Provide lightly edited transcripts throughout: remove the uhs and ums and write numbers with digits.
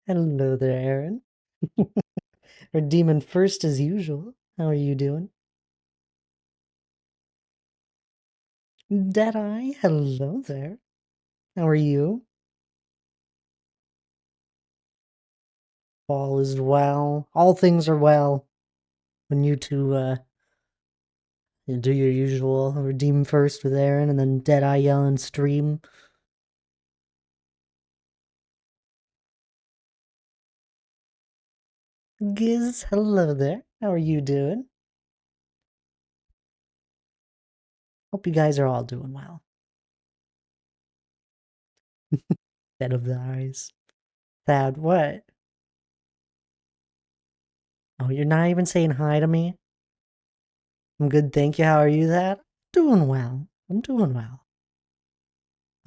Hello there, Aaron. Or Demon First as usual. How are you doing? Deadeye, hello there. How are you? All is well. All things are well. When you two do your usual Redeem First with Aaron and then Deadeye yell and stream. Giz, hello there. How are you doing? Hope you guys are all doing well. Dead of the eyes. Thad, what? Oh, you're not even saying hi to me? I'm good, thank you. How are you, Thad? Doing well. I'm doing well.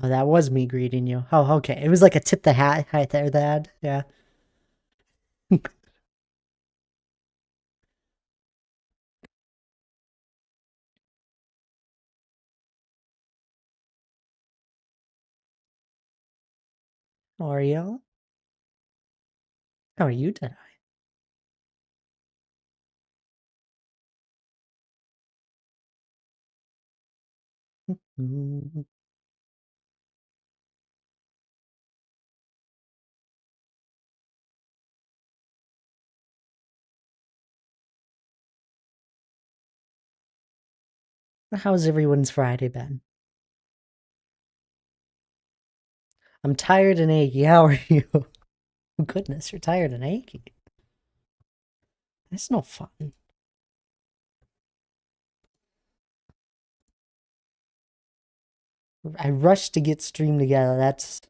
Oh, that was me greeting you. Oh, okay. It was like a tip the hat right there, Thad. Yeah. How are you? How are you today? Mm. How's everyone's Friday been? I'm tired and achy. How are you? Goodness, you're tired and achy. That's no fun. I rushed to get stream together. That's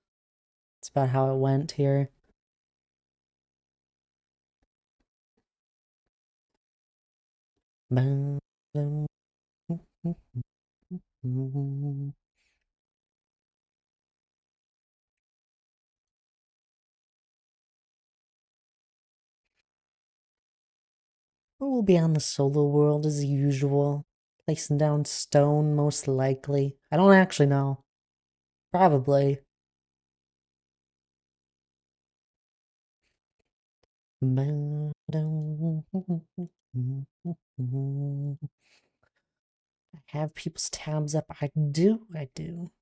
about how it went here. We'll be on the solo world as usual. Placing down stone, most likely. I don't actually know. Probably. I have people's tabs up. I do. I do.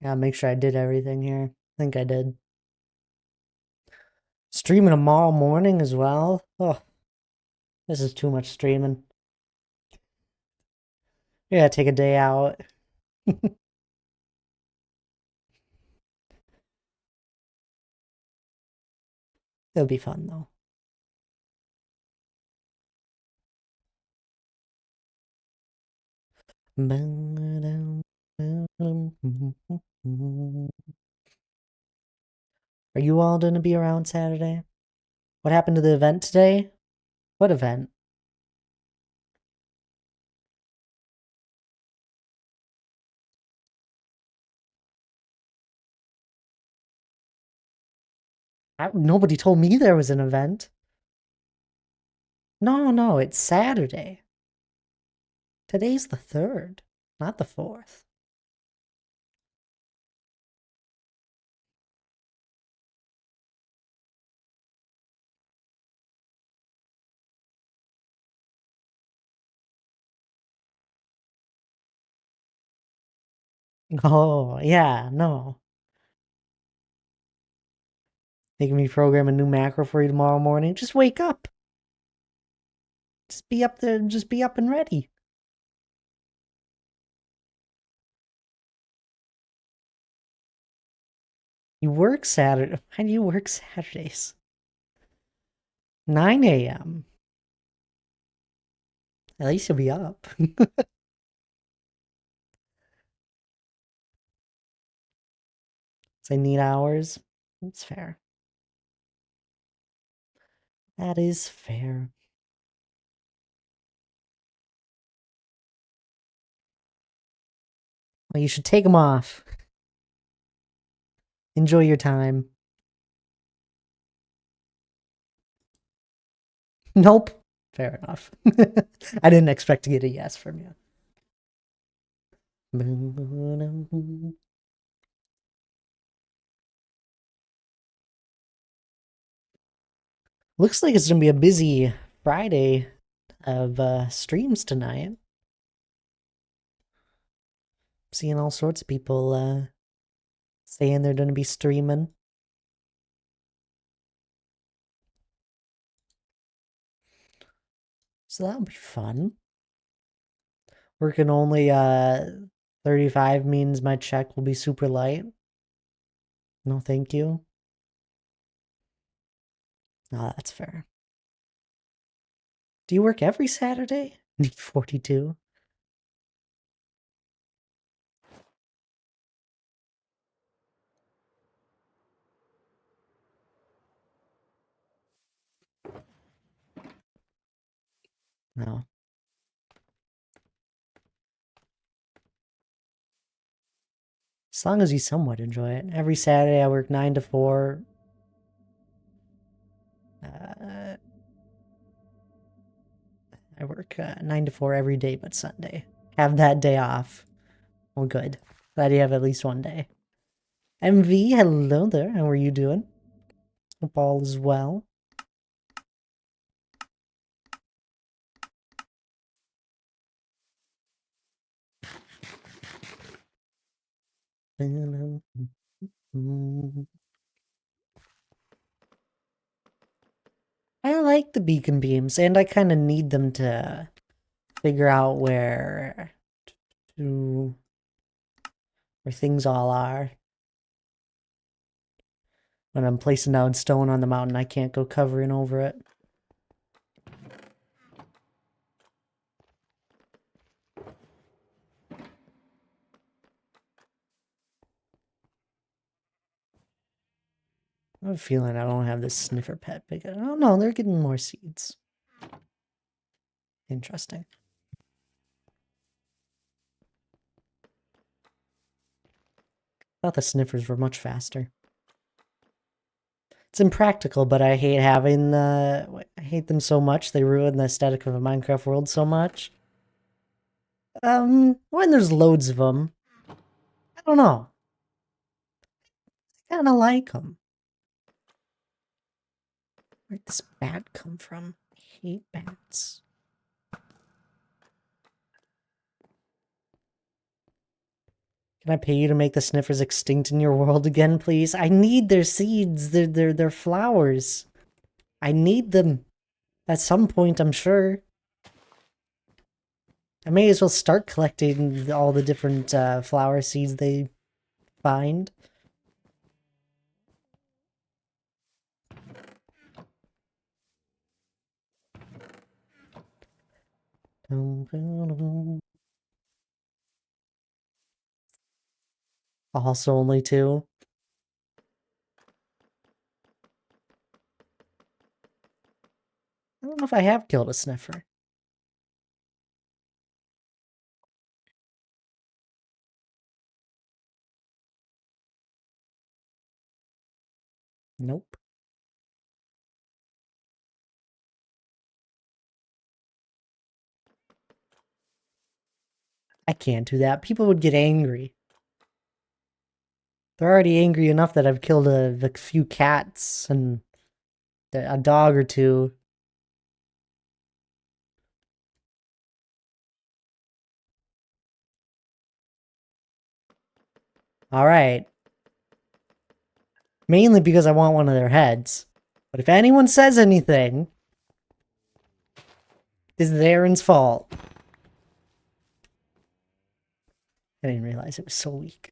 Gotta make sure I did everything here. I think I did. Streaming tomorrow morning as well. Oh, this is too much streaming. Yeah, take a day out. It'll be fun though. Are you all gonna be around Saturday? What happened to the event today? What event? Nobody told me there was an event. No, no, it's Saturday. Today's the 3rd, not the 4th. Oh, yeah, no. Making me program a new macro for you tomorrow morning. Just wake up. Just be up there. Just be up and ready. You work Saturday. Why do you work Saturdays? 9 a.m. At least you'll be up. So I need hours. That's fair. That is fair. Well, you should take them off. Enjoy your time. Nope. Fair enough. I didn't expect to get a yes from you. Looks like it's gonna be a busy Friday of streams tonight. Seeing all sorts of people saying they're gonna be streaming. So that'll be fun. Working only 35 means my check will be super light. No, thank you. No, that's fair. Do you work every Saturday? Need 42. No. As long as you somewhat enjoy it. Every Saturday I work 9 to 4. I work 9 to 4 every day but Sunday. Have that day off. Well, good. Glad you have at least one day. MV, hello there. How are you doing? Hope all is well. I like the beacon beams, and I kind of need them to figure out where things all are. When I'm placing down stone on the mountain, I can't go covering over it. I have a feeling I don't have this sniffer pet big. Oh no, they're getting more seeds. Interesting. Thought the sniffers were much faster. It's impractical, but I hate having I hate them so much. They ruin the aesthetic of a Minecraft world so much. When there's loads of them, I don't know. I kind of like them. Where'd this bat come from? I hate bats. Can I pay you to make the sniffers extinct in your world again, please? I need their seeds. They're flowers. I need them. At some point, I'm sure. I may as well start collecting all the different flower seeds they find. Also only 2. I don't know if I have killed a sniffer. Nope. I can't do that. People would get angry. They're already angry enough that I've killed a few cats and a dog or 2. Alright. Mainly because I want one of their heads. But if anyone says anything, this is Aaron's fault. I didn't realize it was so weak.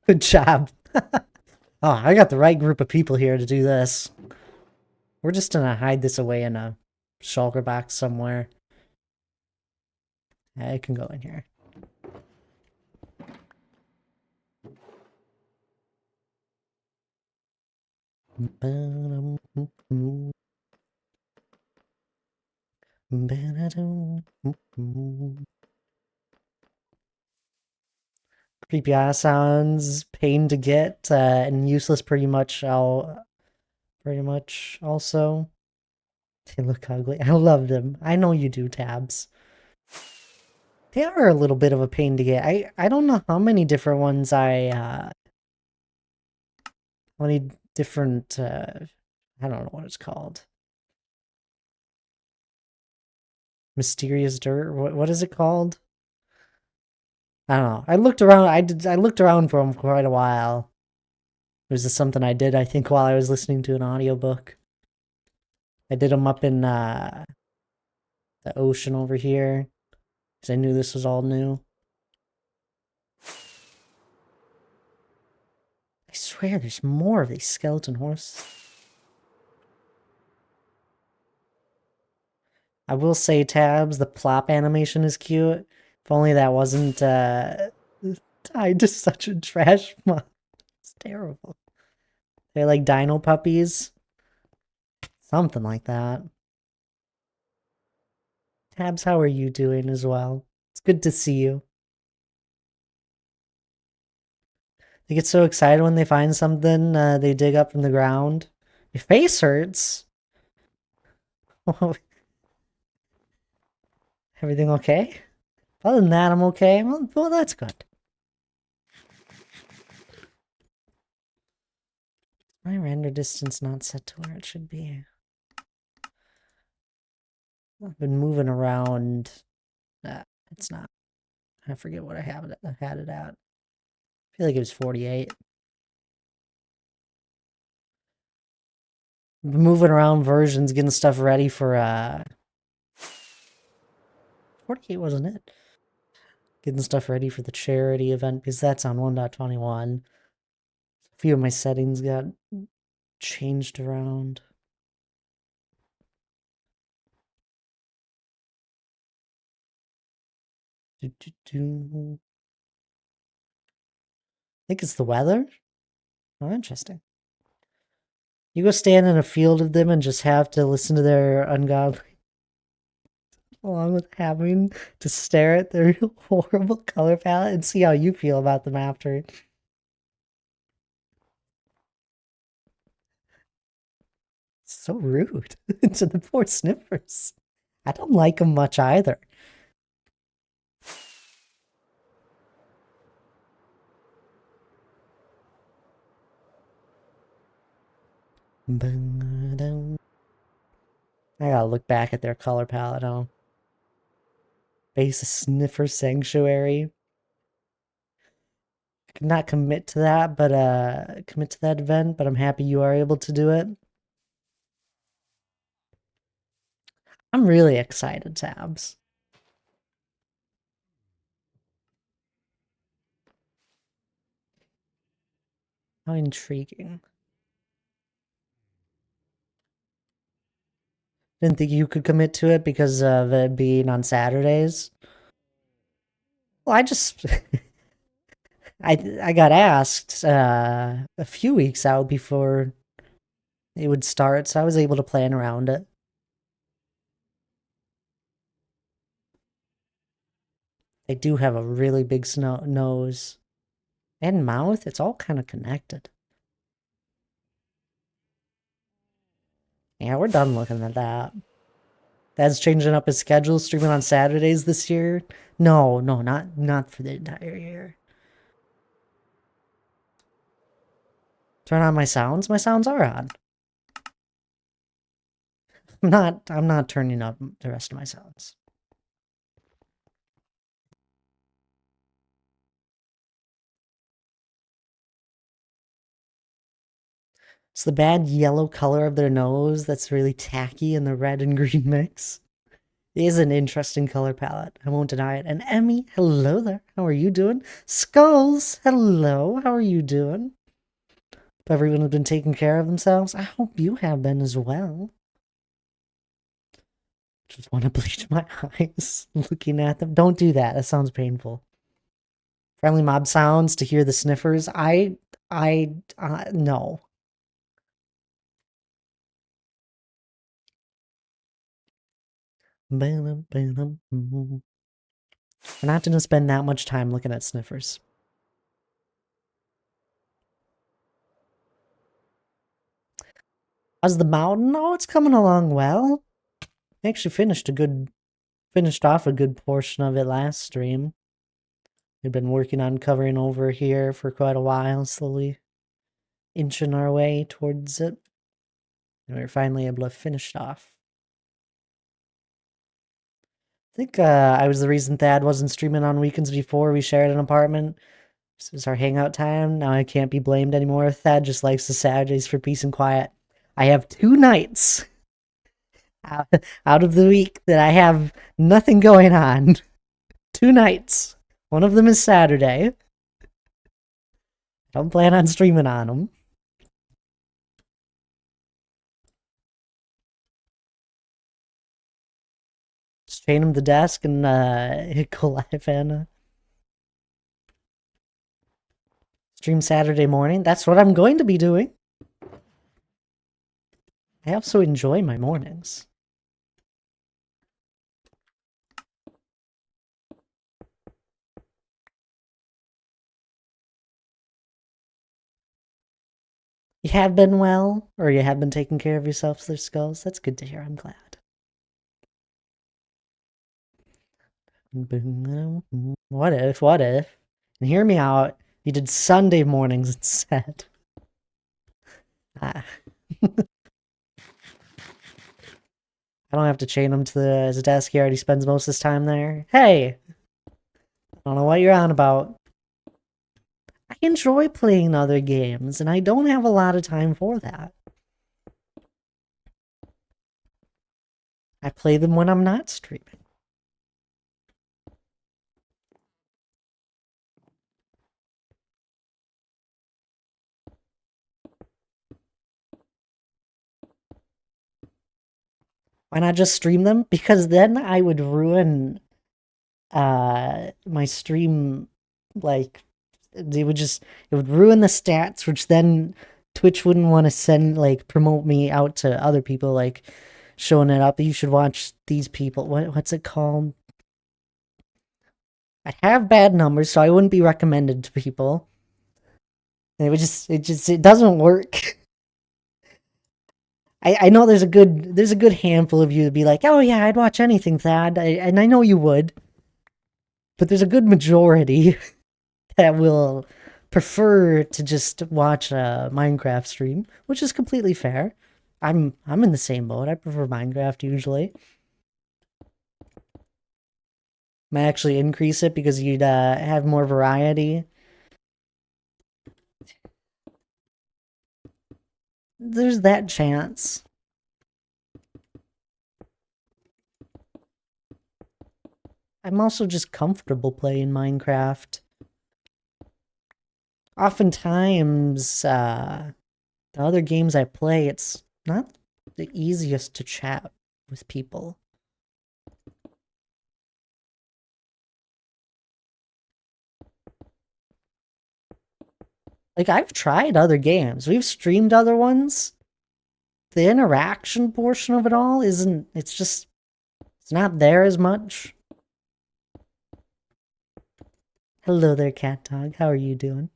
Good job. Oh, I got the right group of people here to do this. We're just gonna hide this away in a shulker box somewhere. I can go in here. Creepy ass sounds, pain to get, and useless pretty much also. They look ugly. I love them. I know you do, Tabs. They are a little bit of a pain to get. I don't know how many different ones how many different I don't know what it's called. Mysterious dirt. What is it called? I don't know. I looked around. I looked around for them for quite a while. It was just something I did, I think, while I was listening to an audiobook. I did them up in the ocean over here because I knew this was all new. I swear there's more of these skeleton horses. I will say, Tabs, the plop animation is cute. If only that wasn't tied to such a trash mod. It's terrible. They're like dino puppies. Something like that. Tabs, how are you doing as well? It's good to see you. They get so excited when they find something they dig up from the ground. Your face hurts. Everything okay? Other than that, I'm okay. Well, that's good. My render distance not set to where it should be. I've been moving around. It's not. I forget what I had it at. I feel like it was 48. Been moving around versions, getting stuff ready for 48 wasn't it? Getting stuff ready for the charity event because that's on 1.21. A few of my settings got changed around. I think it's the weather. Oh, interesting. You go stand in a field of them and just have to listen to their ungodly, along with having to stare at their horrible color palette and see how you feel about them after. So rude to the poor sniffers. I don't like them much either. I gotta look back at their color palette, huh? Base a sniffer sanctuary. I could not commit to that, but commit to that event, but I'm happy you are able to do it. I'm really excited, Tabs. How intriguing. Didn't think you could commit to it because of it being on Saturdays. Well, I just I got asked a few weeks out before it would start, so I was able to plan around it. They do have a really big nose and mouth. It's all kind of connected. Yeah, we're done looking at that. Dad's changing up his schedule, streaming on Saturdays this year. No, not for the entire year. Turn on my sounds. My sounds are on. I'm not turning up the rest of my sounds. It's the bad yellow color of their nose that's really tacky in the red and green mix. It is an interesting color palette. I won't deny it. And Emmy, hello there. How are you doing? Skulls, hello. How are you doing? Hope everyone has been taking care of themselves. I hope you have been as well. Just want to bleach my eyes looking at them. Don't do that. That sounds painful. Friendly mob sounds to hear the sniffers. No. We're not going to spend that much time looking at sniffers. How's the mountain? Oh, it's coming along well. I actually finished off a good portion of it last stream. We've been working on covering over here for quite a while, slowly inching our way towards it. And we were finally able to finish it off. I think I was the reason Thad wasn't streaming on weekends before. We shared an apartment. This was our hangout time. Now I can't be blamed anymore. Thad just likes the Saturdays for peace and quiet. I have 2 nights out of the week that I have nothing going on. 2 nights. One of them is Saturday. Don't plan on streaming on them. Just chain him to the desk and go live and stream Saturday morning. That's what I'm going to be doing. I also enjoy my mornings. You have been well, or you have been taking care of yourself, Sir Skulls. That's good to hear. I'm glad. What if? And hear me out. You did Sunday mornings instead. I don't have to chain him to his desk. He already spends most of his time there. Hey! I don't know what you're on about. I enjoy playing other games, and I don't have a lot of time for that. I play them when I'm not streaming. Why not just stream them? Because then I would ruin my stream, like it would ruin the stats, which then Twitch wouldn't want to promote me out to other people, like showing it up. You should watch these people. What's it called? I have bad numbers, so I wouldn't be recommended to people. And it doesn't work. I know there's a good handful of you to be like, oh yeah, I'd watch anything, Thad, and I know you would. But there's a good majority that will prefer to just watch a Minecraft stream, which is completely fair. I'm in the same boat. I prefer Minecraft usually. Might actually increase it because you'd have more variety. There's that chance. I'm also just comfortable playing Minecraft. Oftentimes, the other games I play, it's not the easiest to chat with people. Like, I've tried other games. We've streamed other ones. The interaction portion of it all isn't, it's not there as much. Hello there, Cat Dog. How are you doing?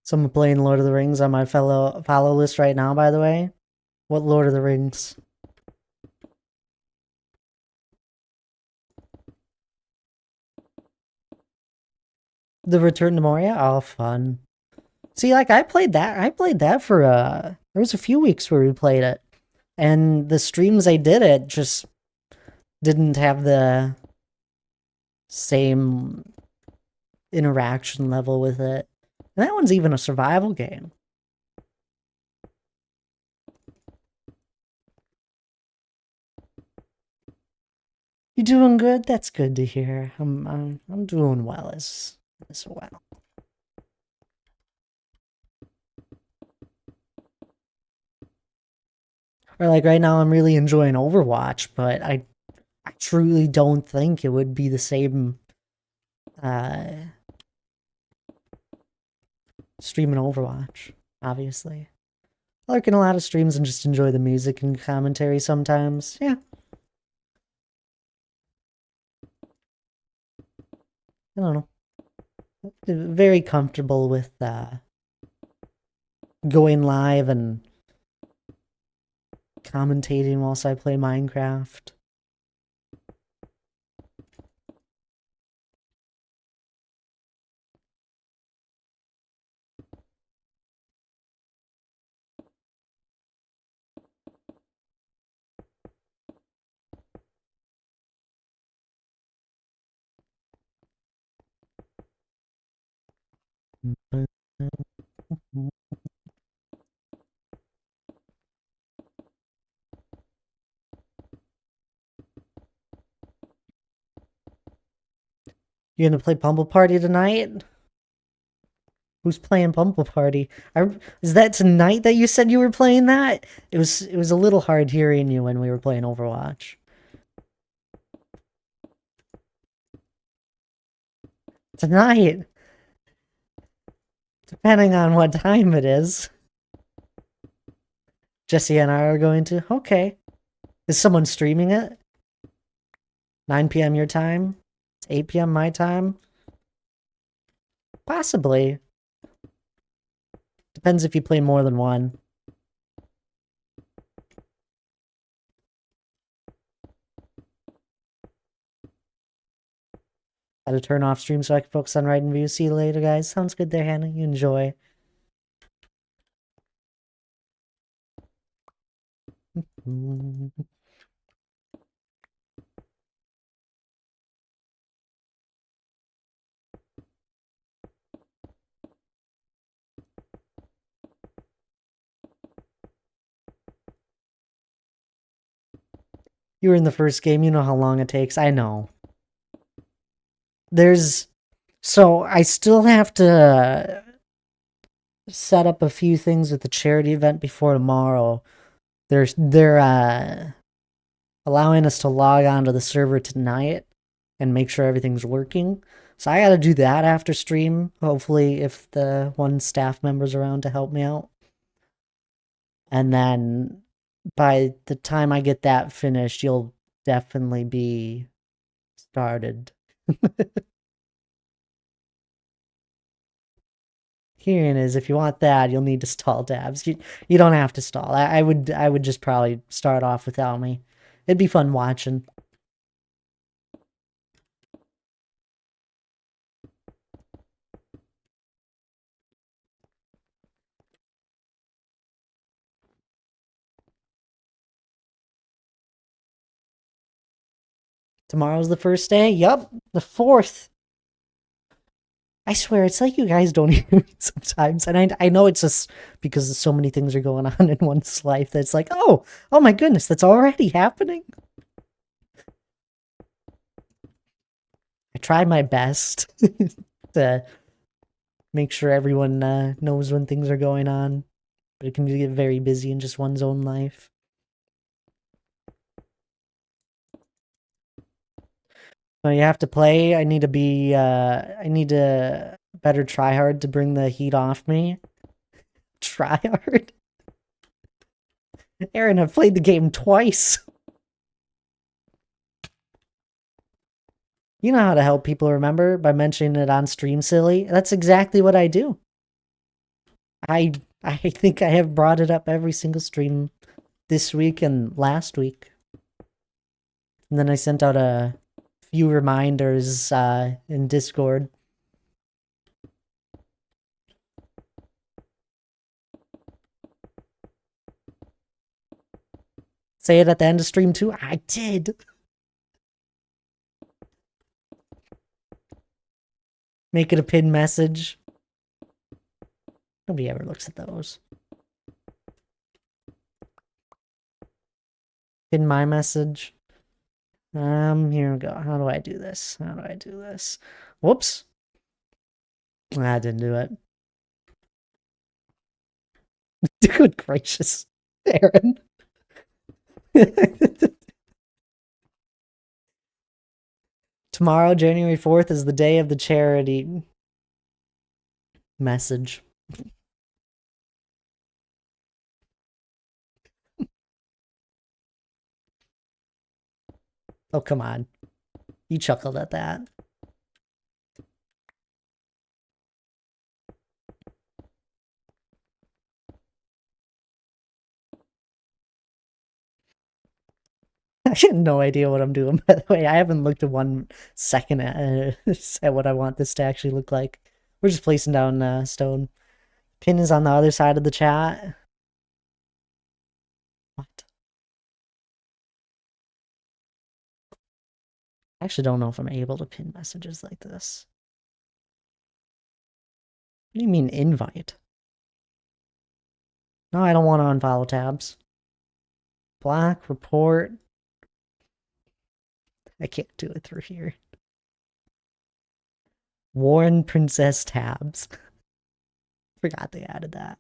So I'm playing Lord of the Rings on my follow list right now, by the way. What Lord of the Rings? The Return to Moria? Oh, fun. See, like, I played that for, there was a few weeks where we played it. And the streams I did it just didn't have the same interaction level with it. And that one's even a survival game. You doing good? That's good to hear. I'm doing well as well. Or like right now I'm really enjoying Overwatch, but I truly don't think it would be the same streaming Overwatch, obviously. I lurk in a lot of streams and just enjoy the music and commentary sometimes. Yeah. I don't know. Very comfortable with going live and commentating whilst I play Minecraft. You gonna play Bumble Party tonight? Who's playing Bumble Party? Is that tonight that you said you were playing that? It was a little hard hearing you when we were playing Overwatch. Tonight, depending on what time it is. Jesse and I are going to. Okay. Is someone streaming it? 9 p.m. your time? 8 p.m. my time? Possibly. Depends if you play more than one. Had to turn off stream so I can focus on writing reviews. See you later, guys. Sounds good there, Hannah. You enjoy. You were in the first game. You know how long it takes. I know. So I still have to set up a few things with the charity event before tomorrow. They're allowing us to log onto the server tonight and make sure everything's working. So I gotta do that after stream, hopefully if the one staff member's around to help me out. And then by the time I get that finished, you'll definitely be started. Herein is if you want that, you'll need to stall tabs. You don't have to stall. I would just probably start off without me. It'd be fun watching. Tomorrow's the first day? Yup, the 4th. I swear, it's like you guys don't hear me sometimes. And I know it's just because so many things are going on in one's life that it's like, oh my goodness, that's already happening. I try my best to make sure everyone knows when things are going on. But it can get very busy in just one's own life. So you have to play. I need to better try hard to bring the heat off me. Try hard? Aaron, I've played the game twice. You know how to help people remember by mentioning it on stream, silly. That's exactly what I do. I think I have brought it up every single stream this week and last week. And then I sent out a few reminders in Discord. Say it at the end of stream too? I did. Make it a pinned message. Nobody ever looks at those. Pin my message. Here we go. How do I do this? How do I do this? Whoops. I didn't do it. Good gracious, Aaron. Tomorrow, January 4th, is the day of the charity message. Oh, come on. You chuckled at that. I have no idea what I'm doing, by the way. I haven't looked at 1 second at what I want this to actually look like. We're just placing down stone. Pin is on the other side of the chat. What? I actually don't know if I'm able to pin messages like this. What do you mean invite? No, I don't want to unfollow tabs. Black, report. I can't do it through here. Warren Princess tabs. Forgot they added that.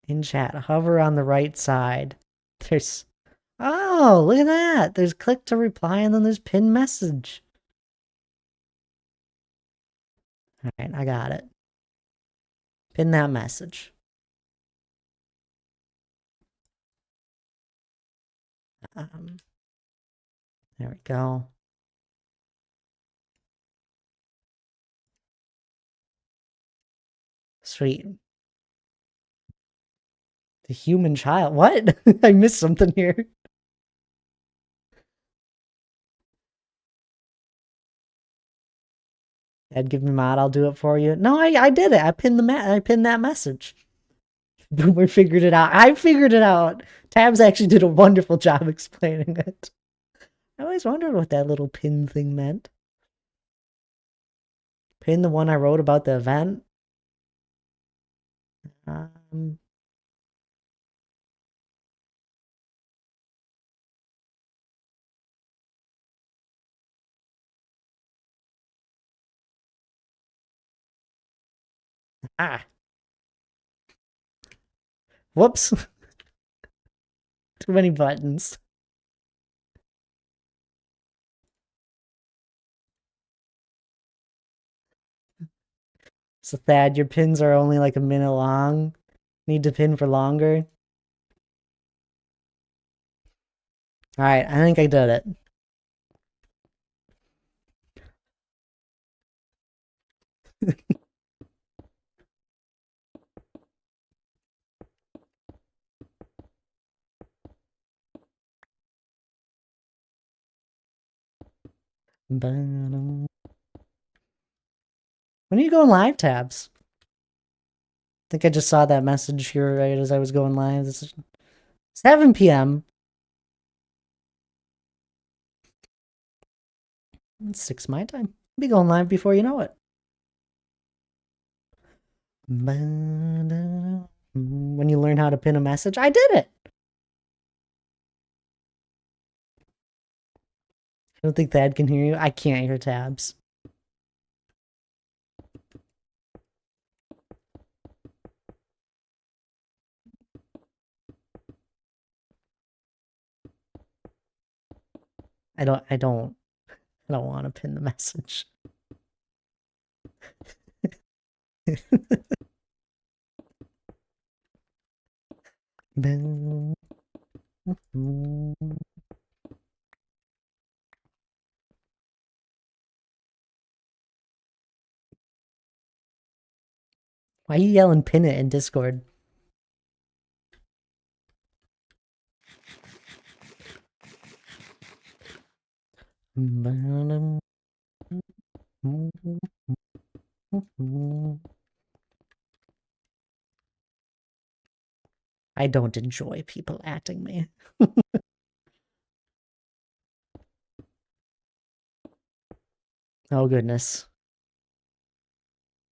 In chat, hover on the right side. There's... Oh, look at that! There's click to reply and then there's pin message. Alright, I got it. Pin that message. There we go. Sweet. The human child. What? I missed something here. Ed, give me mod. I'll do it for you. No, I did it. I pinned I pinned that message. Boomer figured it out. I figured it out. Tabs actually did a wonderful job explaining it. I always wondered what that little pin thing meant. Pin the one I wrote about the event. Whoops. Too many buttons. So Thad, your pins are only like a minute long. Need to pin for longer. Alright, I think I did it. When are you going live, Tabs? I think I just saw that message here right as I was going live. This is 7 p.m. It's 6 my time. I'll be going live before you know it. When you learn how to pin a message, I did it. I don't think Thad can hear you. I can't hear Tabs. I don't want to pin the message. Why are you yelling pin it in Discord? I don't enjoy people atting me. Oh goodness.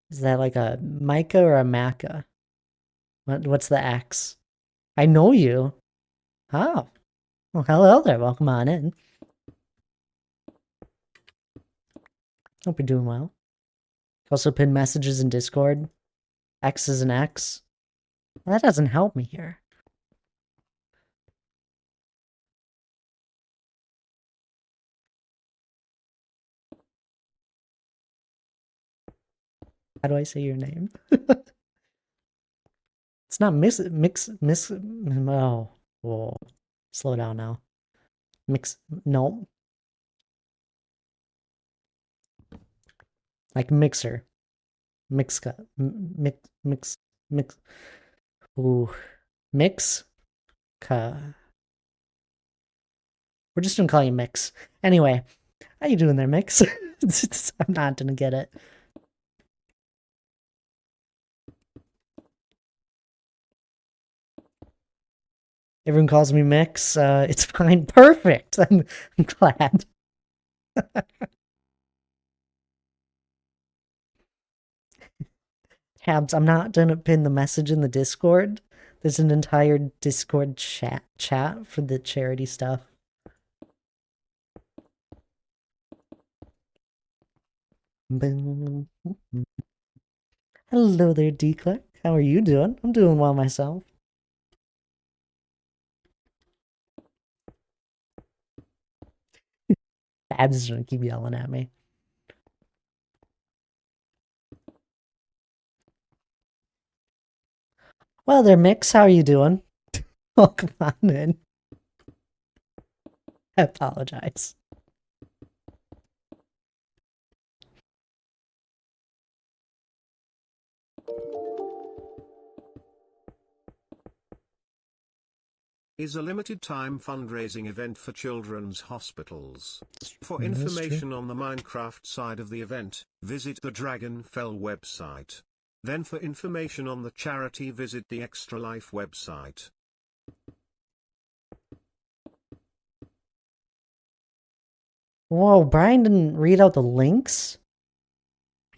Is that like a Micah or a Maca? What's the X? I know you. Oh. Well, hello there. Welcome on in. Hope you're doing well. Also pin messages in Discord. X is an X. Well, that doesn't help me here. How do I say your name? It's not oh. Whoa. Slow down now. No. Like mixer. Mixka. Mix. Ooh. Mix. Ka. We're just gonna call you Mix. Anyway, how you doing there, Mix? I'm not gonna get it. Everyone calls me Mix. It's fine. Perfect. I'm glad. Tabs, I'm not gonna pin the message in the Discord. There's an entire Discord chat for the charity stuff. Hello there, D-Click. How are you doing? I'm doing well myself. Tabs is gonna keep yelling at me. Well there, Mix. How are you doing? Welcome on in. I apologize. Is a limited-time fundraising event for children's hospitals. For information on the Minecraft side of the event, visit the Dragonfell website. Then for information on the charity, visit the Extra Life website. Whoa, Brian didn't read out the links?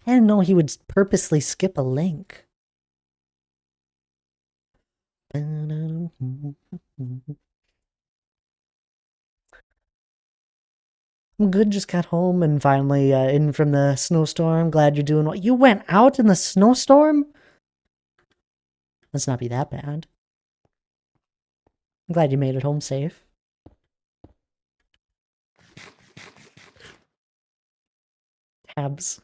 I didn't know he would purposely skip a link. I'm good, just got home and finally in from the snowstorm. Glad you're doing well. You went out in the snowstorm? Let's not be that bad. I'm glad you made it home safe. Tabs.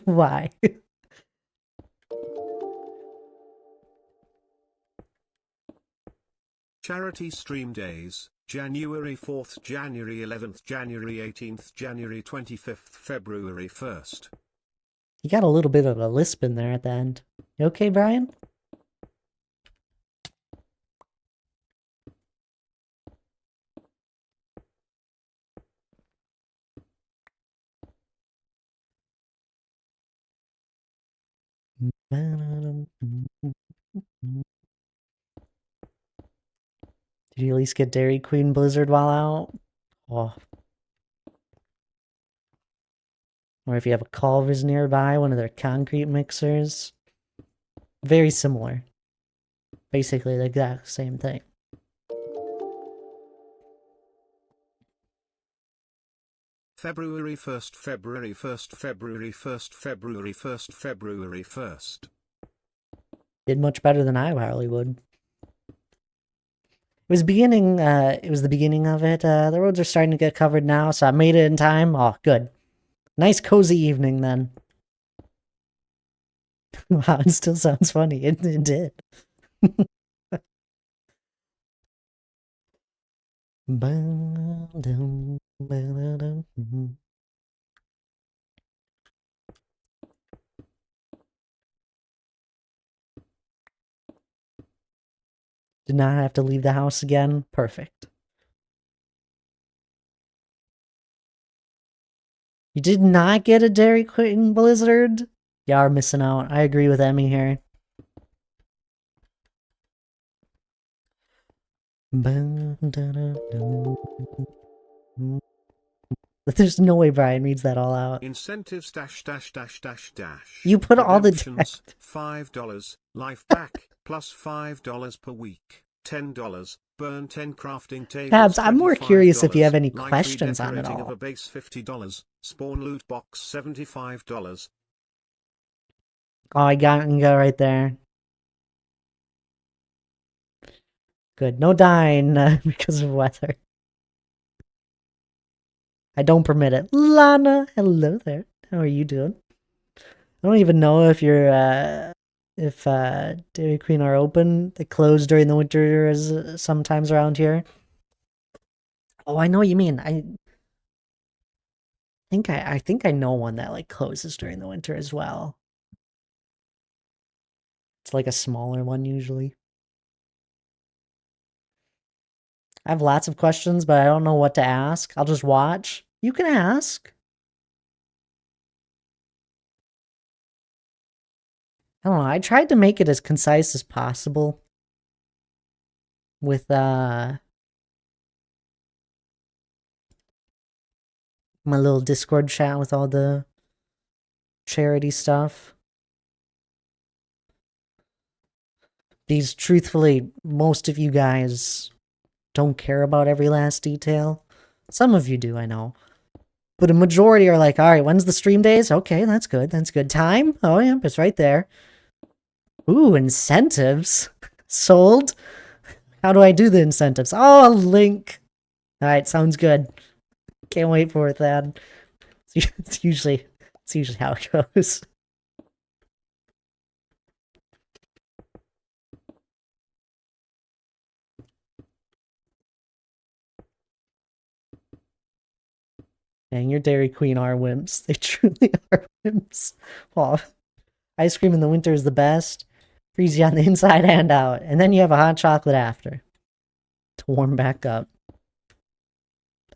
Why? Charity Stream Days, January 4th, January 11th, January 18th, January 25th, February 1st. You got a little bit of a lisp in there at the end. You okay, Brian? Did you at least get Dairy Queen Blizzard while out? Oh. Or if you have a Culver's nearby, one of their concrete mixers. Very similar. Basically the exact same thing. February 1st, February 1st, February 1st, February 1st, February 1st. Did much better than I probably would. It was beginning, it was the beginning of it. The roads are starting to get covered now, so I made it in time. Oh, good. Nice cozy evening then. Wow, it still sounds funny. It did. Did not have to leave the house again. Perfect. You did not get a Dairy Queen Blizzard? You are missing out. I agree with Emmy here. There's no way Brian reads that all out. Incentives dash dash dash dash dash. You put all the $5 life pack plus $5 per week. $10 burn 10 crafting tables. Tabs, I'm more curious if you have any questions on it all. Of a base $50. Spawn loot box $75. Oh, I got you right there. Good. No dying because of weather. I don't permit it. Lana, hello there. How are you doing? I don't even know if you're if Dairy Queen are open. They close during the winter as sometimes around here. Oh, I know what you mean. I think I know one that like closes during the winter as well. It's like a smaller one usually. I have lots of questions, but I don't know what to ask. I'll just watch. You can ask. I don't know. I tried to make it as concise as possible with my little Discord chat with all the charity stuff. Because truthfully, most of you guys don't care about every last detail. Some of you do, I know. But a majority are like, all right, when's the stream days? Okay, that's good. That's good. Time? Oh, yeah, it's right there. Ooh, incentives. Sold. How do I do the incentives? Oh, a link. All right, sounds good. Can't wait for it, Thad. It's usually how it goes. Dang, your Dairy Queen are wimps. They truly are wimps. Well, ice cream in the winter is the best. Freeze you on the inside and out. And then you have a hot chocolate after to warm back up.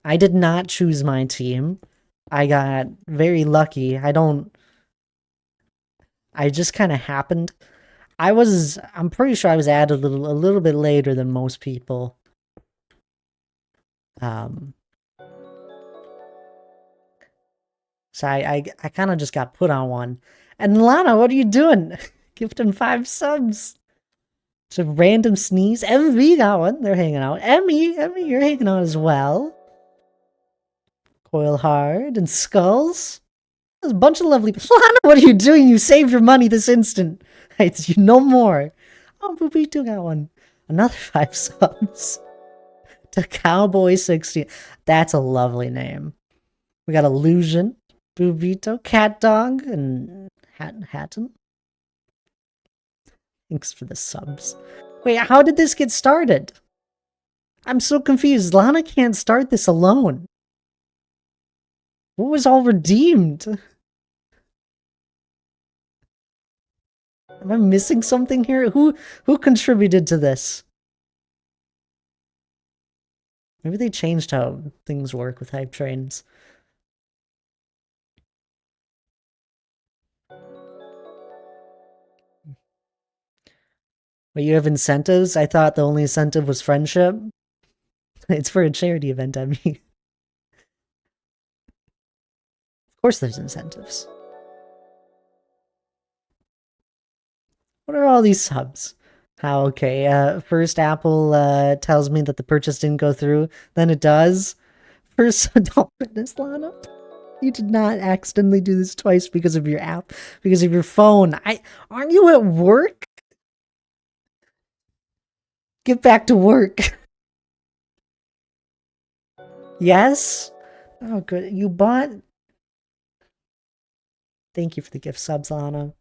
I did not choose my team. I got very lucky. I just kind of happened. I'm pretty sure I was added a little bit later than most people. So I kind of just got put on one. And Lana, what are you doing? Gifting 5 subs. It's a random sneeze. MV got one. They're hanging out. Emmy, you're hanging out as well. Coil Hard and Skulls. There's a bunch of lovely... Lana, what are you doing? You saved your money this instant. You no more. Oh, Boobito got one. Another 5 subs. To Cowboy 16. That's a lovely name. We got Illusion, Boobito, Cat Dog, and Hatton. Thanks for the subs. Wait, how did this get started? I'm so confused. Lana can't start this alone. What was all redeemed? Am I missing something here? Who contributed to this? Maybe they changed how things work with hype trains. Wait, you have incentives? I thought the only incentive was friendship. It's for a charity event, I mean. Of course there's incentives. What are all these subs? How, okay, first Apple tells me that the purchase didn't go through, then it does. First, don't goodness, Lana. You did not accidentally do this twice because of your app, because of your phone. Aren't you at work? Get back to work. Yes? Oh, good. You bought... Thank you for the gift subs, Lana.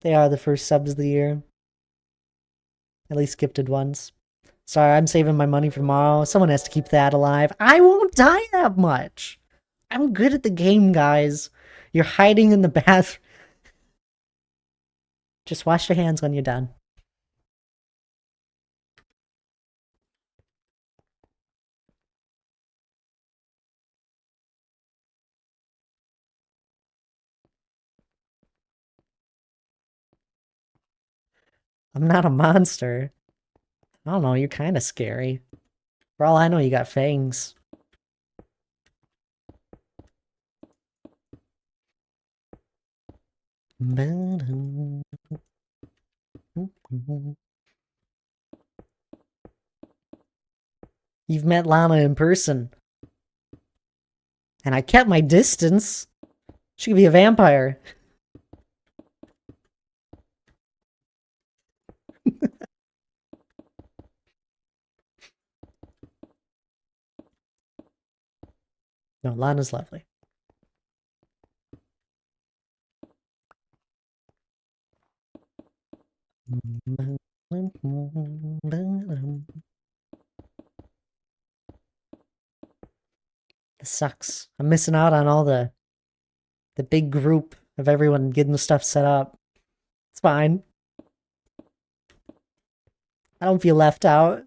They are the first subs of the year. At least gifted ones. Sorry, I'm saving my money for tomorrow. Someone has to keep that alive. I won't die that much. I'm good at the game, guys. You're hiding in the bathroom. Just wash your hands when you're done. I'm not a monster. I don't know, you're kind of scary. For all I know, you got fangs. You've met Lana in person. And I kept my distance. She could be a vampire. No, Lana's lovely. This sucks. I'm missing out on all the big group of everyone getting the stuff set up. It's fine. I don't feel left out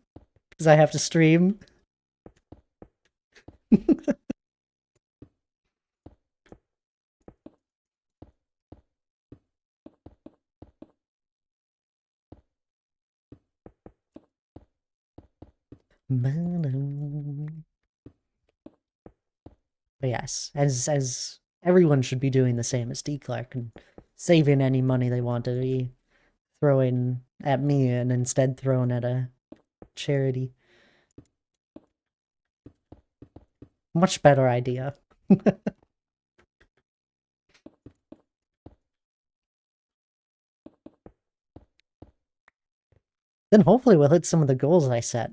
because I have to stream. But yes, as everyone should be doing the same as D Clark and saving any money they want to be throwing at me and instead throwing at a charity. Much better idea. Then hopefully we'll hit some of the goals I set.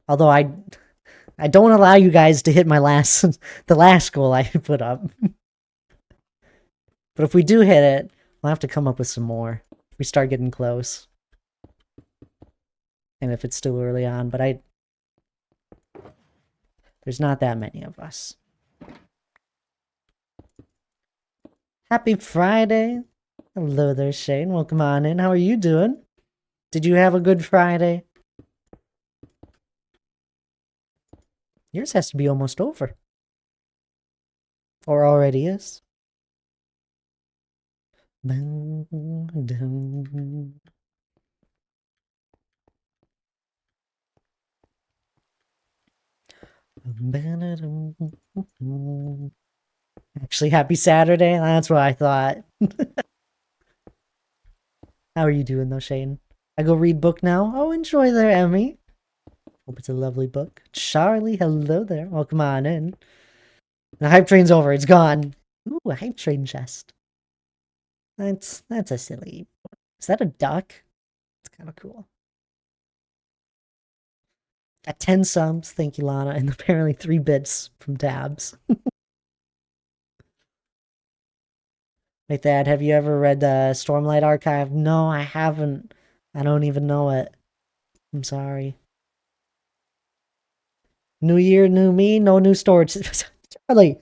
Although I don't allow you guys to hit my the last goal I put up. But if we do hit it, we'll have to come up with some more. If we start getting close. And if it's still early on, but there's not that many of us. Happy Friday! Hello there, Shane. Welcome on in. How are you doing? Did you have a good Friday? Yours has to be almost over. Or already is. Actually, happy Saturday. That's what I thought. How are you doing though, Shane? I go read book now. Oh, enjoy there, Emmy. Hope it's a lovely book. Charlie, hello there. Welcome on in. The hype train's over. It's gone. Ooh, a hype train chest. That's a silly. Is that a duck? It's kind of cool. At 10 subs, thank you, Lana, and apparently 3 bits from Dabs. Like that, have you ever read the Stormlight Archive? No, I haven't. I don't even know it. I'm sorry. New year, new me, no new storage. Charlie!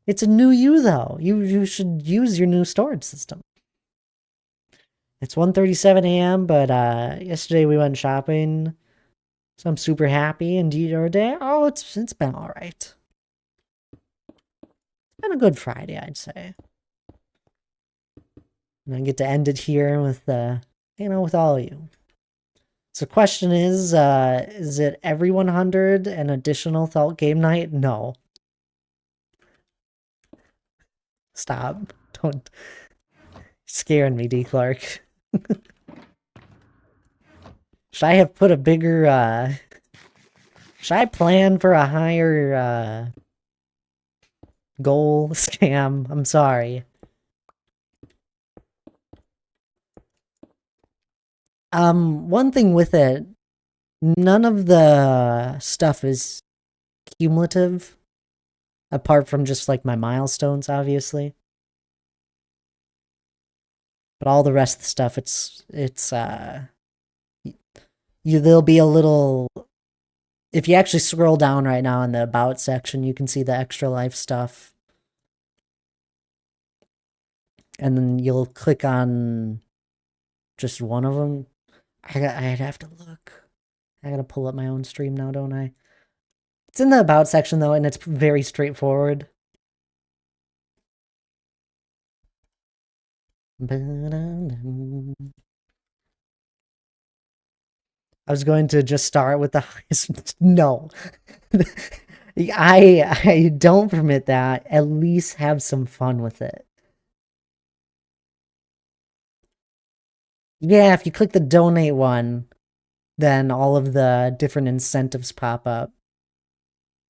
It's a new you, though. You should use your new storage system. It's 1:37 a.m., but yesterday we went shopping, so I'm super happy. And your day? Oh, it's been all right. It's been a good Friday, I'd say. And I get to end it here with with all of you. So the question is it every 100 an additional Thalt game night? No. Stop. Don't. Scaring me, D. Clark. Should I have put a bigger, should I plan for a higher, goal scam? I'm sorry. One thing with it, none of the stuff is cumulative, apart from just, like, my milestones, obviously. But all the rest of the stuff, there'll be a little... If you actually scroll down right now in the About section, you can see the extra life stuff. And then you'll click on just one of them. I'd have to look. I gotta pull up my own stream now, don't I? It's in the About section, though, and it's very straightforward. I was going to just start with the highest. No. I don't permit that. At least have some fun with it. Yeah, if you click the donate one, then all of the different incentives pop up.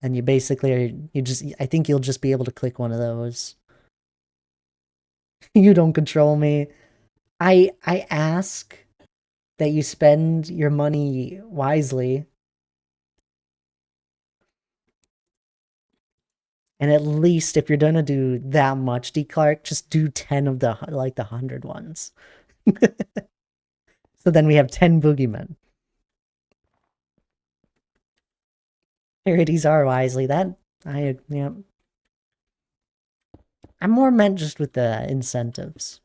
And you basically I think you'll just be able to click one of those. You don't control me. I ask that you spend your money wisely. And at least if you're gonna do that much, D. Clark, just do 10 of the 100 ones. So then we have 10 boogeymen. Charities are wisely. Yeah. I'm more meant just with the incentives.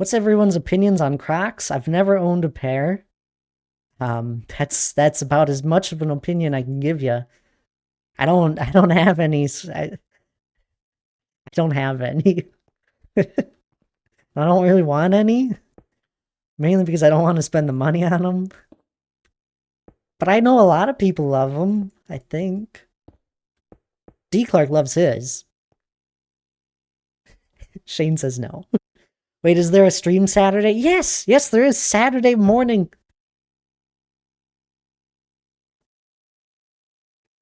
What's everyone's opinions on Crocs? I've never owned a pair. That's about as much of an opinion I can give you. I don't have any. I don't have any. I don't really want any, mainly because I don't want to spend the money on them. But I know a lot of people love them. I think D Clark loves his. Shane says no. Wait, is there a stream Saturday? Yes, there is Saturday morning.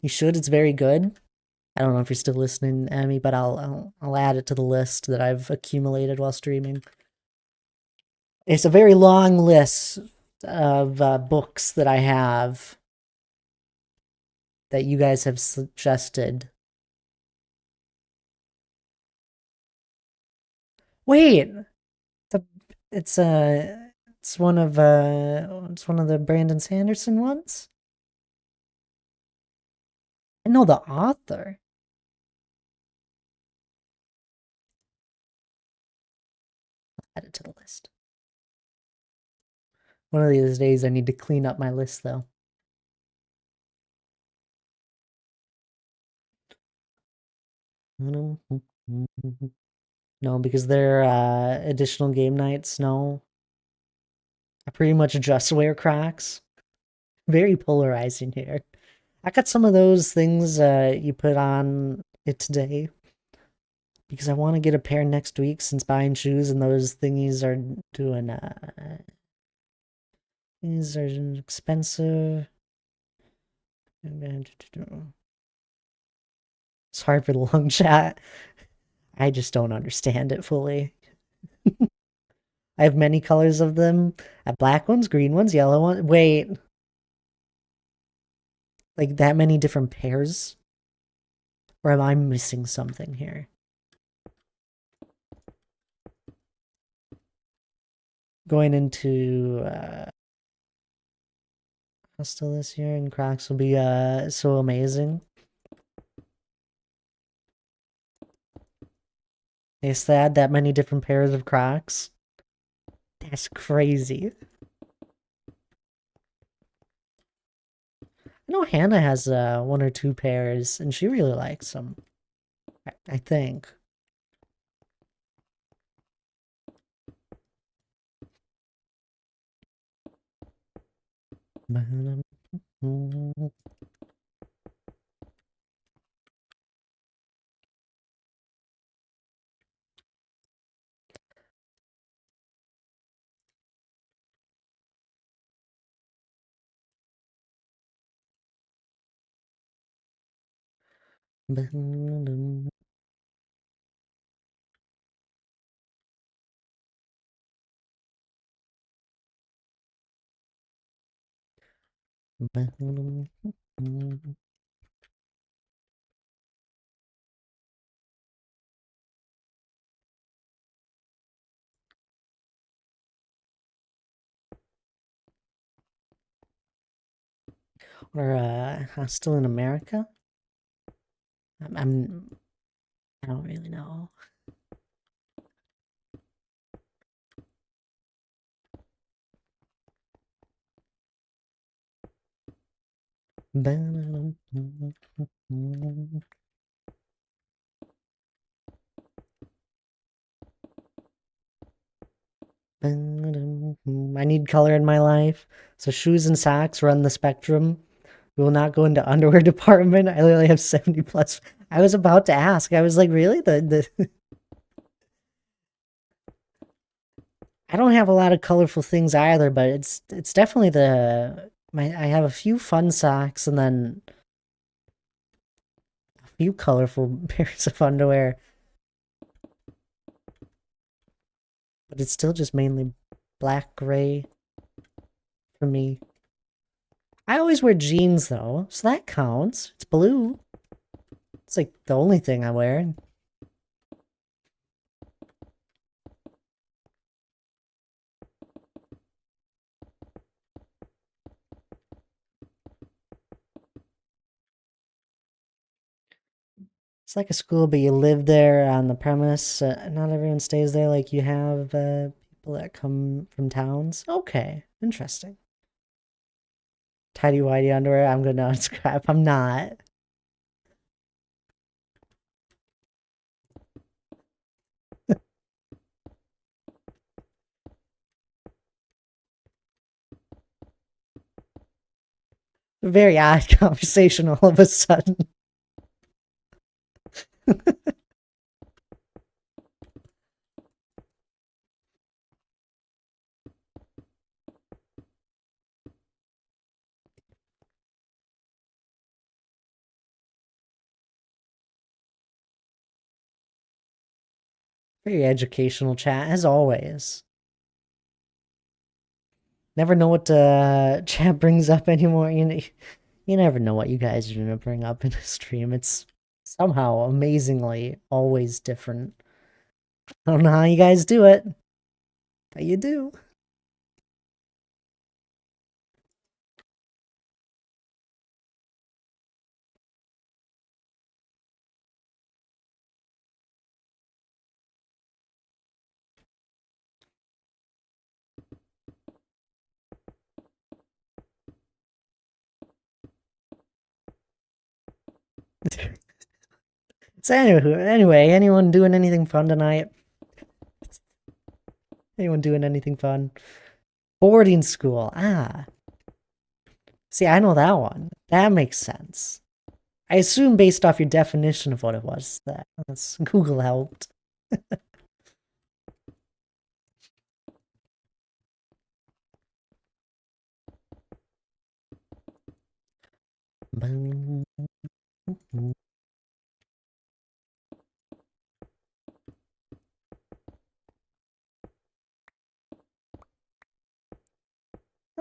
You should. It's very good. I don't know if you're still listening, Emmy, but I'll add it to the list that I've accumulated while streaming. It's a very long list of books that I have that you guys have suggested. Wait, it's one of the Brandon Sanderson ones. I know the author. Add it to the list. One of these days I need to clean up my list though. No, because they're additional game nights, no. I pretty much just wear Crocs. Very polarizing here. I got some of those things you put on it today because I want to get a pair next week since buying shoes and those thingies are doing these are expensive. It's hard for the long chat. I just don't understand it fully. I have many colors of them. I have black ones, green ones, yellow ones. Wait. Like that many different pairs? Or am I missing something here? Going into Hostel this year and Crocs will be so amazing. They said that many different pairs of Crocs. That's crazy. I know Hannah has one or two pairs and she really likes them. I think. Or Hostel in America? I don't really know. I need color in my life. So shoes and socks run the spectrum. We will not go into underwear department. I literally have 70 plus. I was about to ask. I was like, really? The I don't have a lot of colorful things either, but it's definitely I have a few fun socks and then a few colorful pairs of underwear. But it's still just mainly black, gray for me. I always wear jeans though, so that counts. It's blue. It's like the only thing I wear. It's like a school, but you live there on the premise. Not everyone stays there like you have people People that come from towns. Okay, interesting. Tidy whitey underwear. I'm gonna unscribe. I'm not. Very odd conversation all of a sudden. Very educational chat, as always. Never know what chat brings up anymore. You never know what you guys are gonna bring up in a stream. It's somehow amazingly always different. I don't know how you guys do it, but you do. So anyway, anyone doing anything fun tonight? Anyone doing anything fun? Boarding school. Ah. See, I know that one. That makes sense. I assume based off your definition of what it was that Google helped.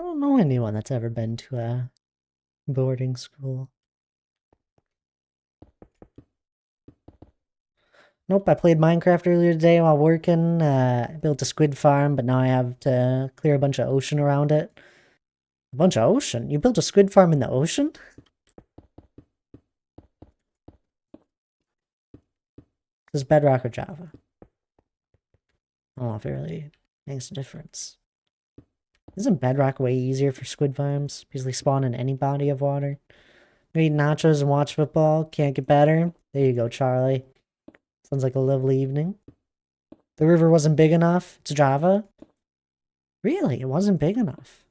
I don't know anyone that's ever been to a boarding school. Nope, I played Minecraft earlier today while working. I built a squid farm, but now I have to clear a bunch of ocean around it. A bunch of ocean? You built a squid farm in the ocean? This is Bedrock or Java? I don't know if it really makes a difference. Isn't Bedrock way easier for squid farms? Because they spawn in any body of water. You eat nachos and watch football. Can't get better. There you go, Charlie. Sounds like a lovely evening. The river wasn't big enough. It's Java. Really? It wasn't big enough.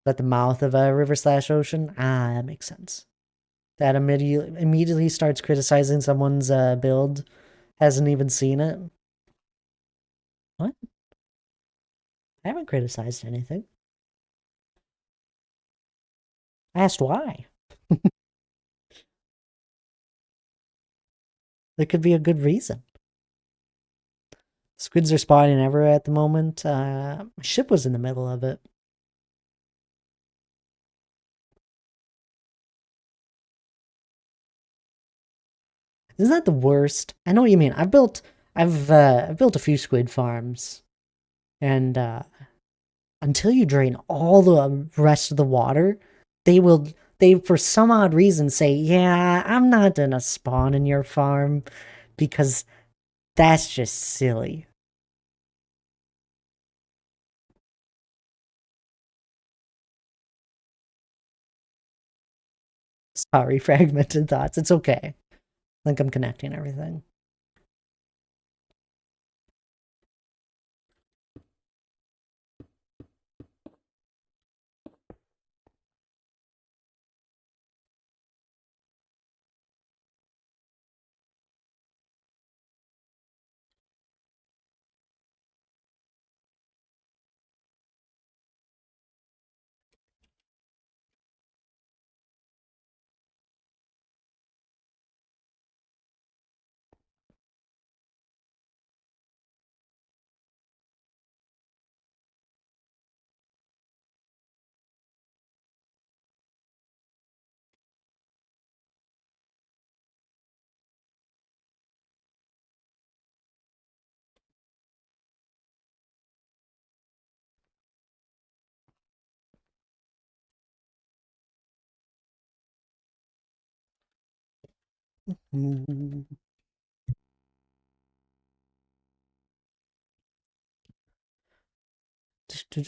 At the mouth of a river slash ocean? Ah, that makes sense. That immediately starts criticizing someone's build. Hasn't even seen it. What? I haven't criticized anything. I asked why. There could be a good reason. Squids are spawning everywhere at the moment. My ship was in the middle of it. Isn't that the worst? I know what you mean. I've built a few squid farms, and until you drain all the rest of the water, they for some odd reason say, "Yeah, I'm not gonna spawn in your farm," because that's just silly. Sorry, fragmented thoughts. It's okay. I think I'm connecting everything.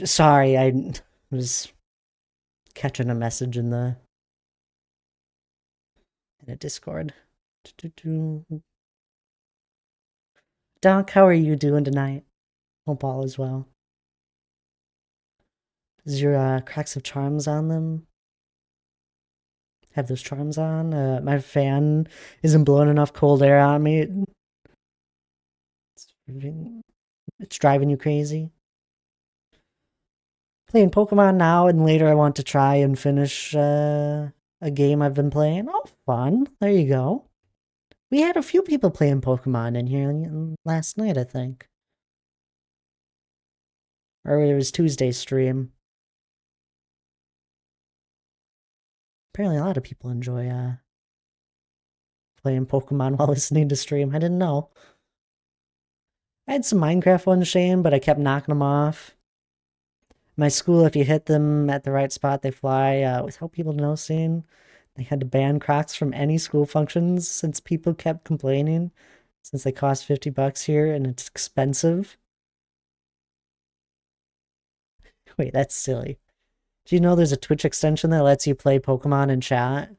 Sorry, I was catching a message in a Discord. Doc, how are you doing tonight? Hope all is well. Does your cracks have charms on them? Have those charms on? My fan isn't blowing enough cold air on me. It's driving you crazy. Playing Pokemon now, and later I want to try and finish a game I've been playing. Oh, fun. There you go. We had a few people playing Pokemon in here last night, I think. Or it was Tuesday's stream. Apparently a lot of people enjoy playing Pokemon while listening to stream. I didn't know. I had some Minecraft ones, Shane, but I kept knocking them off. My school, if you hit them at the right spot, they fly without people noticing. They had to ban Crocs from any school functions since people kept complaining, since they cost $50 here and it's expensive. Wait, that's silly. Do you know there's a Twitch extension that lets you play Pokemon in chat?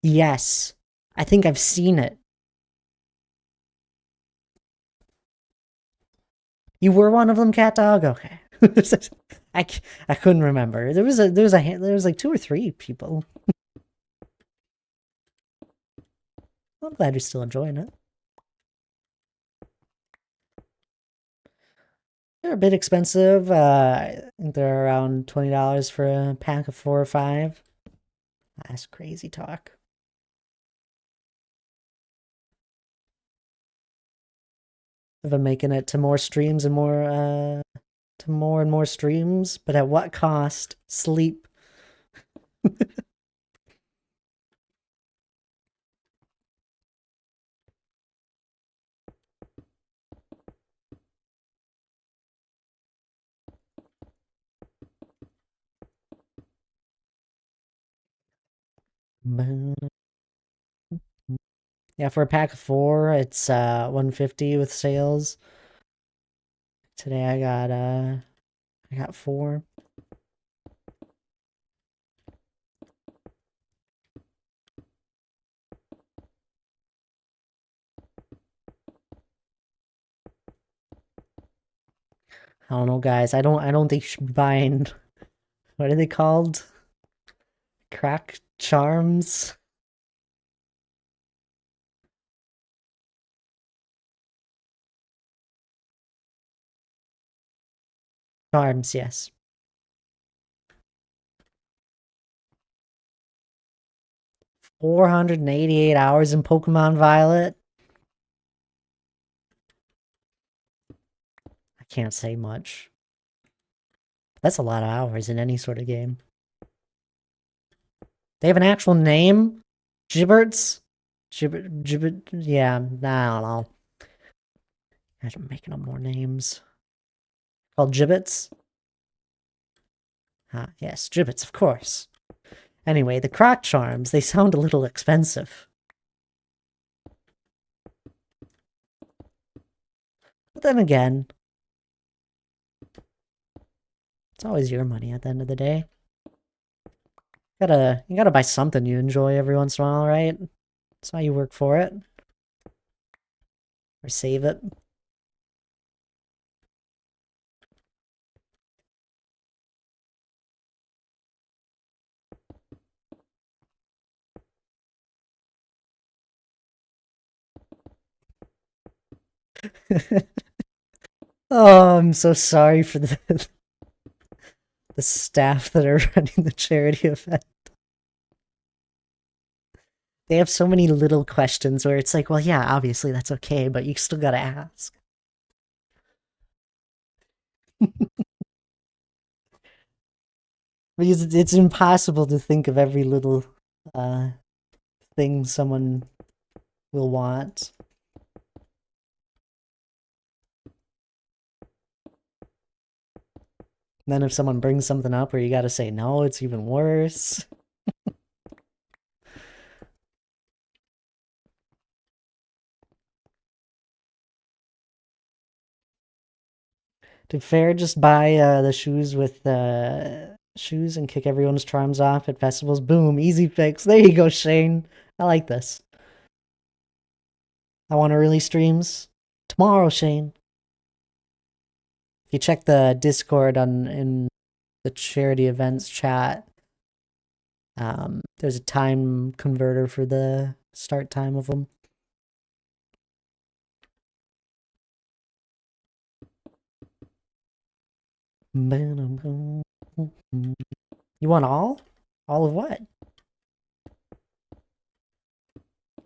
Yes. I think I've seen it. You were one of them, Cat Dog? Okay. I couldn't remember. There was like 2 or 3 people. I'm glad you're still enjoying it. They're a bit expensive. I think they're around $20 for a pack of 4 or 5. That's crazy talk. I've been making it to more streams and more and more streams, but at what cost? Sleep. Yeah, for a pack of 4, it's $150 with sales. Today I got 4. I don't know, guys. I don't think you should be buying, what are they called? Crack charms? Charms, yes. 488 hours in Pokemon Violet. I can't say much. That's a lot of hours in any sort of game. They have an actual name? Gibberts? Gibbert, yeah, I don't know. Guys, I'm making up more names. Called Gibbets? Ah, yes, Gibbets, of course. Anyway, the Croc Charms, they sound a little expensive. But then again, it's always your money at the end of the day. You gotta buy something you enjoy every once in a while, right? That's why you work for it. Or save it. Oh, I'm so sorry for the staff that are running the charity event. They have so many little questions where it's like, well, yeah, obviously that's okay, but you still gotta ask. Because it's impossible to think of every little thing someone will want. And then if someone brings something up where you gotta say no, it's even worse. Did Fair just buy the shoes with shoes and kick everyone's charms off at festivals? Boom, easy fix. There you go, Shane. I like this. I want to release streams tomorrow, Shane. If you check the Discord in the charity events chat, there's a time converter for the start time of them. You want all? All of what?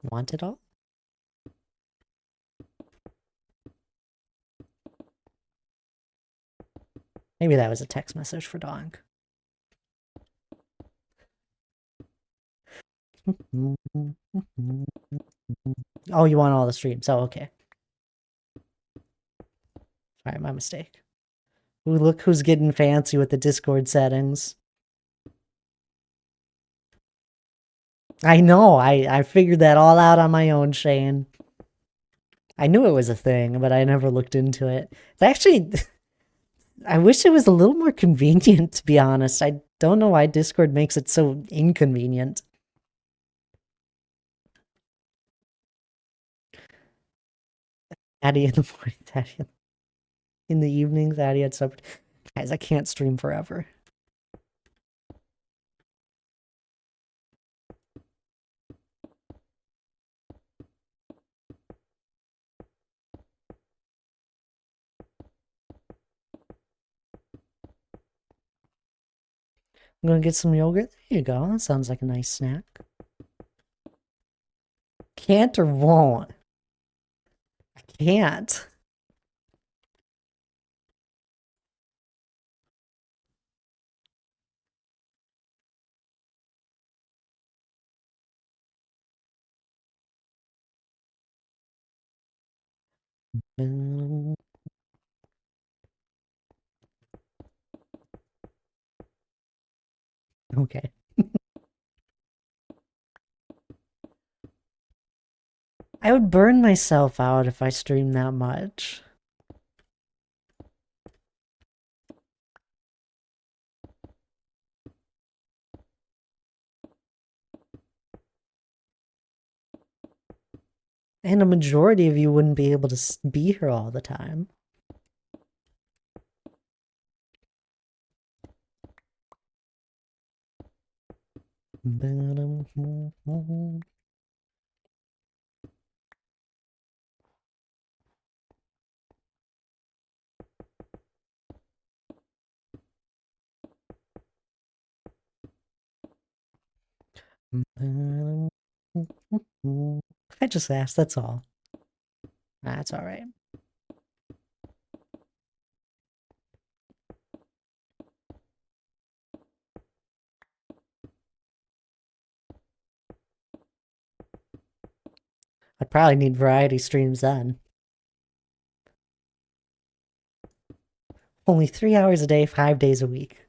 Want it all? Maybe that was a text message for Donk. Oh, you want all the streams? Oh, okay. Alright, my mistake. Ooh, look who's getting fancy with the Discord settings. I know, I figured that all out on my own, Shane. I knew it was a thing, but I never looked into it. It's actually... I wish it was a little more convenient, to be honest. I don't know why Discord makes it so inconvenient. Addy in the morning, Addy in the evenings, Addy at supper. Guys, I can't stream forever. I'm gonna get some yogurt. There you go. That sounds like a nice snack. Can't or won't? I can't. Okay. I would burn myself out if I streamed that much. And a majority of you wouldn't be able to be here all the time. I just asked, that's all. That's all right. I'd probably need variety streams then. Only 3 hours a day, 5 days a week.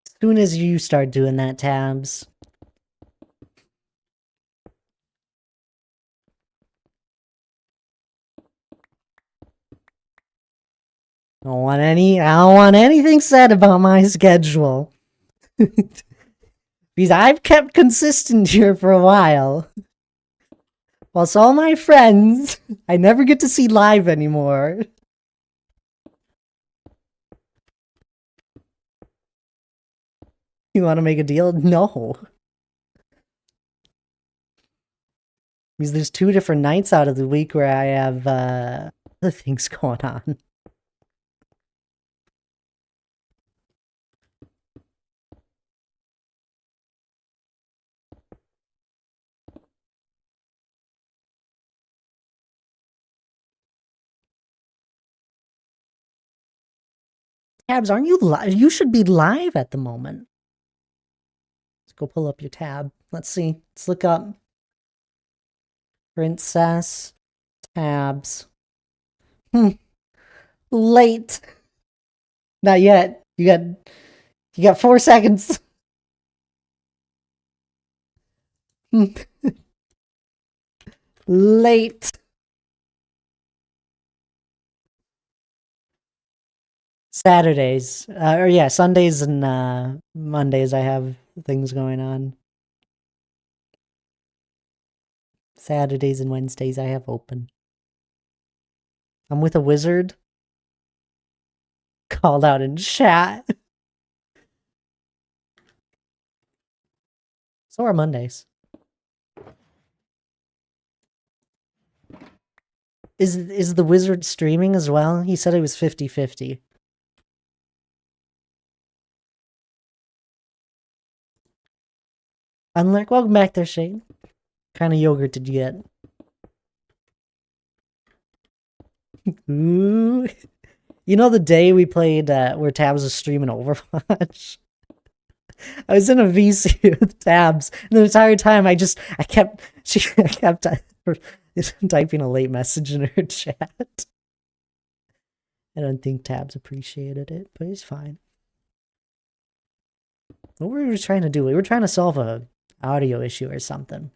As soon as you start doing that, Tabs. I don't want anything said about my schedule. Because I've kept consistent here for a while. Whilst all my friends, I never get to see live anymore. You want to make a deal? No. Because there's 2 different nights out of the week where I have other things going on. Tabs, aren't you live? You should be live at the moment. Let's go pull up your tab. Let's see. Let's look up Princess Tabs. Late. Not yet. You got 4 seconds. Late. Saturdays. Or yeah, Sundays and Mondays I have things going on. Saturdays and Wednesdays I have open. I'm with a wizard. Called out in chat. So are Mondays. Is the wizard streaming as well? He said it was 50-50. Unlike, welcome back there, Shane. What kind of yogurt did you get? Ooh. You know the day we played where Tabs was streaming Overwatch? I was in a VC with Tabs, and the entire time I kept typing a late message in her chat. I don't think Tabs appreciated it, but it's fine. What were we trying to do? We were trying to solve a audio issue or something.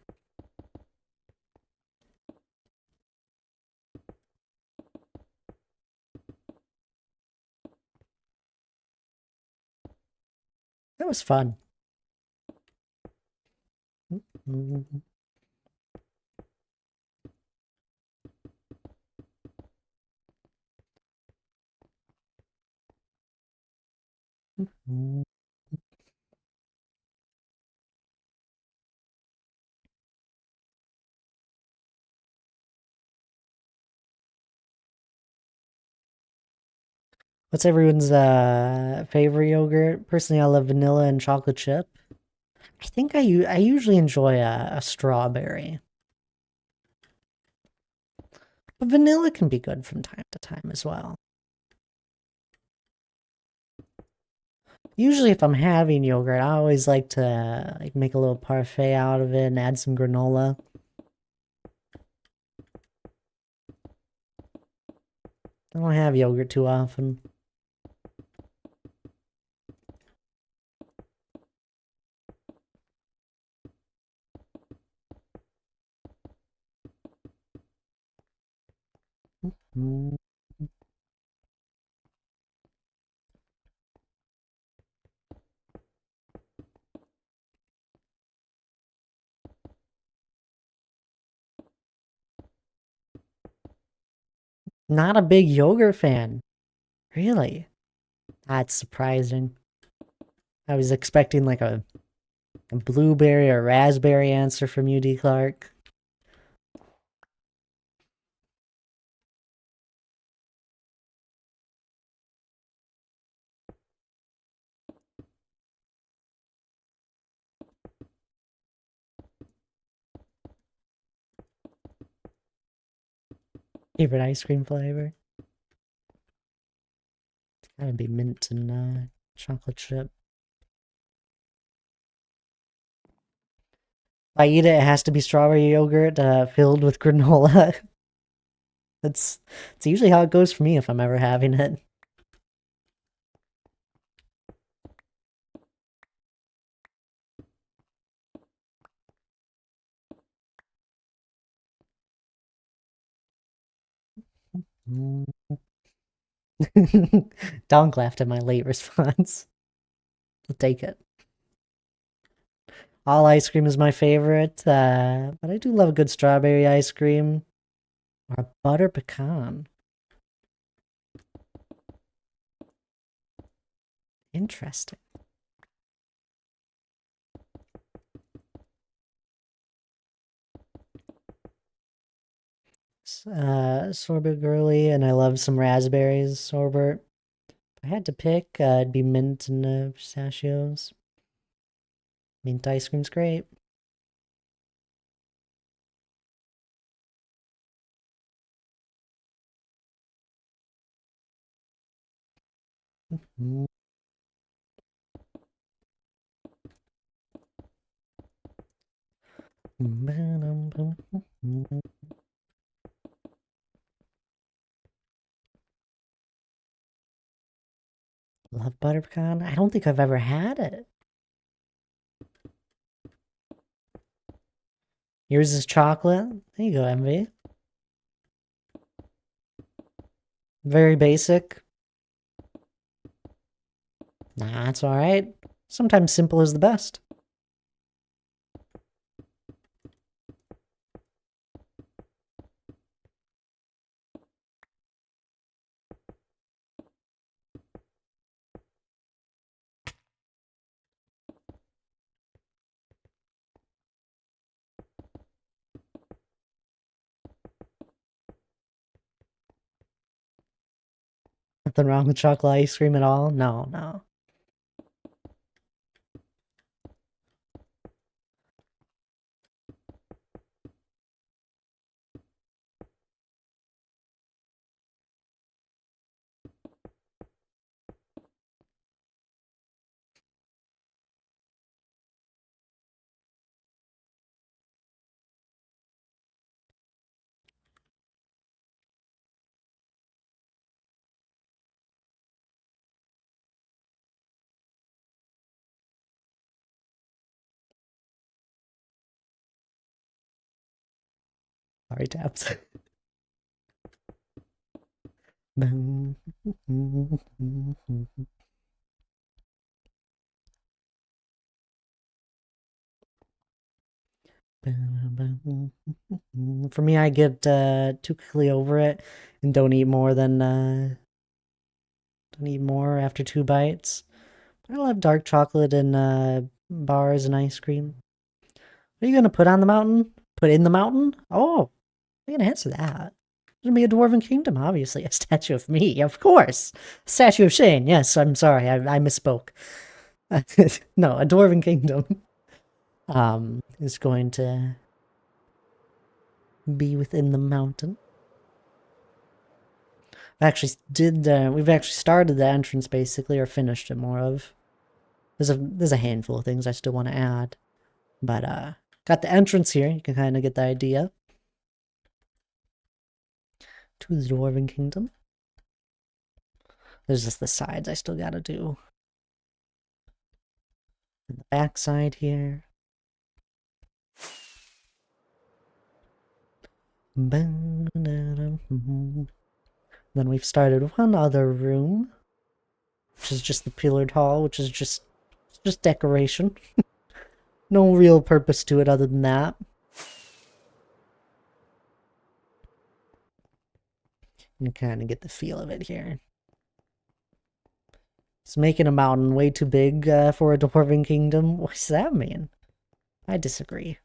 That was fun. Mm-hmm. What's everyone's favorite yogurt? Personally, I love vanilla and chocolate chip. I think I usually enjoy a strawberry. But vanilla can be good from time to time as well. Usually if I'm having yogurt, I always like to make a little parfait out of it and add some granola. I don't have yogurt too often. Mm. Not a big yogurt fan. Really? That's surprising. I was expecting like a blueberry or raspberry answer from you, D. Clark. Favorite ice cream flavor? It's gotta be mint and chocolate chip. If I eat it, it has to be strawberry yogurt filled with granola. That's usually how it goes for me if I'm ever having it. Donk laughed at my late response. I'll take it. All ice cream is my favorite, but I do love a good strawberry ice cream or butter pecan. Interesting. Sorbet girly, and I love some raspberries sorbet. If I had to pick, it'd be mint and pistachios. Mint ice cream's great. Mm. Love butter pecan? I don't think I've ever had it. Yours is chocolate. There you go, Envy. Very basic. Nah, it's alright. Sometimes simple is the best. Nothing wrong with chocolate ice cream at all? No, no. Sorry, Taps. For me, I get too quickly over it and don't eat more than don't eat more after 2 bites. I love dark chocolate and bars and ice cream. What are you gonna put on the mountain? Put in the mountain? Oh, I'm gonna answer that. There's gonna be a Dwarven Kingdom, obviously. A statue of me, of course. A statue of Shane. Yes, I'm sorry, I misspoke. No, a Dwarven Kingdom is going to be within the mountain. We've actually started the entrance basically, or finished it more of. There's a handful of things I still want to add. But got the entrance here, you can kind of get the idea. To the Dwarven Kingdom. There's just the sides I still gotta do. And the back side here. Then we've started one other room, which is just the pillared hall, which is just decoration. No real purpose to it other than that. You kind of get the feel of it here. It's making a mountain way too big for a Dwarven Kingdom. What does that mean? I disagree.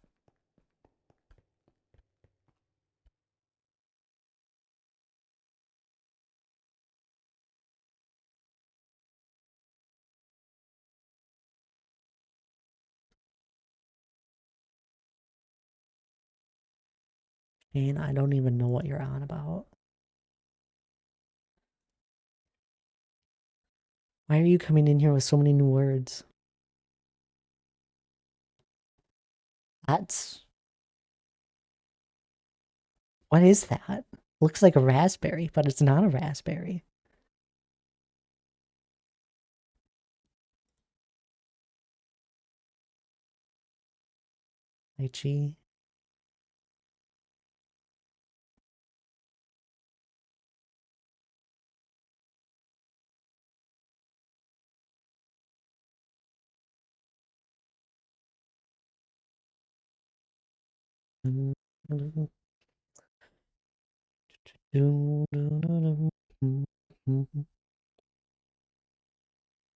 And I don't even know what you're on about. Why are you coming in here with so many new words? That's... What is that? Looks like a raspberry, but it's not a raspberry. Lychee.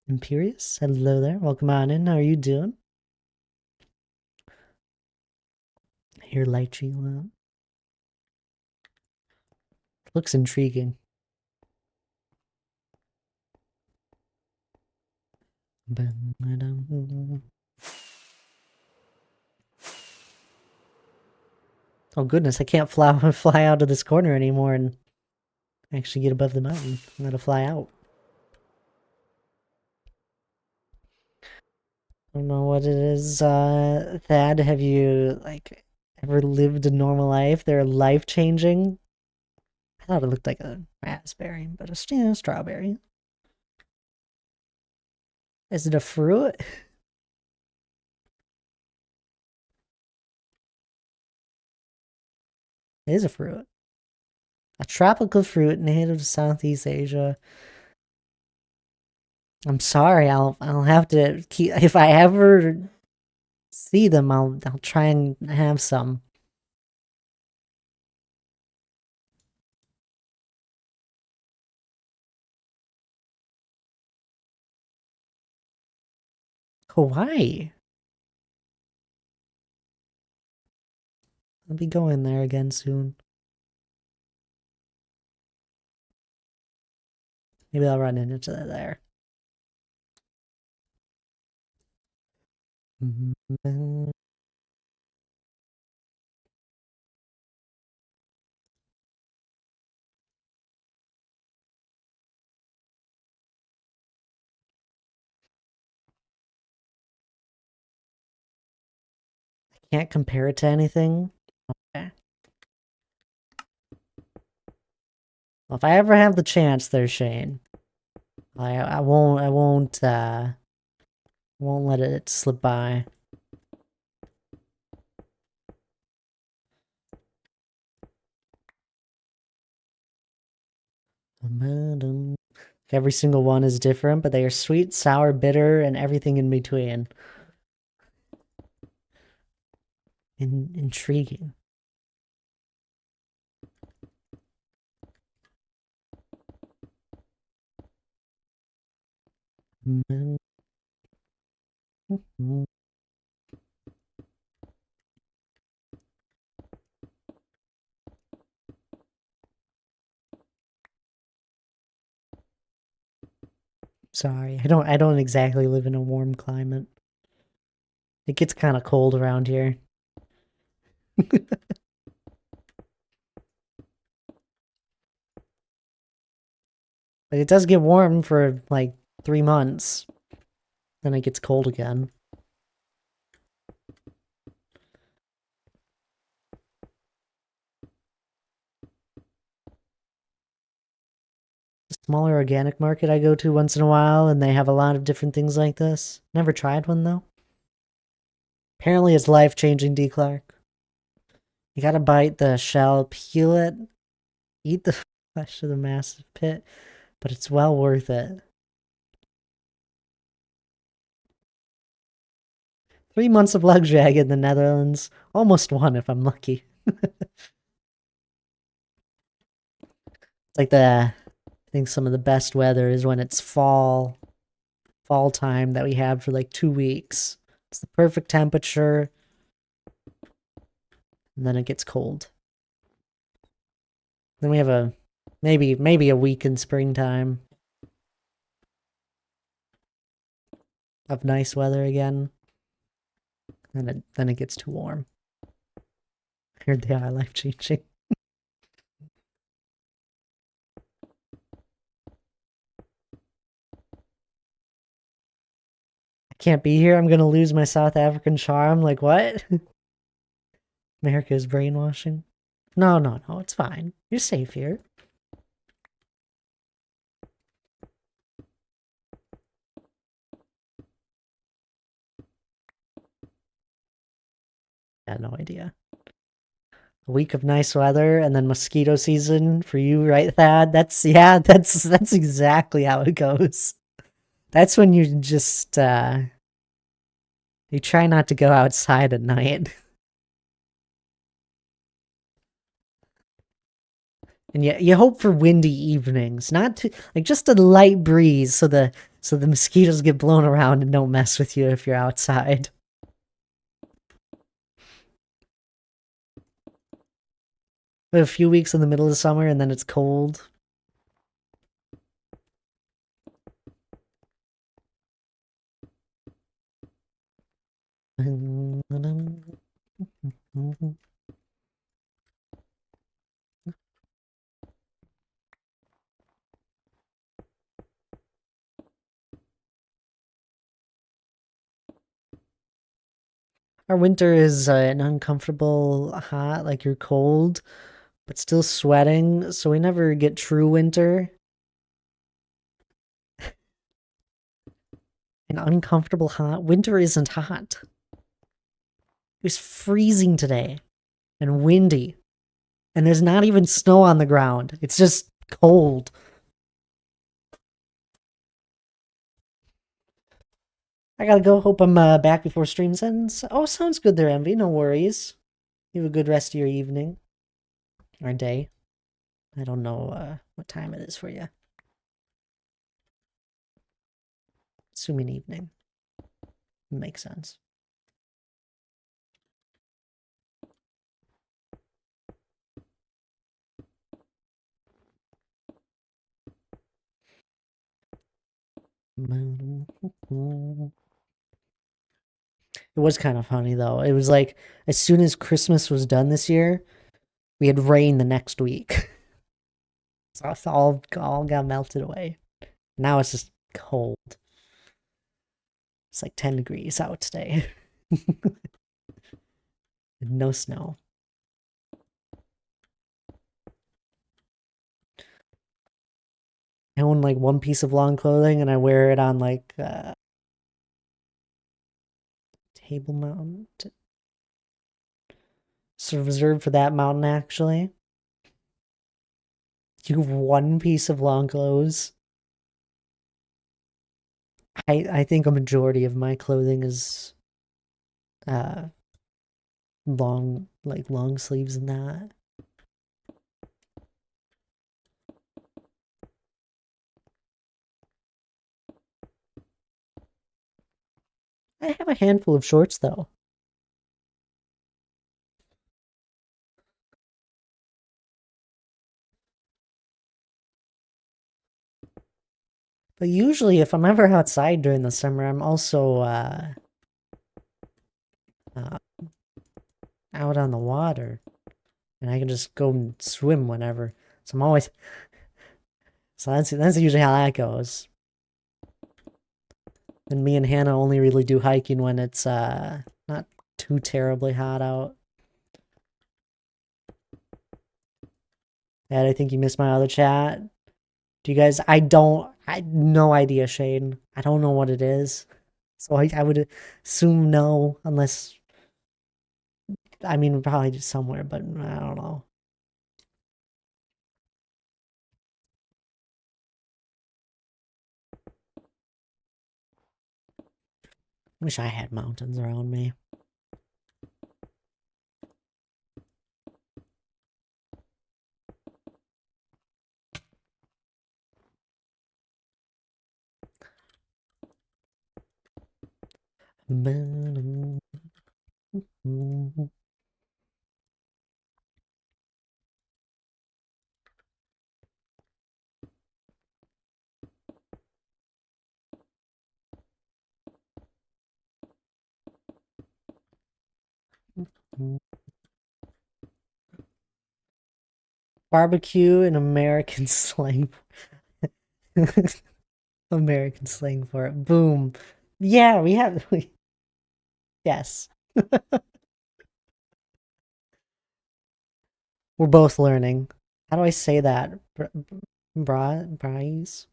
Imperious, hello there. Welcome on in. How are you doing? Here, lychee. Looks intriguing. Oh goodness, I can't fly out of this corner anymore and actually get above the mountain. I'm gonna fly out. I don't know what it is, Thad. Have you like ever lived a normal life? They're life changing. I thought it looked like a raspberry, but it's a strawberry. Is it a fruit? It is a fruit. A tropical fruit native to Southeast Asia. I'm sorry, I'll have to keep if I ever see them, I'll try and have some. Hawaii. I'll be going there again soon. Maybe I'll run into that there. I can't compare it to anything. Okay. Well, if I ever have the chance there, Shane, I won't let it slip by. Every single one is different, but they are sweet, sour, bitter, and everything in between. Intriguing. Sorry, I don't exactly live in a warm climate. It gets kind of cold around here. But it does get warm for like 3 months. Then it gets cold again. The smaller organic market I go to once in a while, and they have a lot of different things like this. Never tried one though. Apparently it's life-changing, D. Clark. You gotta bite the shell, peel it, eat the flesh of the massive pit, but it's well worth it. 3 months of luxury I get in the Netherlands. Almost one if I'm lucky. It's like I think some of the best weather is when it's fall time that we have for like 2 weeks. It's the perfect temperature. And then it gets cold. Then we have maybe a week in springtime of nice weather again. And then it gets too warm. Here they are, life changing. I can't be here. I'm gonna lose my South African charm. Like what? America is brainwashing. No, it's fine. You're safe here. I had no idea. A week of nice weather and then mosquito season for you, right, Thad? That's exactly how it goes. That's when you just you try not to go outside at night. And you hope for windy evenings, not too like just a light breeze so the mosquitoes get blown around and don't mess with you if you're outside. We have a few weeks in the middle of summer and then it's cold. Our winter is an uncomfortable hot, like you're cold, but still sweating, so we never get true winter. An uncomfortable hot. Winter isn't hot. It was freezing today and windy. And there's not even snow on the ground. It's just cold. I gotta go. Hope I'm back before stream ends. Oh, sounds good there, Envy. No worries. You have a good rest of your evening. Or day. I don't know what time it is for you. Assuming evening. Makes sense. It was kind of funny though. It was like as soon as Christmas was done this year, we had rain the next week. So it's all got melted away. Now it's just cold. It's like 10 degrees out today. No snow. I own like one piece of long clothing and I wear it on like Table Mountain. Sort of reserved for that mountain actually. You have one piece of long clothes. I think a majority of my clothing is uh long sleeves and that. I have a handful of shorts though. But usually if I'm ever outside during the summer, I'm also uh out on the water. And I can just go and swim whenever. So I'm always so that's usually how that goes. And me and Hannah only really do hiking when it's not too terribly hot out. And I think you missed my other chat. Do you guys I no idea, Shane. I don't know what it is. So I would assume no, unless I mean probably just somewhere, but I don't know. Wish I had mountains around me. Barbecue and American slang. American slang for it. Boom. Yeah, we have. Yes. We're both learning. How do I say that? Bryce?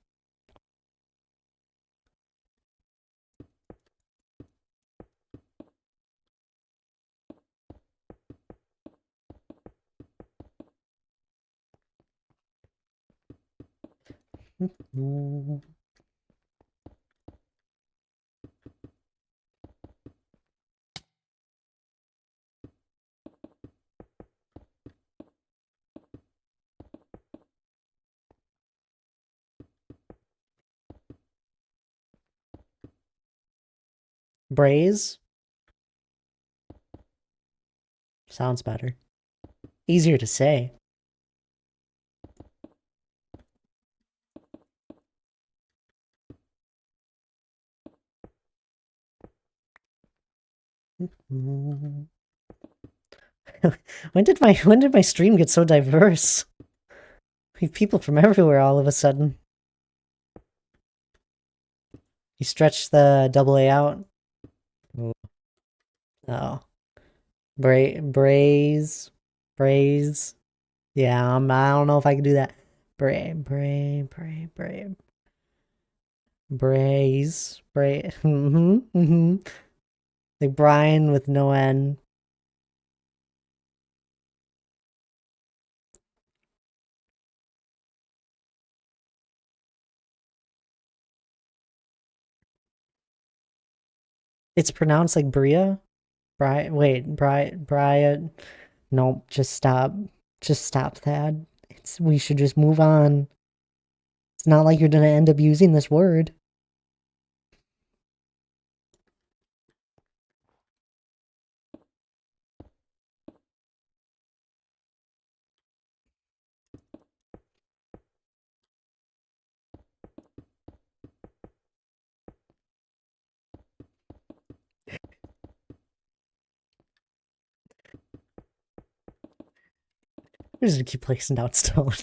Braise? Sounds better. Easier to say. When did my stream get so diverse? We have people from everywhere all of a sudden. You stretch the double A out. Ooh. Oh. Braise. Braise. Yeah, I don't know if I can do that. Braise. Like Brian with no N. It's pronounced like Bria. Bria. Nope, just stop. Just stop, Thad. We should just move on. It's not like you're gonna end up using this word. We're just gonna keep placing down stone.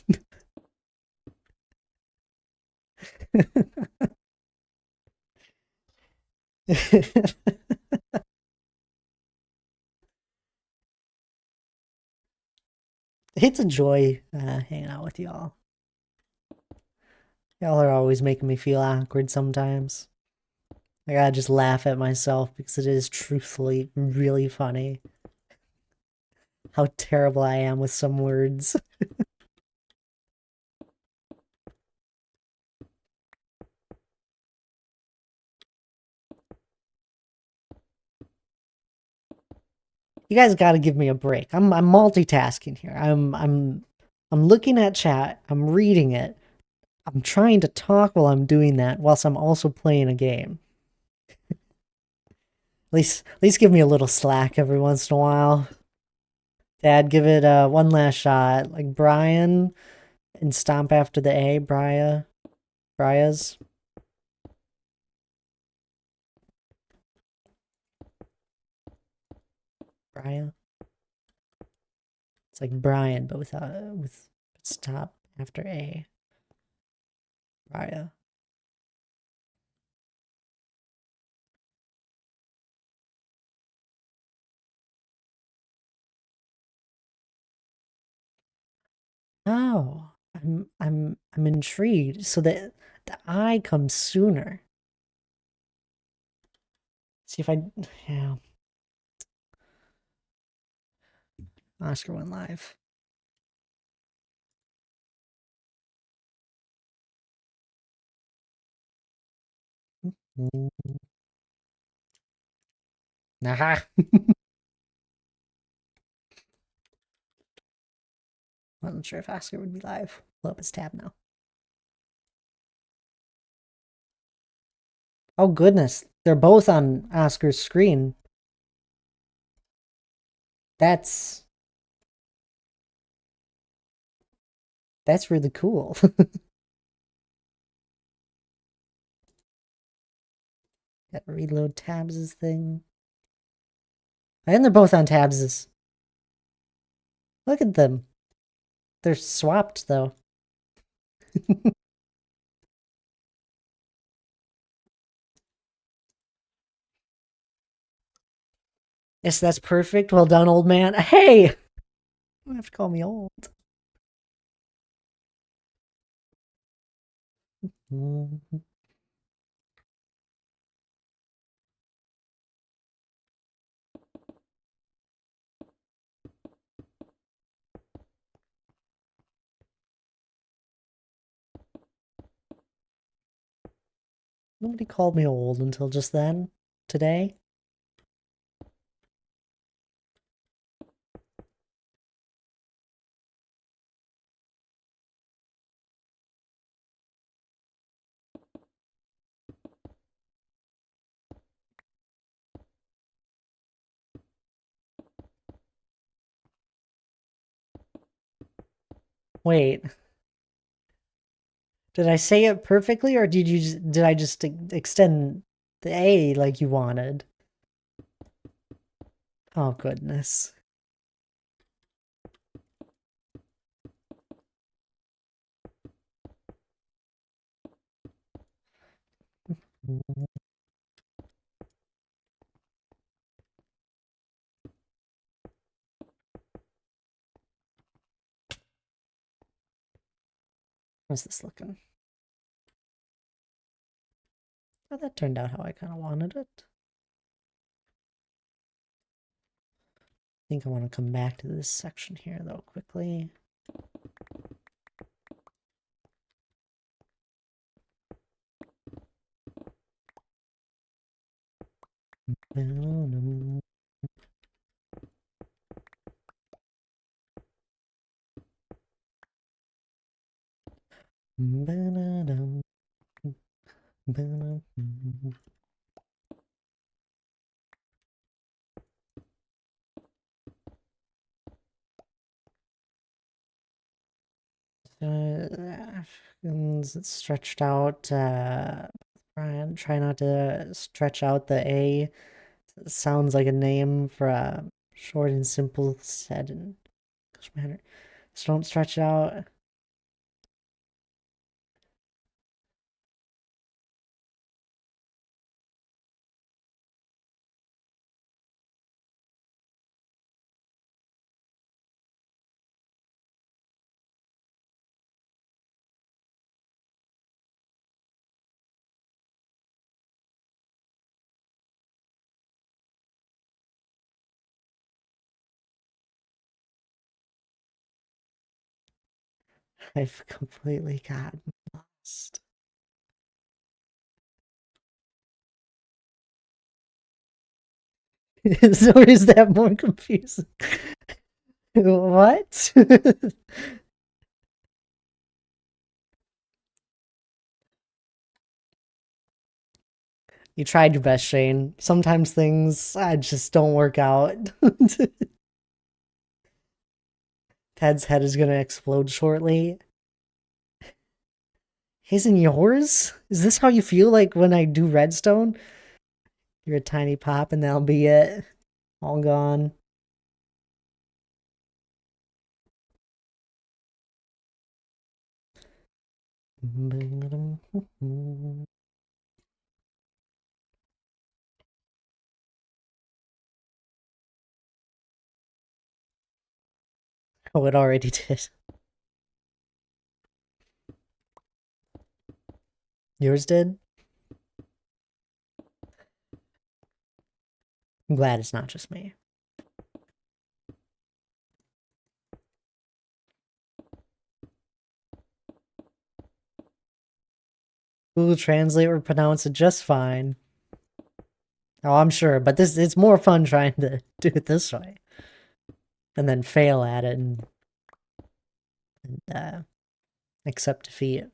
It's a joy hanging out with y'all. Y'all are always making me feel awkward sometimes. I gotta just laugh at myself because it is truthfully really funny how terrible I am with some words. You guys gotta give me a break. I'm multitasking here. I'm looking at chat, I'm reading it, I'm trying to talk while I'm doing that, whilst I'm also playing a game. At least give me a little slack every once in a while. Dad, give it one last shot. Like Brian and stomp after the A, Bria's. Bria. It's like Brian, but with stop after A. Bria. Oh, I'm intrigued. So the I comes sooner. See if I, yeah. Oscar went live. Aha. Wasn't sure if Oscar would be live. Pull up his tab now. Oh goodness, they're both on Oscar's screen. That's really cool. Got reload tabs thing. And they're both on tabs. Look at them. They're swapped though. Yes, that's perfect. Well done, old man. Hey! You don't have to call me old. Nobody called me old until just then. Today. Wait. Did I say it perfectly, or did I just extend the A like you wanted? Oh goodness. How's this looking? Oh, that turned out how I kind of wanted it. I think I want to come back to this section here, though, quickly. It's stretched out. Try not to stretch out the A. It sounds like a name for a short and simple said in English manner. Just don't stretch it out. I've completely gotten lost. So is that more confusing? What? You tried your best, Shane. Sometimes things just don't work out. Ted's head is gonna explode shortly. His and yours? Is this how you feel like when I do redstone? You're a tiny pop and that'll be it. All gone. Oh, it already did. Yours did? I'm glad it's not just me. Google Translate would pronounce it just fine. Oh, I'm sure, but it's more fun trying to do it this way. And then fail at it and accept defeat.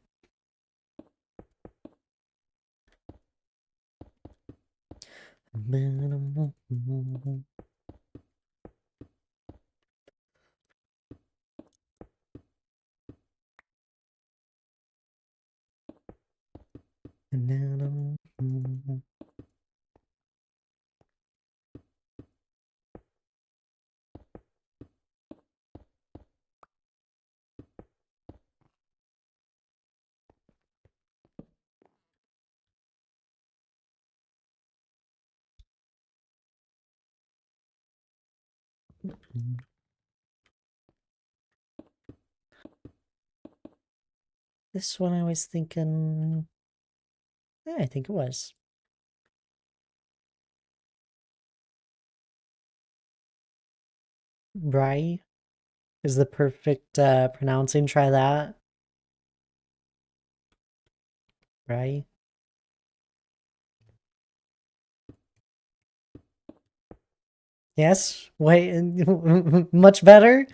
This one I was thinking... Yeah, I think it was. Bry is the perfect pronouncing. Try that. Bry. Yes? Wait, much better?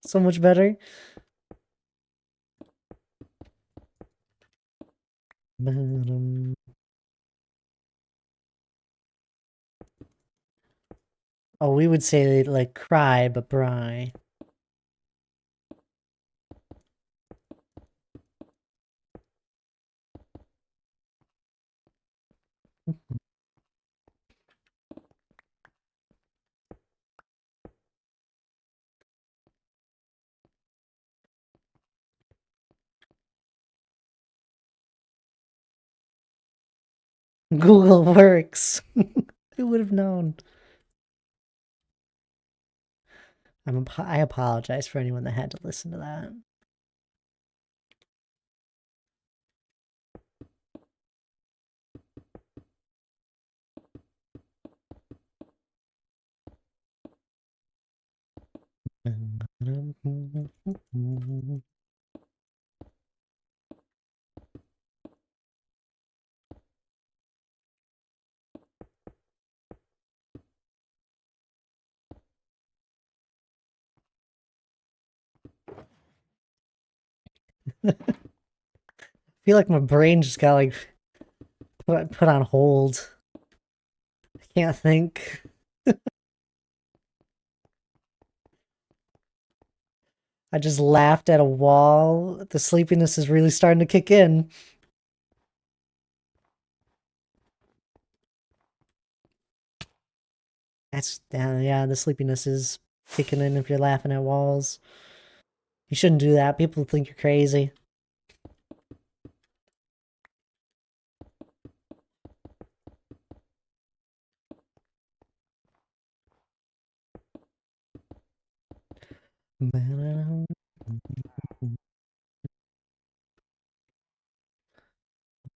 So much better? Oh, we would say like cry, but Bry. Google works. Who would have known? I apologize for anyone that had to listen to that. I feel like my brain just got like put on hold. I can't think. I just laughed at a wall. The sleepiness is really starting to kick in. That's yeah, the sleepiness is kicking in if you're laughing at walls. You shouldn't do that. People think you're crazy.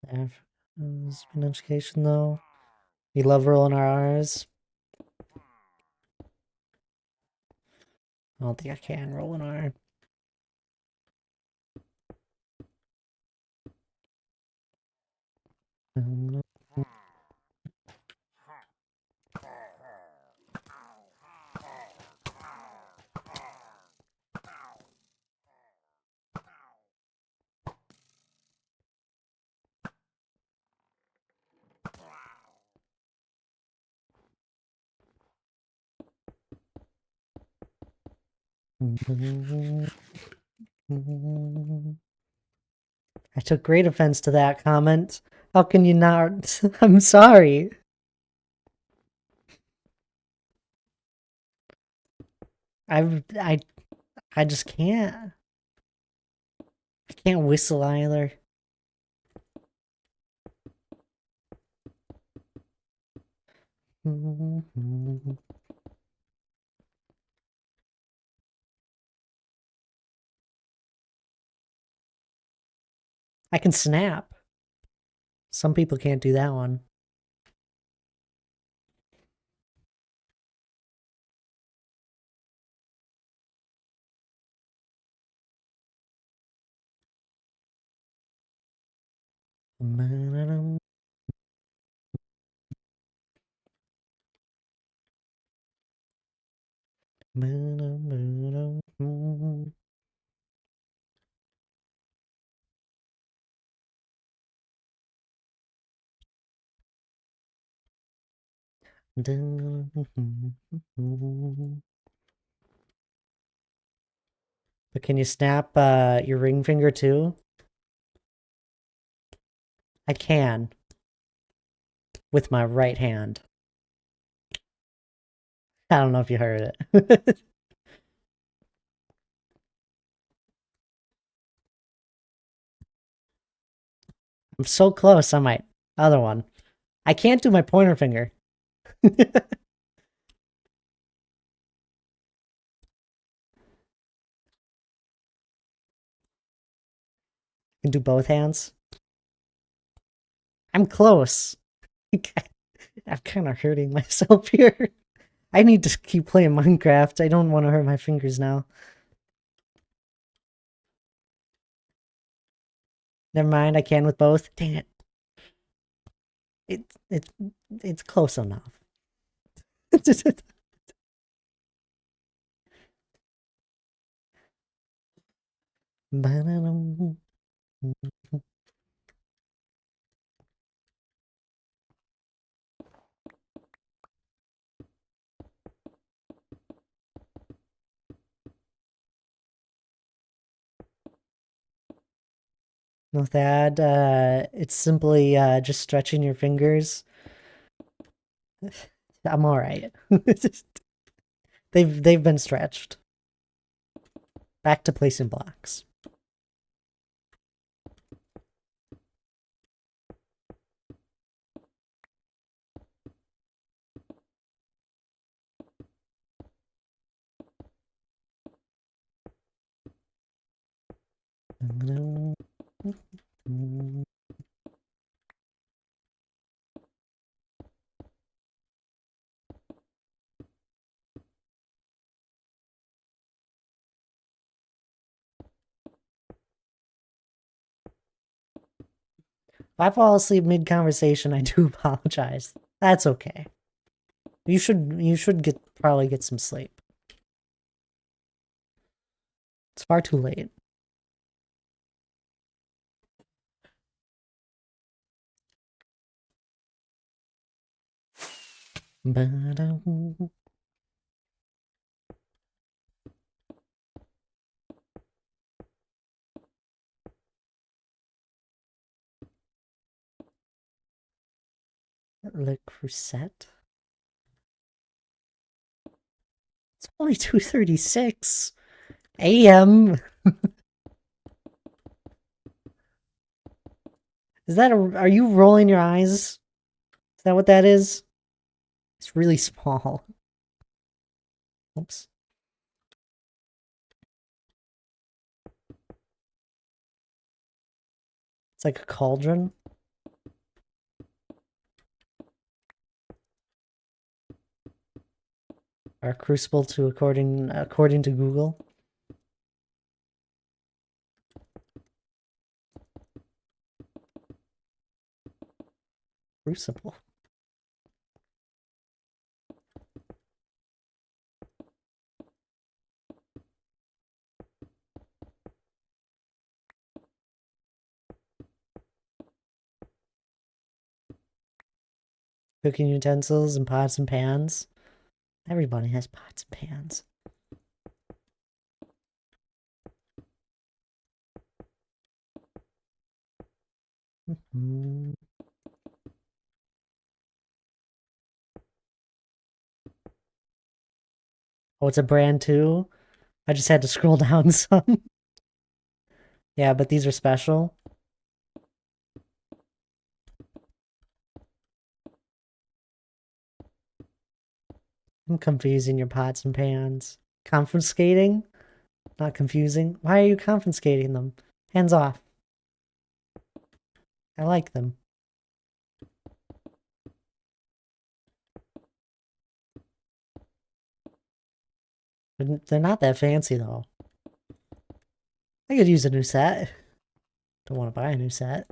Africa's been education though. You love rolling our R's. I don't think I can roll an R. I took great offense to that comment. How can you not? I'm sorry. I I just can't. I can't whistle either. I can snap. Some people can't do that one. But can you snap your ring finger too? I can. With my right hand. I don't know if you heard it. I'm so close on my other one. I can't do my pointer finger. Can do both hands. I'm close. I'm kind of hurting myself here. I need to keep playing Minecraft. I don't want to hurt my fingers now. Never mind, I can with both. Dang it. It's close enough. With that, it's simply just stretching your fingers. I'm all right. They've been stretched. Back to placing blocks. If I fall asleep mid-conversation, I do apologize. That's okay. You should probably get some sleep. It's far too late. Ba-dum. Le Creuset. It's only 2:36 a.m. Is that are you rolling your eyes? Is that what that is? It's really small. Oops. It's like a cauldron. Or crucible to according to Google. Crucible. Cooking utensils and pots and pans. Everybody has pots and pans. Mm-hmm. Oh, it's a brand too? I just had to scroll down some. Yeah, but these are special. I'm confusing your pots and pans. Confiscating? Not confusing. Why are you confiscating them? Hands off. I like them. They're not that fancy though. I could use a new set. Don't want to buy a new set.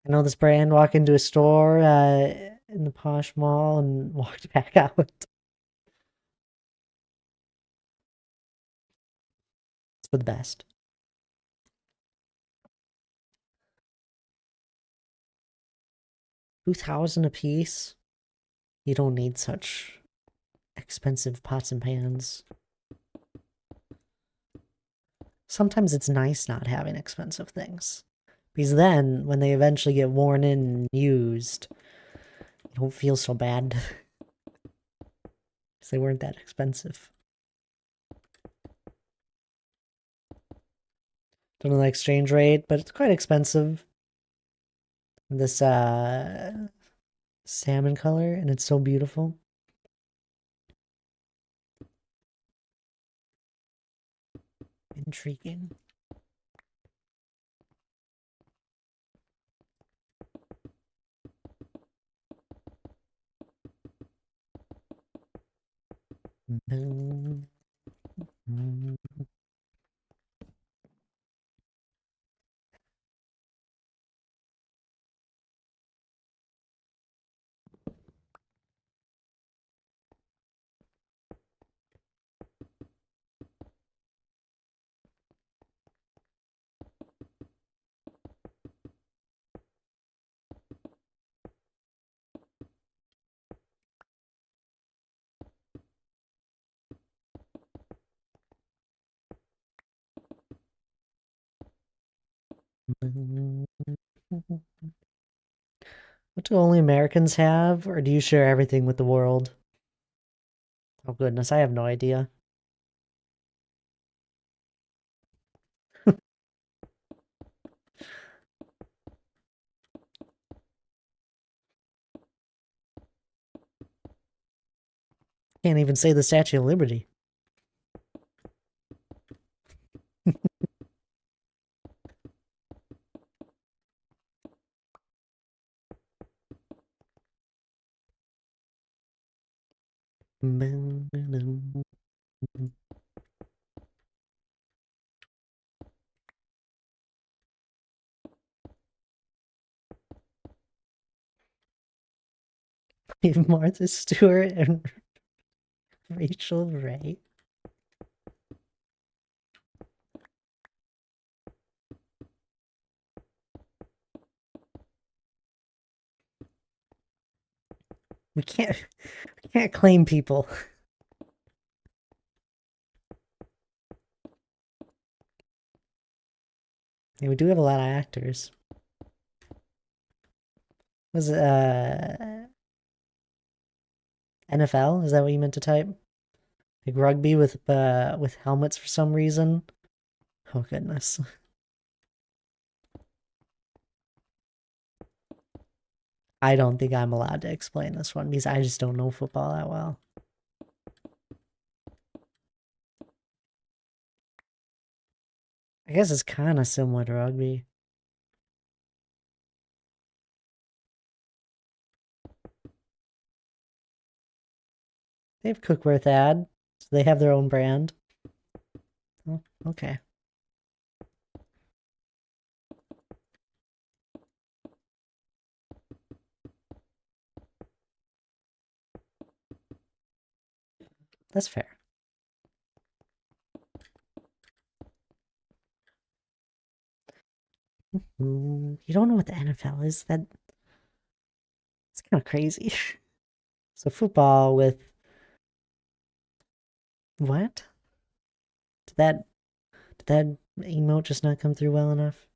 I know this brand walked into a store in the posh mall and walked back out. It's for the best. 2,000 a piece? You don't need such expensive pots and pans. Sometimes it's nice not having expensive things. Because then, when they eventually get worn in and used, you don't feel so bad. Because they weren't that expensive. Don't know the exchange rate, but it's quite expensive. This salmon color, and it's so beautiful. Intriguing. What do only Americans have, or do you share everything with the world? Oh goodness, I have no idea. Can't even say the Statue of Liberty. Martha Stewart and Rachel Ray. We can't claim people. Yeah, we do have a lot of actors. Was it NFL? Is that what you meant to type? Like rugby with helmets for some reason? Oh goodness. I don't think I'm allowed to explain this one because I just don't know football that well. I guess it's kind of similar to rugby. They have cookware Thad, so they have their own brand. Oh, okay. That's fair. You don't know what the NFL is? It's kind of crazy. So football with what? Did that emote just not come through well enough?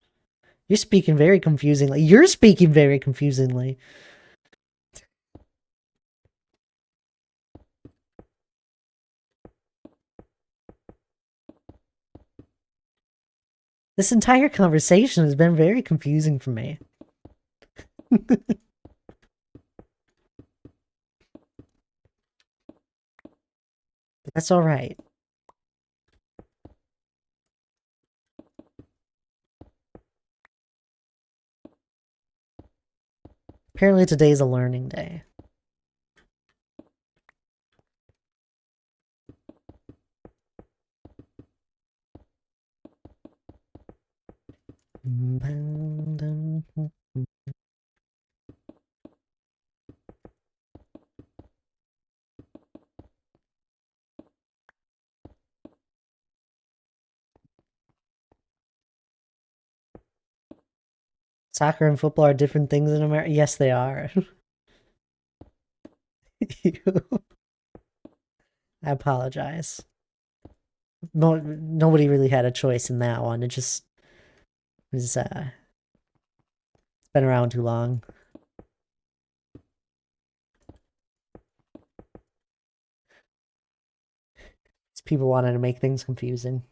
You're speaking very confusingly. You're speaking very confusingly. This entire conversation has been very confusing for me. But that's all right. Apparently today's a learning day. Soccer and football are different things in America. Yes, they are. I apologize. Nobody really had a choice in that one. It just was it's been around too long. People wanted to make things confusing.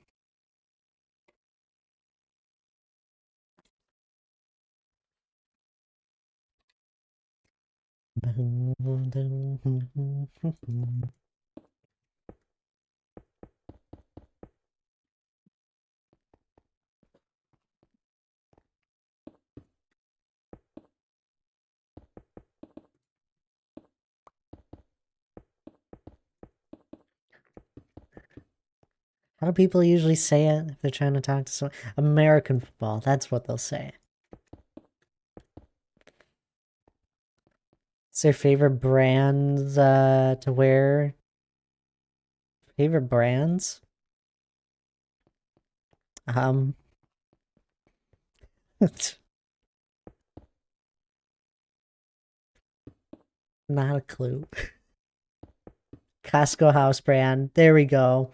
How do people usually say it if they're trying to talk to someone? American football, that's what they'll say. What's their favorite brands to wear? Favorite brands? Not a clue. Costco house brand. There we go.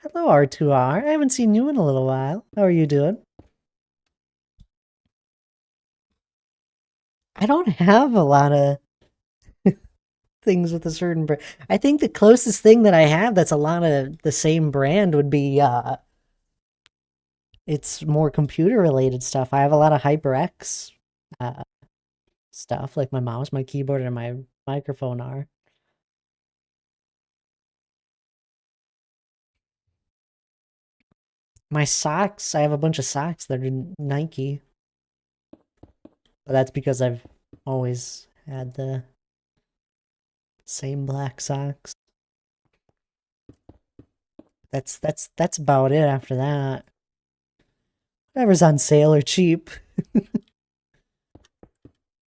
Hello, R2R. I haven't seen you in a little while. How are you doing? I don't have a lot of things with a certain brand. I think the closest thing that I have that's a lot of the same brand would be it's more computer related stuff. I have a lot of HyperX uh stuff, like my mouse, my keyboard, and my microphone are. My socks, I have a bunch of socks that are Nike, but that's because I've always had the same black socks. That's about it after that. Whatever's on sale or cheap.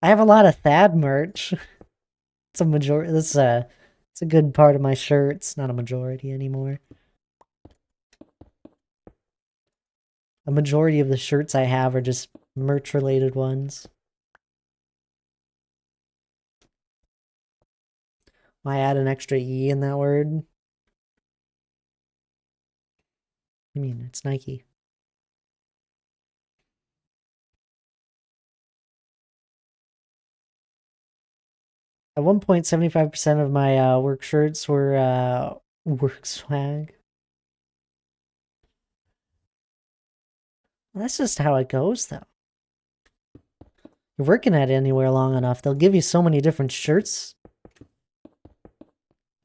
I have a lot of Thad merch. It's a majority. It's a good part of my shirts. Not a majority anymore. A majority of the shirts I have are just merch related ones. Why add an extra E in that word? I mean, it's Nike. At one point, 75% of my work shirts were work swag. Well, that's just how it goes, though. You're working at anywhere long enough, they'll give you so many different shirts.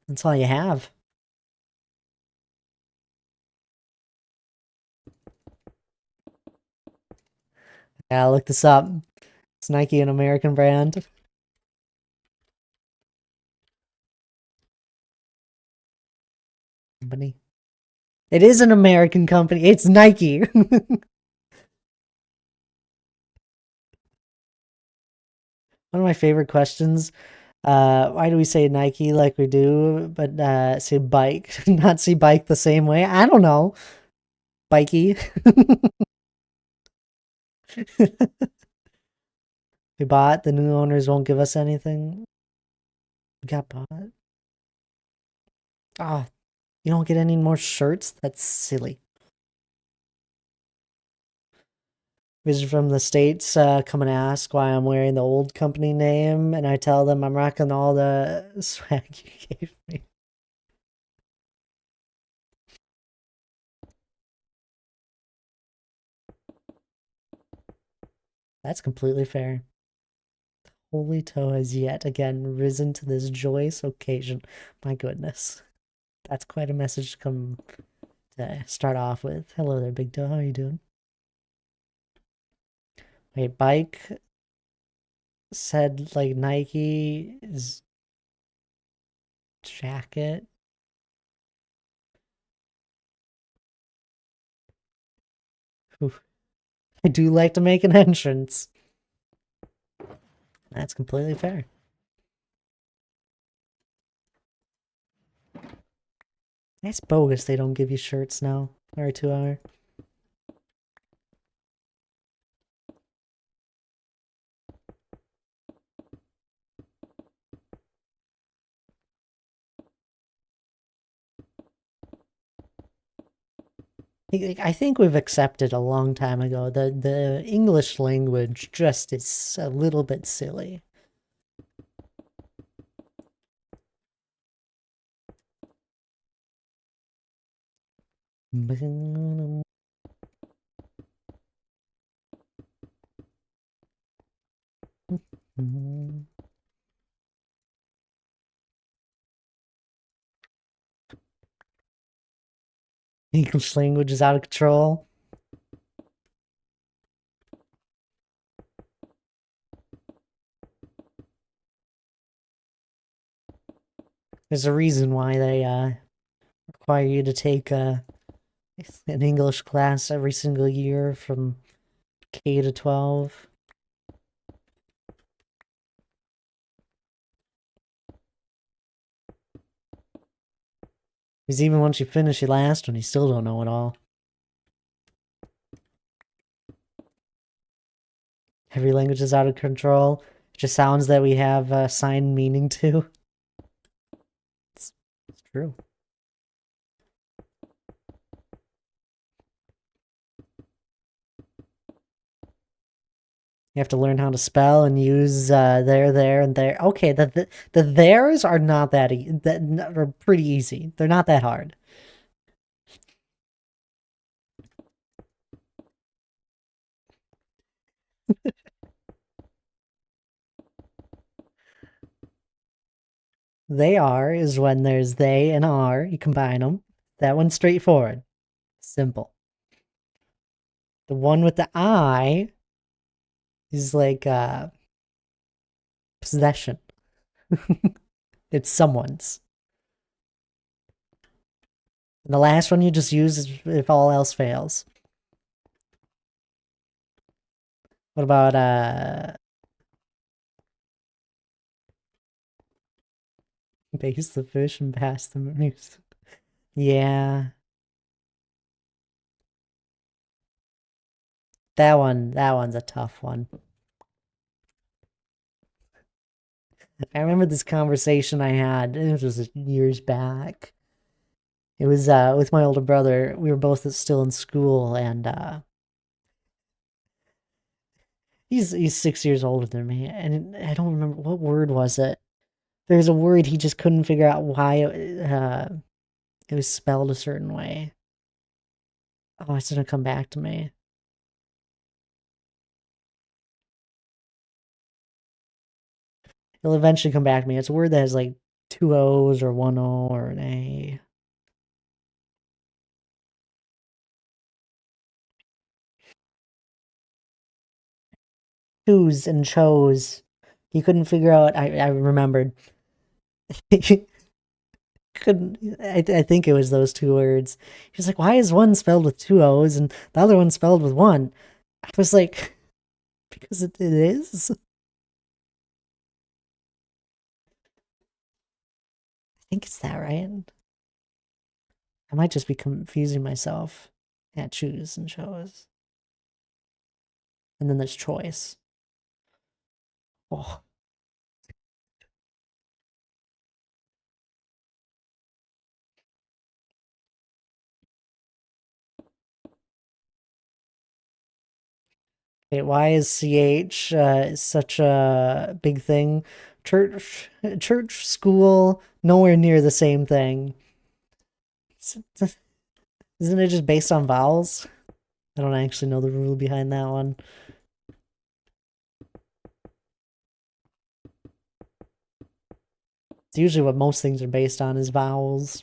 That's all you have. Yeah, look this up. It's Nike, an American brand. Company. It is an American company. It's Nike. One of my favorite questions. Why do we say Nike like we do, but say bike, not say bike the same way? I don't know. Bikey. We bought. The new owners won't give us anything. We got bought. Ah, you don't get any more shirts? That's silly. Visit from the States come and ask why I'm wearing the old company name, and I tell them I'm rocking all the swag you gave me. That's completely fair. Holy Toe has yet again risen to this joyous occasion. My goodness. That's quite a message to come to start off with. Hello there, Big Toe. How are you doing? Wait, bike said like Nike is jacket. Oof. I do like to make an entrance. That's completely fair. That's bogus they don't give you shirts now. Or 2 hour. I think we've accepted a long time ago that the English language just is a little bit silly. English language is out of control. There's a reason why they require you to take an English class every single year from K to 12. Because even once you finish your last one, you still don't know it all. Every language is out of control. It just sounds that we have assigned meaning to. It's true. You have to learn how to spell and use there, and there. Okay, the theirs are not that that are pretty easy. They're not that hard. They are is when there's they and are. You combine them. That one's straightforward. Simple. The one with the I is like possession. It's someone's. And the last one you just use is if all else fails. What about base the fish and pass the moose? Yeah. That one's a tough one. I remember this conversation I had. It was years back. It was with my older brother. We were both still in school, and he's 6 years older than me, and I don't remember what word was it. There's a word he just couldn't figure out why it was spelled a certain way. Oh, it's gonna come back to me. It'll eventually come back to me. It's a word that has like two O's or one O or an A. Choose and chose. He couldn't figure out. I remembered. He couldn't. I think it was those two words. He was like, "Why is one spelled with two O's and the other one spelled with one?" I was like, "Because it is." I think it's that, right? I might just be confusing myself. Yeah, choose and chose, and then there's choice. Oh, wait, why is CH such a big thing? Church, school, nowhere near the same thing. Isn't it just based on vowels? I don't actually know the rule behind that one. It's usually what most things are based on is vowels.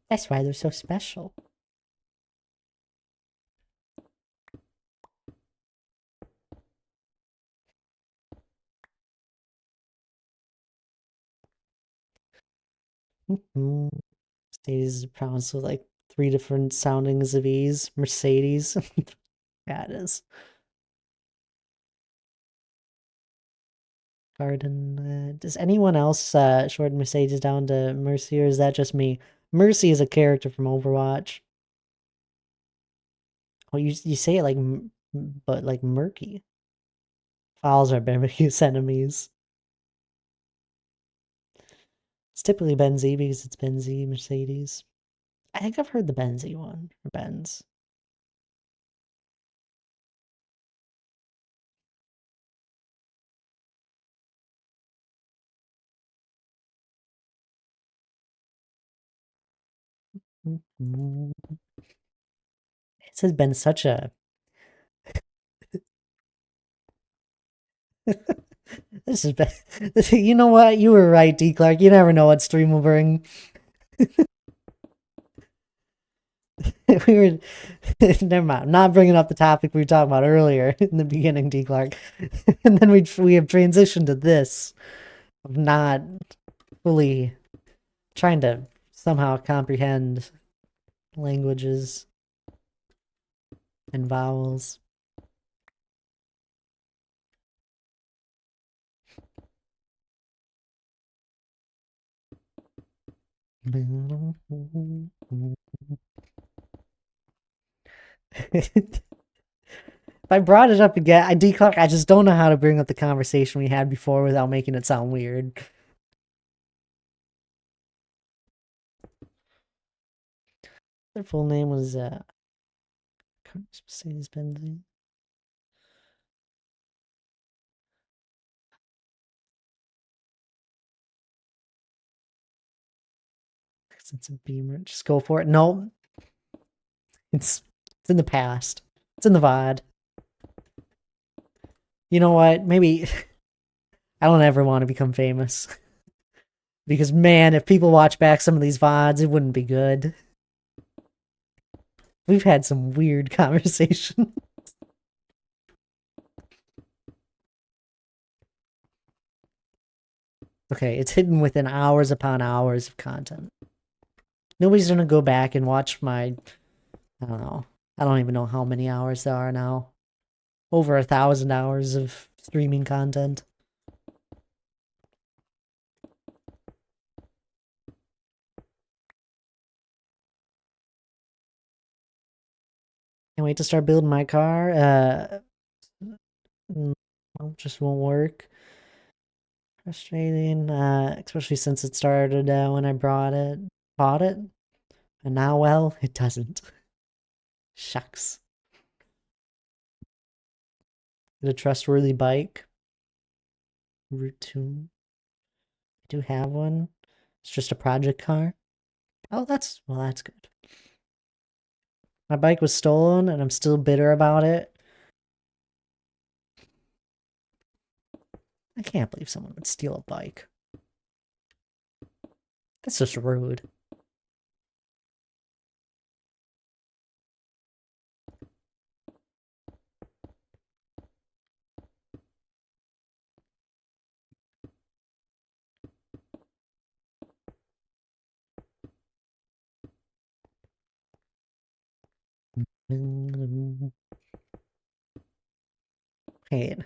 That's why they're so special. Mercedes is pronounced with like three different soundings of E's. Mercedes. Yeah, it is. Garden. Does anyone else shorten Mercedes down to Mercy, or is that just me? Mercy is a character from Overwatch. Oh, you say it like, but like murky. Fowls are Bermuda's enemies. It's typically Benzie because it's Benzie Mercedes. I think I've heard the Benzie one or Benz. It has been such a. This has been. You know what? You were right, D. Clark. You never know what stream will bring. We were. Never mind. I'm not bringing up the topic we were talking about earlier in the beginning, D. Clark. And then we have transitioned to this of not fully trying to somehow comprehend languages and vowels. If I brought it up again, I declock. I just don't know how to bring up the conversation we had before without making it sound weird. Their full name was Mercedes Benz. It's a Beamer. Just go for it. No, it's in the past. It's in the VOD. You know what? Maybe I don't ever want to become famous. Because man, if people watch back some of these VODs, it wouldn't be good. We've had some weird conversation. Okay, it's hidden within hours upon hours of content. Nobody's gonna go back and watch my, I don't know. I don't even know how many hours there are now. Over 1,000 hours of streaming content. Can't wait to start building my car. Well, just won't work. Frustrating, especially since it started when I bought it, and now, well, it doesn't. Shucks. Get a trustworthy bike. Route 2. I do have one. It's just a project car. Oh, that's good. My bike was stolen, and I'm still bitter about it. I can't believe someone would steal a bike. That's just rude. Wait.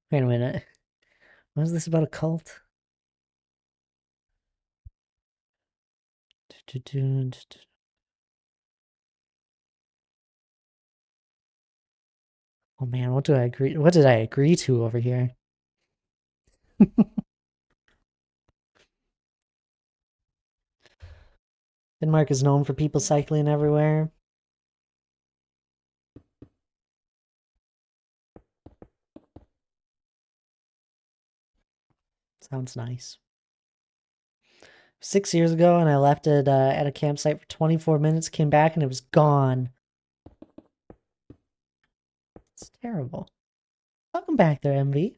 Wait a minute. What is this about a cult? Oh man, what did I agree to over here? Denmark is known for people cycling everywhere. Sounds nice. 6 years ago, and I left it at a campsite for 24 minutes, came back, and it was gone. It's terrible. Welcome back there, MV.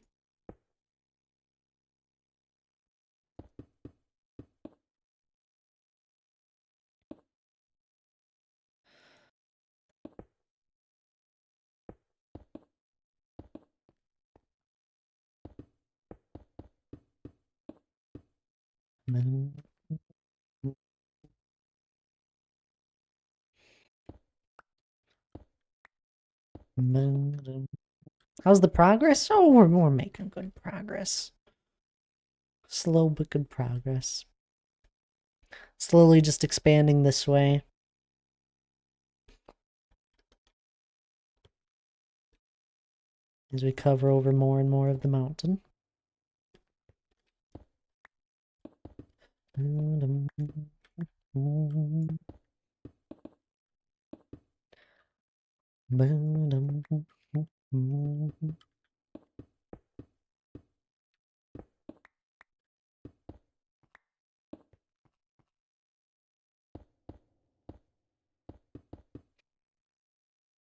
How's the progress? Oh, we're making good progress. Slow but good progress. Slowly just expanding this way. As we cover over more and more of the mountain.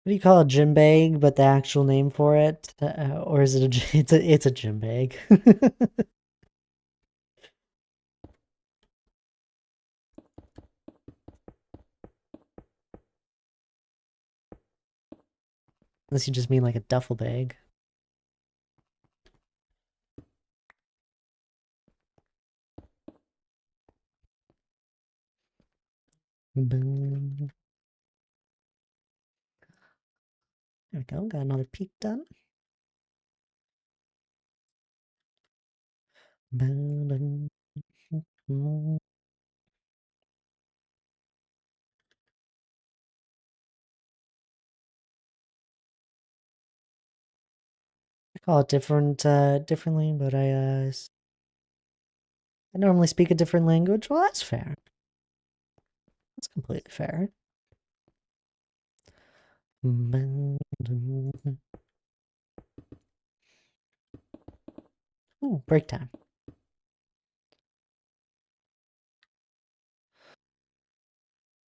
What do you call a gym bag, but the actual name for it? Or is it it's a gym bag. Unless you just mean like a duffel bag. There we go, got another peak done. I call it differently, but I normally speak a different language. Well, that's fair. That's completely fair. Ooh, break time.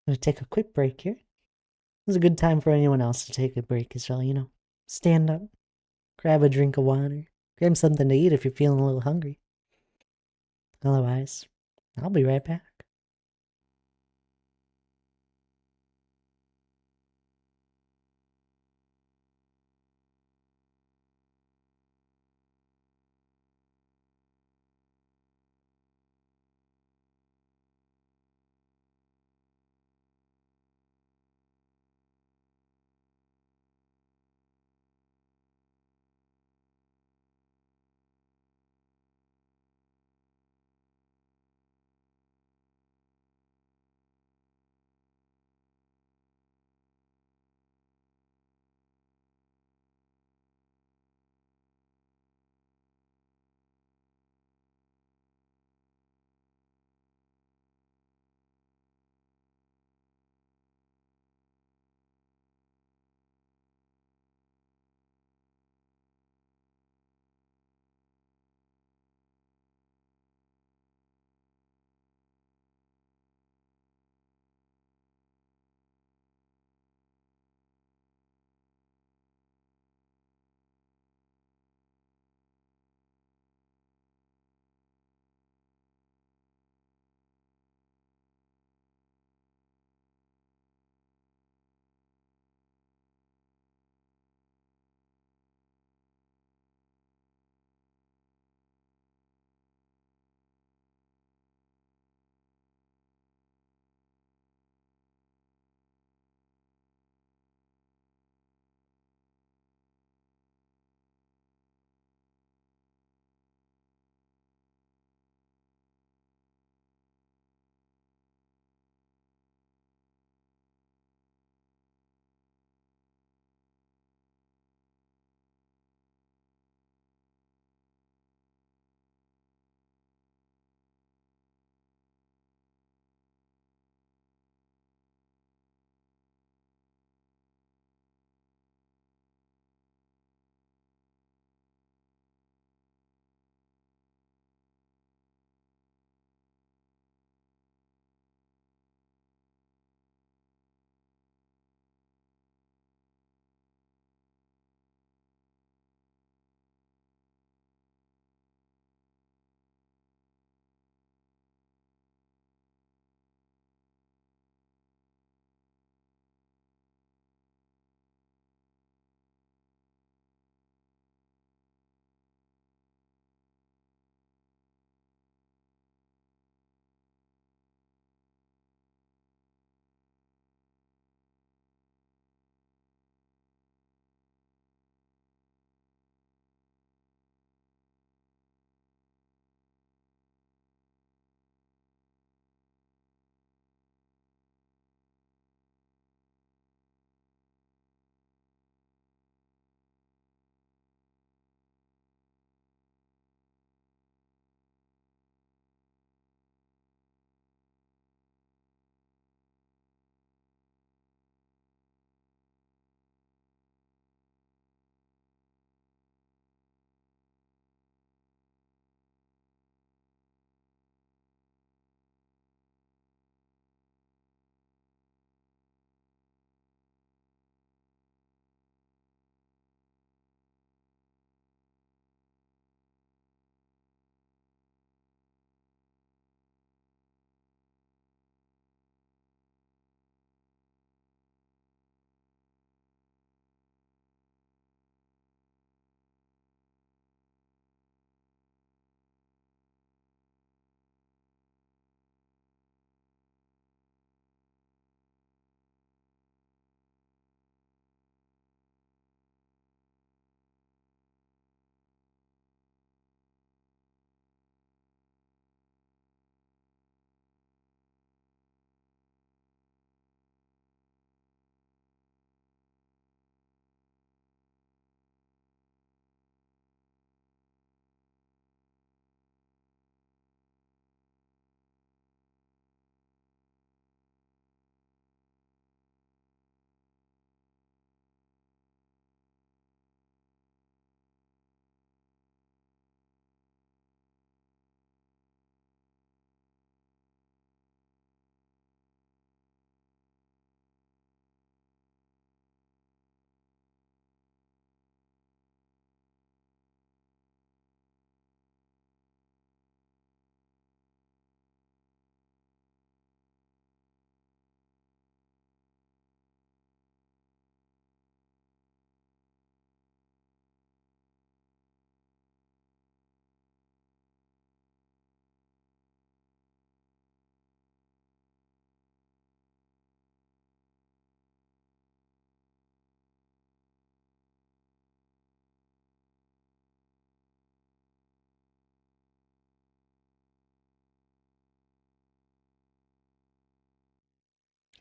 I'm gonna take a quick break here. This is a good time for anyone else to take a break as well, you know. Stand up, grab a drink of water, grab something to eat if you're feeling a little hungry. Otherwise, I'll be right back.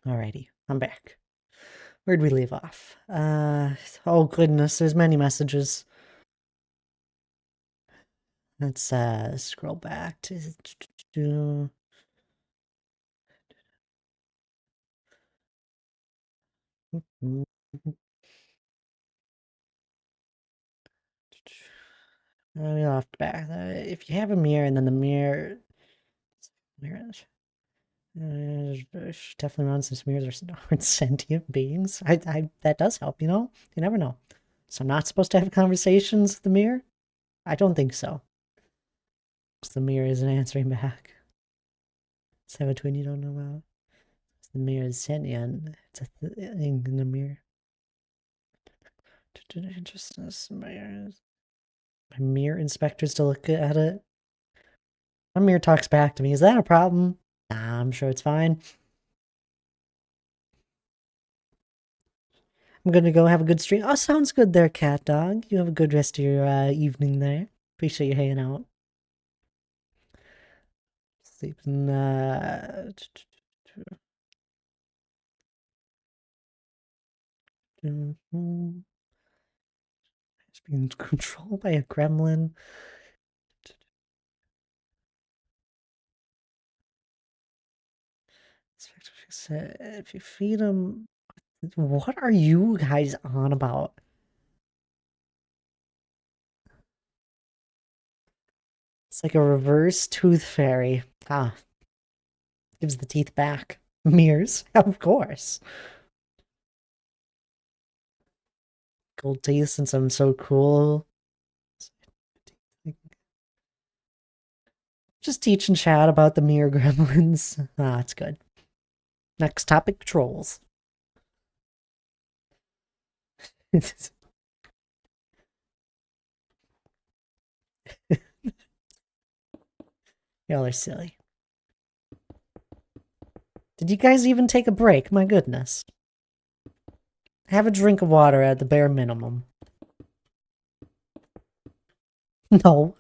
Alrighty, I'm back. Where'd we leave off? Oh goodness, there's many messages. Let's scroll back to we left back. If you have a mirror and then the mirror definitely runs since mirrors are sentient beings. That does help, you know? You never know. So I'm not supposed to have conversations with the mirror? I don't think so. Because the mirror isn't answering back. Let's have a twin you don't know about. The mirror is sentient. It's a thing in the mirror. Interesting. My mirror inspectors to look at it. My mirror talks back to me. Is that a problem? Nah, I'm sure it's fine. I'm gonna go have a good stream. Oh, sounds good there, cat dog. You have a good rest of your evening there. Appreciate you hanging out. Sleeping, It's being controlled by a gremlin. If you feed him... What are you guys on about? It's like a reverse tooth fairy. Ah. Gives the teeth back. Mirrors, of course. Gold teeth since I'm so cool. Just teaching chat about the mirror gremlins. Ah, that's good. Next topic, trolls. Y'all are silly. Did you guys even take a break? My goodness. Have a drink of water at the bare minimum. No.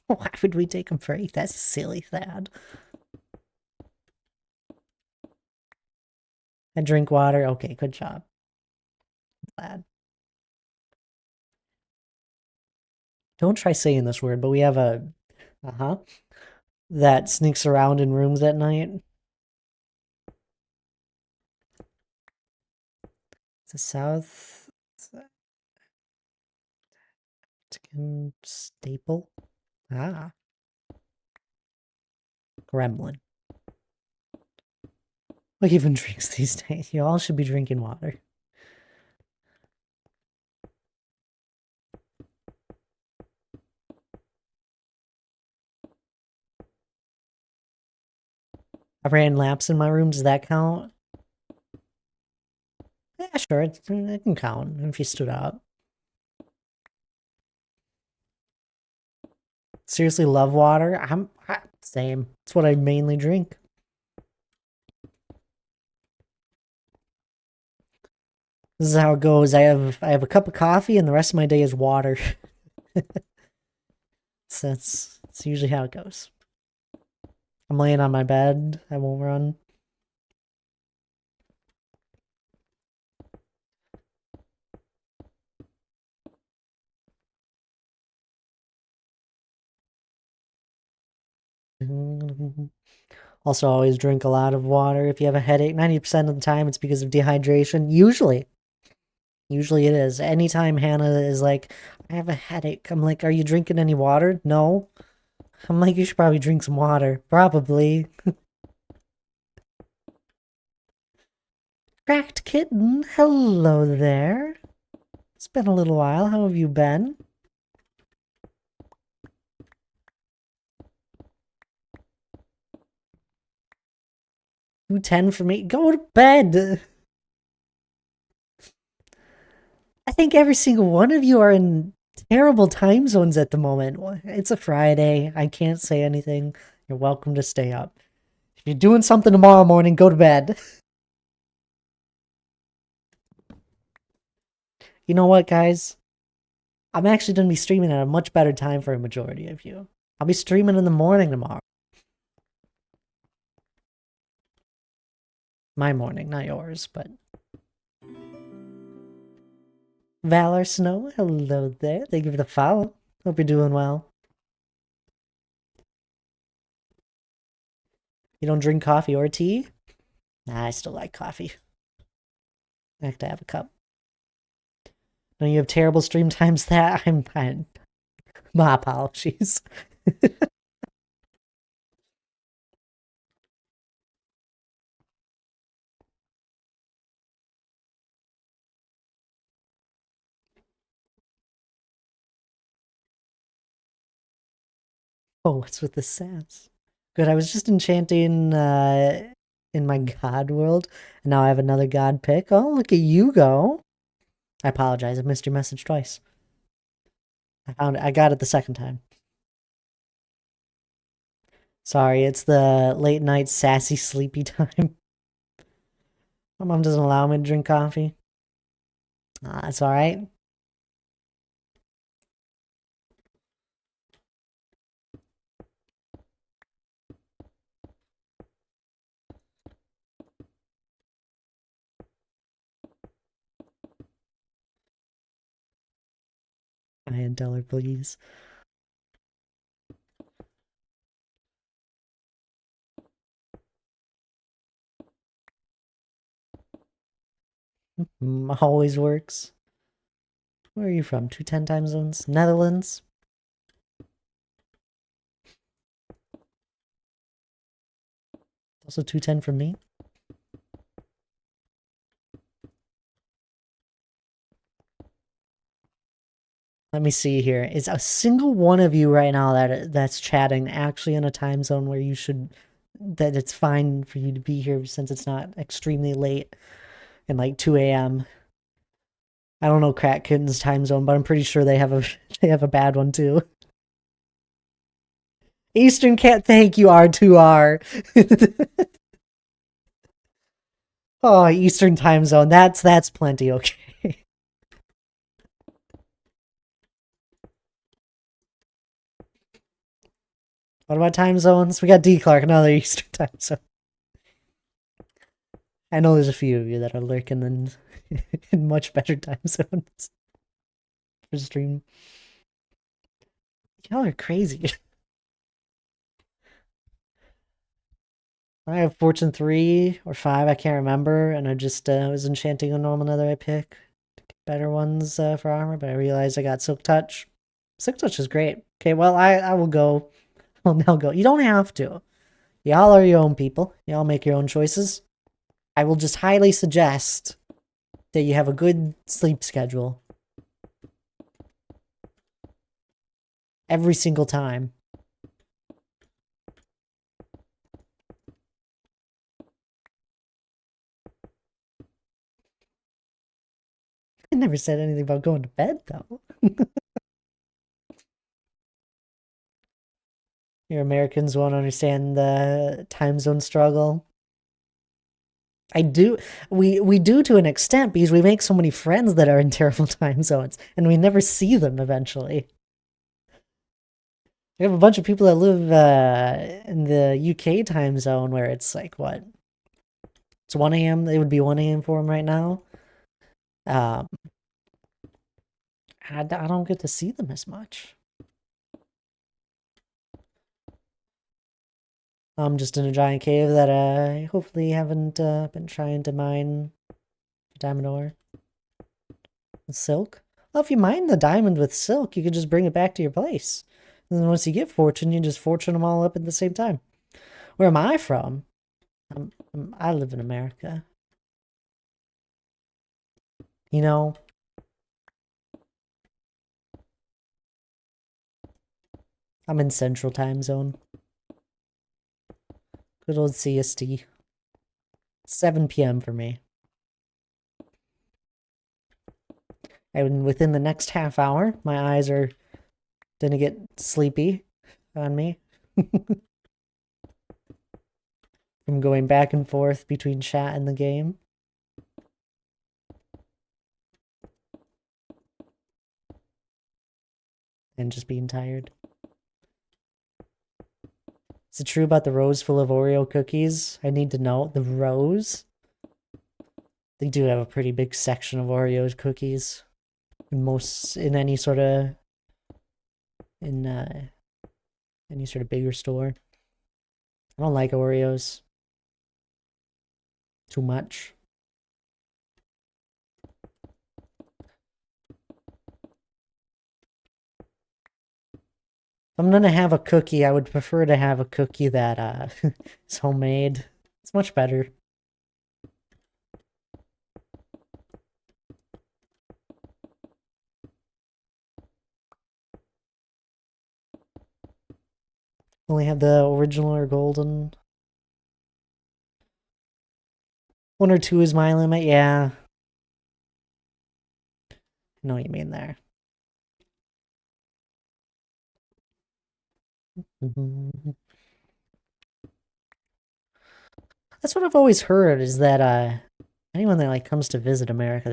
Why would we take a break? That's silly, Thad. I drink water. Okay, good job. I'm glad. Don't try saying this word, but we have a... that sneaks around in rooms at night. It's a South Mexican staple. Ah. Gremlin. Who even drinks these days? You all should be drinking water. I ran laps in my room. Does that count? Yeah, sure. It can count if you stood up. Seriously, love water. Same. It's what I mainly drink. This is how it goes. I have a cup of coffee, and the rest of my day is water. So that's usually how it goes. I'm laying on my bed. I won't run. Also, always drink a lot of water. If you have a headache, 90% of the time it's because of dehydration. Usually it is. Anytime Hannah is like, I have a headache, I'm like, are you drinking any water? No. I'm like, you should probably drink some water. Probably. Cracked Kitten, hello there. It's been a little while. How have you been? Do 10 for me. Go to bed. I think every single one of you are in terrible time zones at the moment. It's a Friday. I can't say anything. You're welcome to stay up. If you're doing something tomorrow morning, go to bed. You know what, guys? I'm actually going to be streaming at a much better time for a majority of you. I'll be streaming in the morning tomorrow. My morning, not yours, but... Valor Snow, hello there. Thank you for the follow. Hope you're doing well. You don't drink coffee or tea? Nah, I still like coffee. I have to have a cup. No, you have terrible stream times that my apologies. Oh, what's with the sass? Good, I was just enchanting in my god world, and now I have another god pick. Oh, look at you go. I apologize, I missed your message twice. I got it the second time. Sorry, it's the late night sassy sleepy time. My mom doesn't allow me to drink coffee. That's alright. $1, please. Always works. Where are you from? 210 time zones? Netherlands? Also 210 from me? Let me see here. Is a single one of you right now that's chatting actually in a time zone where you should... that it's fine for you to be here since it's not extremely late and like 2 a.m.? I don't know Crack Kitten's time zone, but I'm pretty sure they have a bad one too. Eastern can't thank you, R2R. Oh, Eastern time zone. That's plenty, okay. What about time zones? We got D Clark, another Eastern time zone. I know there's a few of you that are lurking in much better time zones for stream. Y'all are crazy. I have Fortune 3 or 5, I can't remember, and I just was enchanting a normal nether I pick to get better ones for armor, but I realized I got Silk Touch. Silk Touch is great. Okay, well, I will go. I'll now go. You don't have to. Y'all are your own people. Y'all make your own choices. I will just highly suggest that you have a good sleep schedule. Every single time. I never said anything about going to bed, though. Your Americans won't understand the time zone struggle. I do. We do to an extent because we make so many friends that are in terrible time zones, and we never see them eventually. We have a bunch of people that live in the UK time zone where it's like, what? It's 1 a.m. It would be 1 a.m. for them right now. I don't get to see them as much. I'm just in a giant cave that I hopefully haven't been trying to mine diamond ore. Silk? Well, if you mine the diamond with silk, you could just bring it back to your place. And then once you get fortune, you just fortune them all up at the same time. Where am I from? I live in America. You know, I'm in Central Time Zone. Good old CST. 7 p.m. for me. And within the next half hour, my eyes are gonna get sleepy on me. From going back and forth between chat and the game. And just being tired. Is it true about the rose full of Oreo cookies? I need to know. The rose? They do have a pretty big section of Oreos cookies in any sort of bigger store. I don't like Oreos too much. If I'm gonna have a cookie, I would prefer to have a cookie that is homemade. It's much better. Only have the original or golden. 1 or 2 is my limit, yeah. I know what you mean there. That's what I've always heard, is that anyone that like comes to visit America,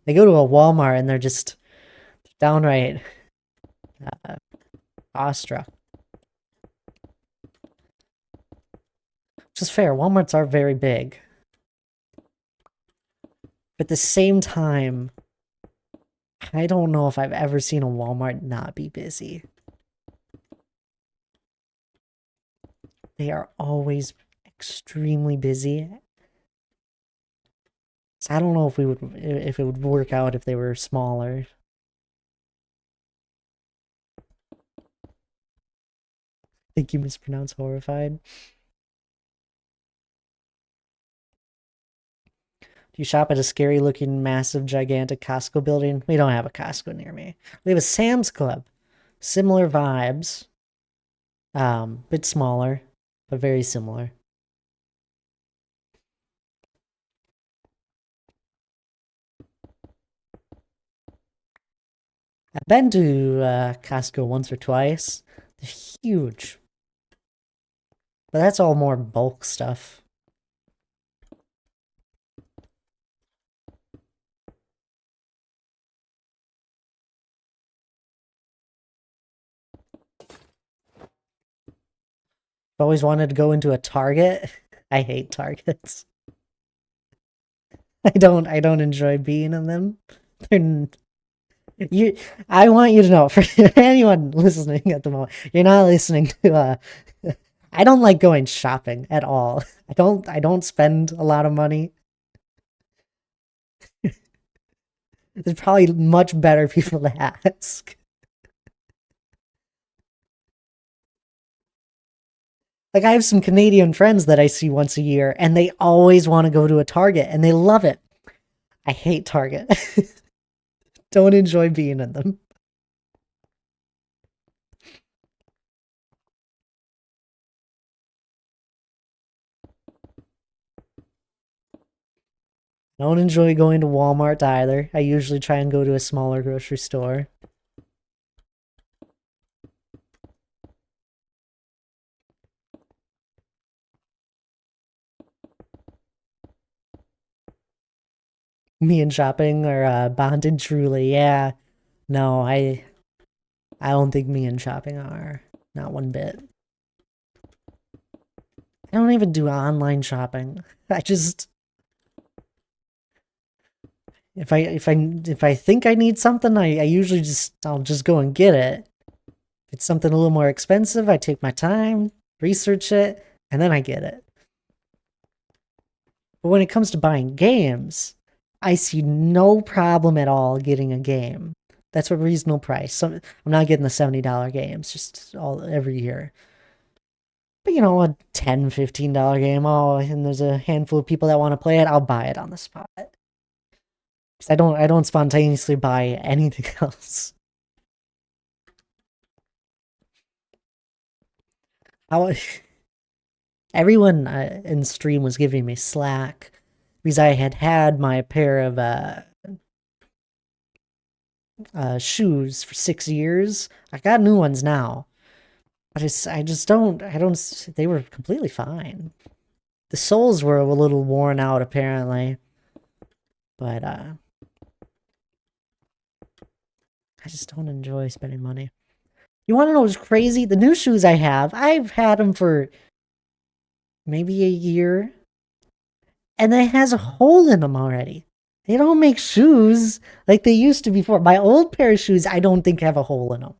they go to a Walmart and they're just downright awestruck. Which is fair. Walmarts are very big. But at the same time, I don't know if I've ever seen a Walmart not be busy. They are always extremely busy. So I don't know if it would work out if they were smaller. I think you mispronounced horrified. Do you shop at a scary looking, massive, gigantic Costco building? We don't have a Costco near me. We have a Sam's Club. Similar vibes. Bit smaller, but very similar. I've been to Costco once or twice. They're huge. But that's all more bulk stuff. I've always wanted to go into a Target. I hate Targets. I don't enjoy being in them. I want you to know, for anyone listening at the moment, you're not listening to I don't like going shopping at all. I don't spend a lot of money. There's probably much better people to ask. Like, I have some Canadian friends that I see once a year, and they always want to go to a Target, and they love it. I hate Target. Don't enjoy being in them. I don't enjoy going to Walmart either. I usually try and go to a smaller grocery store. Me and shopping are bonded truly, yeah. No, I don't think me and shopping are. Not one bit. I don't even do online shopping. I just if I think I need something, I usually I'll just go and get it. If it's something a little more expensive, I take my time, research it, and then I get it. But when it comes to buying games, I see no problem at all getting a game. That's a reasonable price. I'm not getting the $70 games just every year. But you know, a $10, $15 game, and there's a handful of people that want to play it, I'll buy it on the spot. Because I don't spontaneously buy anything else. Everyone in stream was giving me slack because I had my pair of shoes for 6 years. I got new ones now, but I don't. They were completely fine. The soles were a little worn out apparently, but I just don't enjoy spending money. You want to know what's crazy? The new shoes I've had them for maybe a year. And it has a hole in them already. They don't make shoes like they used to before. My old pair of shoes, I don't think have a hole in them.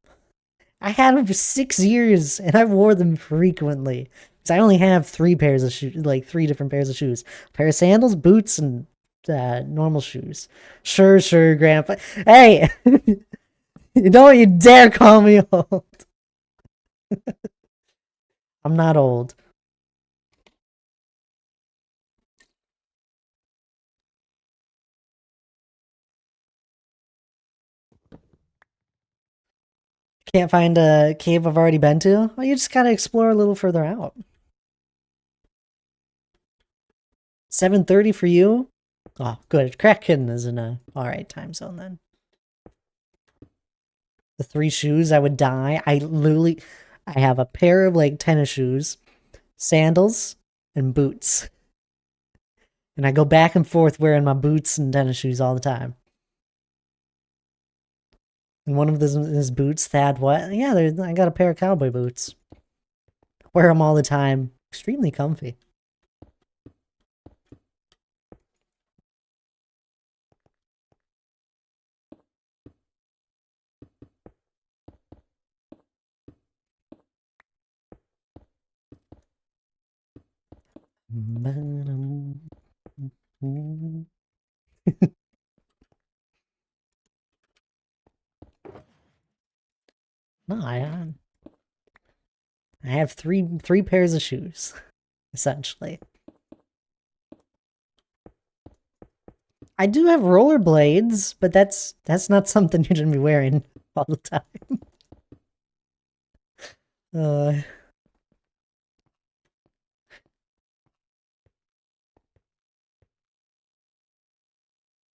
I had them for 6 years and I wore them frequently. Because I only have 3 pairs of shoes, like 3 different pairs of shoes. A pair of sandals, boots, and normal shoes. Sure, Grandpa. Hey! You don't you dare call me old. I'm not old. Can't find a cave I've already been to? Well, you just gotta explore a little further out. 7:30 for you? Oh, good. Crack Kitten is in a alright time zone then. The 3 shoes, I would die. I have a pair of like tennis shoes, sandals, and boots. And I go back and forth wearing my boots and tennis shoes all the time. And one of his boots, Thad, what? Yeah, I got a pair of cowboy boots. Wear them all the time. Extremely comfy. No, I have three pairs of shoes, essentially. I do have rollerblades, but that's not something you're gonna be wearing all the time.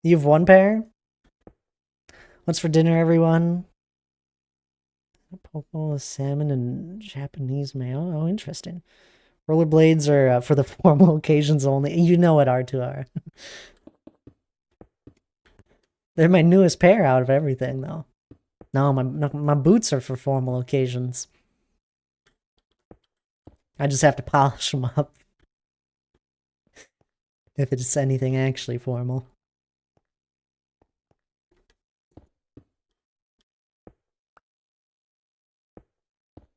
You have 1 pair? What's for dinner, everyone? Popo, salmon, and Japanese mayo. Oh, interesting. Rollerblades are for the formal occasions only. You know what R2 are. They're my newest pair out of everything, though. No, my boots are for formal occasions. I just have to polish them up. If it's anything actually formal.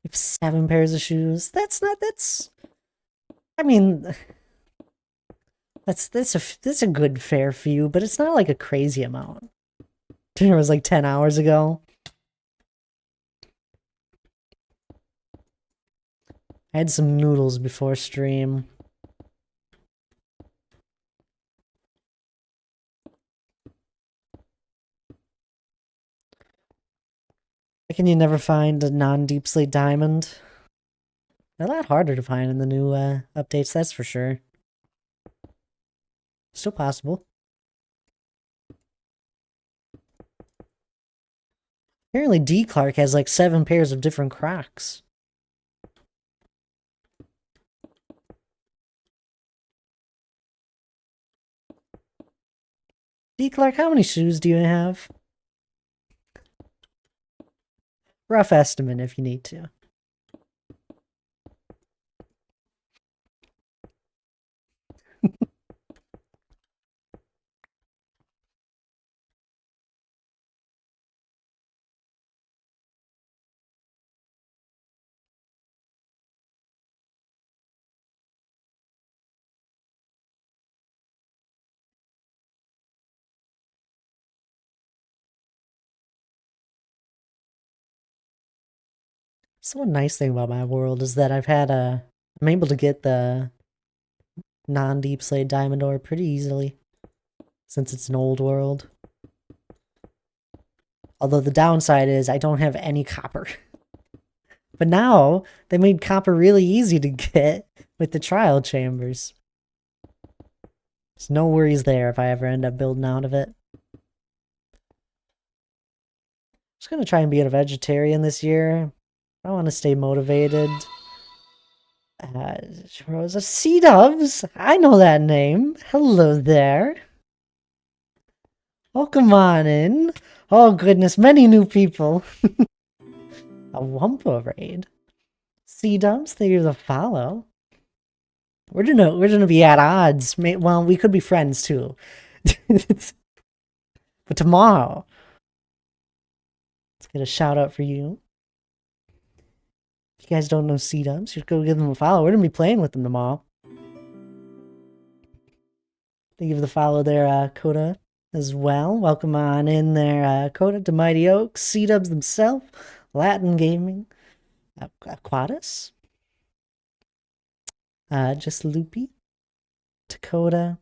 You have 7 pairs of shoes. I mean, that's a good fair few, but it's not like a crazy amount. Dinner was like 10 hours ago. I had some noodles before stream. Why can you never find a non-deep slate diamond? They're a lot harder to find in the new updates, that's for sure. Still possible. Apparently D. Clark has like 7 pairs of different Crocs. D. Clark, how many shoes do you have? Rough estimate if you need to. So one nice thing about my world is that I'm able to get the non-deep slate diamond ore pretty easily, since it's an old world. Although the downside is I don't have any copper. But now, they made copper really easy to get with the trial chambers. There's no worries there if I ever end up building out of it. Just gonna try and be a vegetarian this year. I want to stay motivated. Rosa Sea Doves! I know that name. Hello there. Welcome on in. Oh goodness, many new people. A Wumpa raid. Sea Doves, thank you for the follow. We're gonna be at odds. Well, we could be friends too. But tomorrow, let's get a shout out for you. If you guys don't know C-Dubs, you should go give them a follow. We're gonna be playing with them tomorrow. They give the follow there, Coda as well. Welcome on in there, Coda to Mighty Oaks, C-Dubs themselves, Latin Gaming, Aquatus, Just Loopy, Dakota,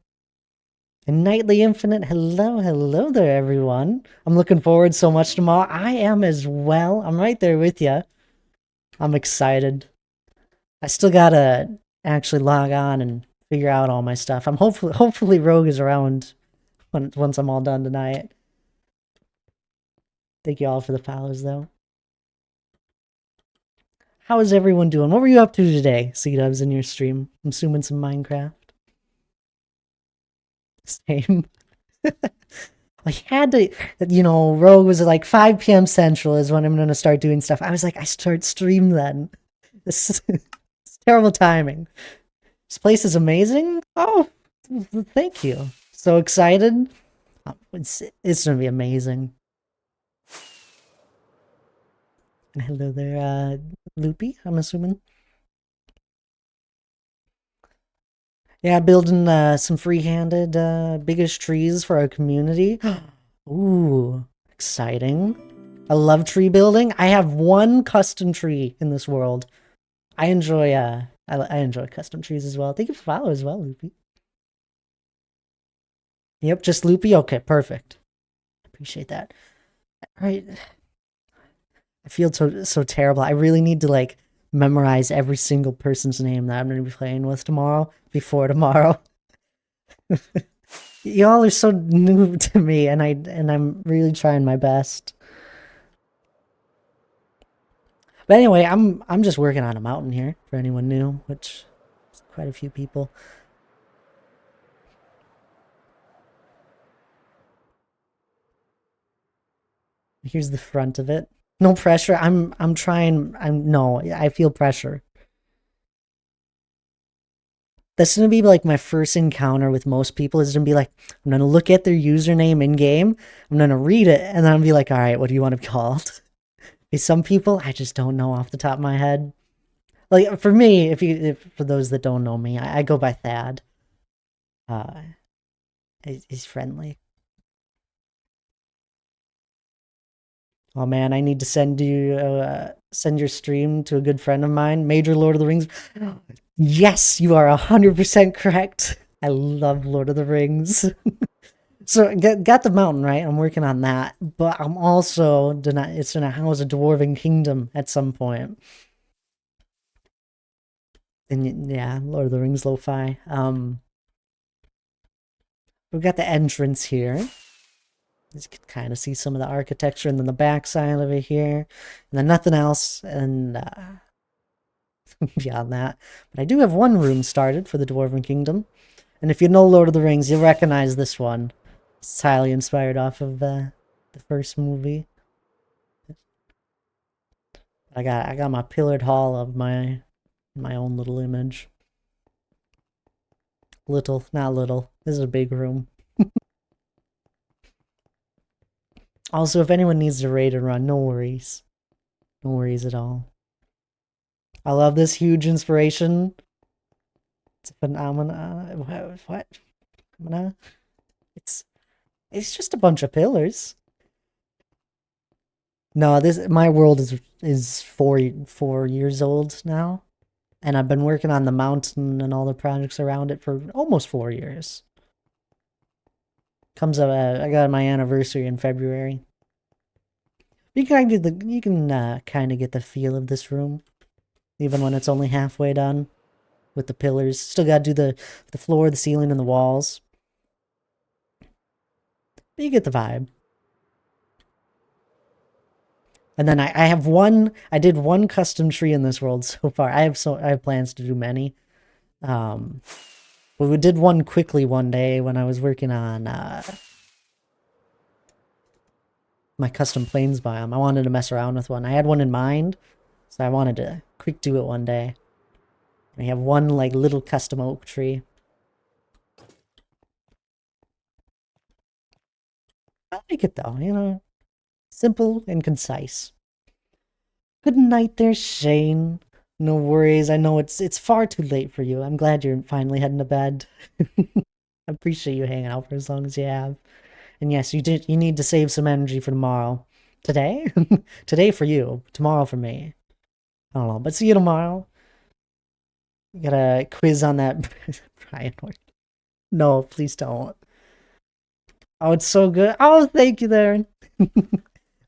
and Nightly Infinite. Hello there, everyone. I'm looking forward so much tomorrow. I am as well. I'm right there with you. I'm excited. I still gotta actually log on and figure out all my stuff. I'm hopefully Rogue is around once I'm all done tonight. Thank you all for the follows, though. How is everyone doing? What were you up to today, C-Dubs, in your stream? I'm assuming some Minecraft. Same. I had to, Rogue was at like 5 p.m. Central is when I'm going to start doing stuff. I was like, I start stream then. This is it's terrible timing. This place is amazing. Oh, thank you. So excited. It's going to be amazing. And hello there, Loopy, I'm assuming. Yeah, building some free-handed biggest trees for our community. Ooh, exciting. I love tree building. I have one custom tree in this world. I enjoy I enjoy custom trees as well. Thank you for follow as well, Loopy. Yep, just Loopy. Okay, perfect. Appreciate that. All right. I feel so terrible. I really need to like memorize every single person's name that I'm going to be playing with tomorrow before tomorrow. Y'all are so new to me, and I'm really trying my best. But anyway, I'm just working on a mountain here for anyone new, which is quite a few people. Here's the front of it. No pressure. I'm trying. I feel pressure. That's gonna be like my first encounter with most people is gonna be like, I'm gonna look at their username in game, I'm gonna read it, and then I'm gonna be like, all right, what do you want to be called? Some people I just don't know off the top of my head. Like for me, for those that don't know me, I go by Thad. He's friendly. Oh man, I need to send your stream to a good friend of mine, Major Lord of the Rings. Yes, you are 100% correct. I love Lord of the Rings. So got the mountain right. I'm working on that, but I'm also it's gonna house a dwarven kingdom at some point. And yeah, Lord of the Rings lo-fi. We've got the entrance here. You can kind of see some of the architecture, and then the back side over here, and then nothing else, and beyond that. But I do have one room started for the Dwarven Kingdom, and if you know Lord of the Rings, you'll recognize this one. It's highly inspired off of the first movie. I got my pillared hall of my own little image. Little, not little. This is a big room. Also, if anyone needs to raid and run, no worries. No worries at all. I love this huge inspiration. It's a phenomenon. What? It's just a bunch of pillars. No, my world is 4 years old now, and I've been working on the mountain and all the projects around it for almost 4 years. Comes up, I got my anniversary in February. You can kind of get the feel of this room, even when it's only halfway done with the pillars. Still got to do the floor, the ceiling, and the walls. But you get the vibe. And then I did one custom tree in this world so far. I have plans to do many. But we did one quickly one day when I was working on my custom plains biome. I wanted to mess around with one. I had one in mind, so I wanted to quick do it one day. We have one, like, little custom oak tree. I like it, though, you know? Simple and concise. Good night there, Shane. No worries, I know it's far too late for you. I'm glad you're finally heading to bed. I appreciate you hanging out for as long as you have. And yes, you need to save some energy for tomorrow. Today? Today for you, tomorrow for me. I don't know, but see you tomorrow. You got a quiz on that Brian. No, please don't. Oh, it's so good. Oh, thank you there.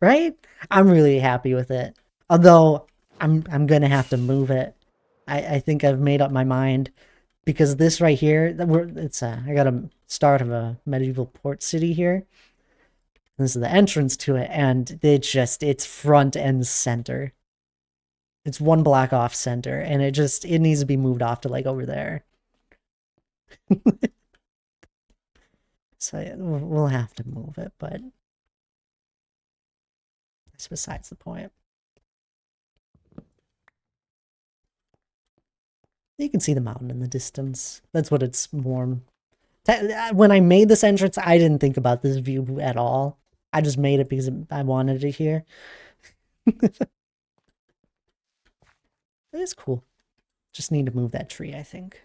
Right? I'm really happy with it. Although I'm gonna have to move it. I think I've made up my mind because this right here, I got a start of a medieval port city here. This is the entrance to it, and it's front and center. It's one block off center, and it needs to be moved off to like over there. So yeah, we'll have to move it, but that's besides the point. You can see the mountain in the distance. That's what it's more. When I made this entrance, I didn't think about this view at all. I just made it because I wanted it here. It's cool. Just need to move that tree, I think.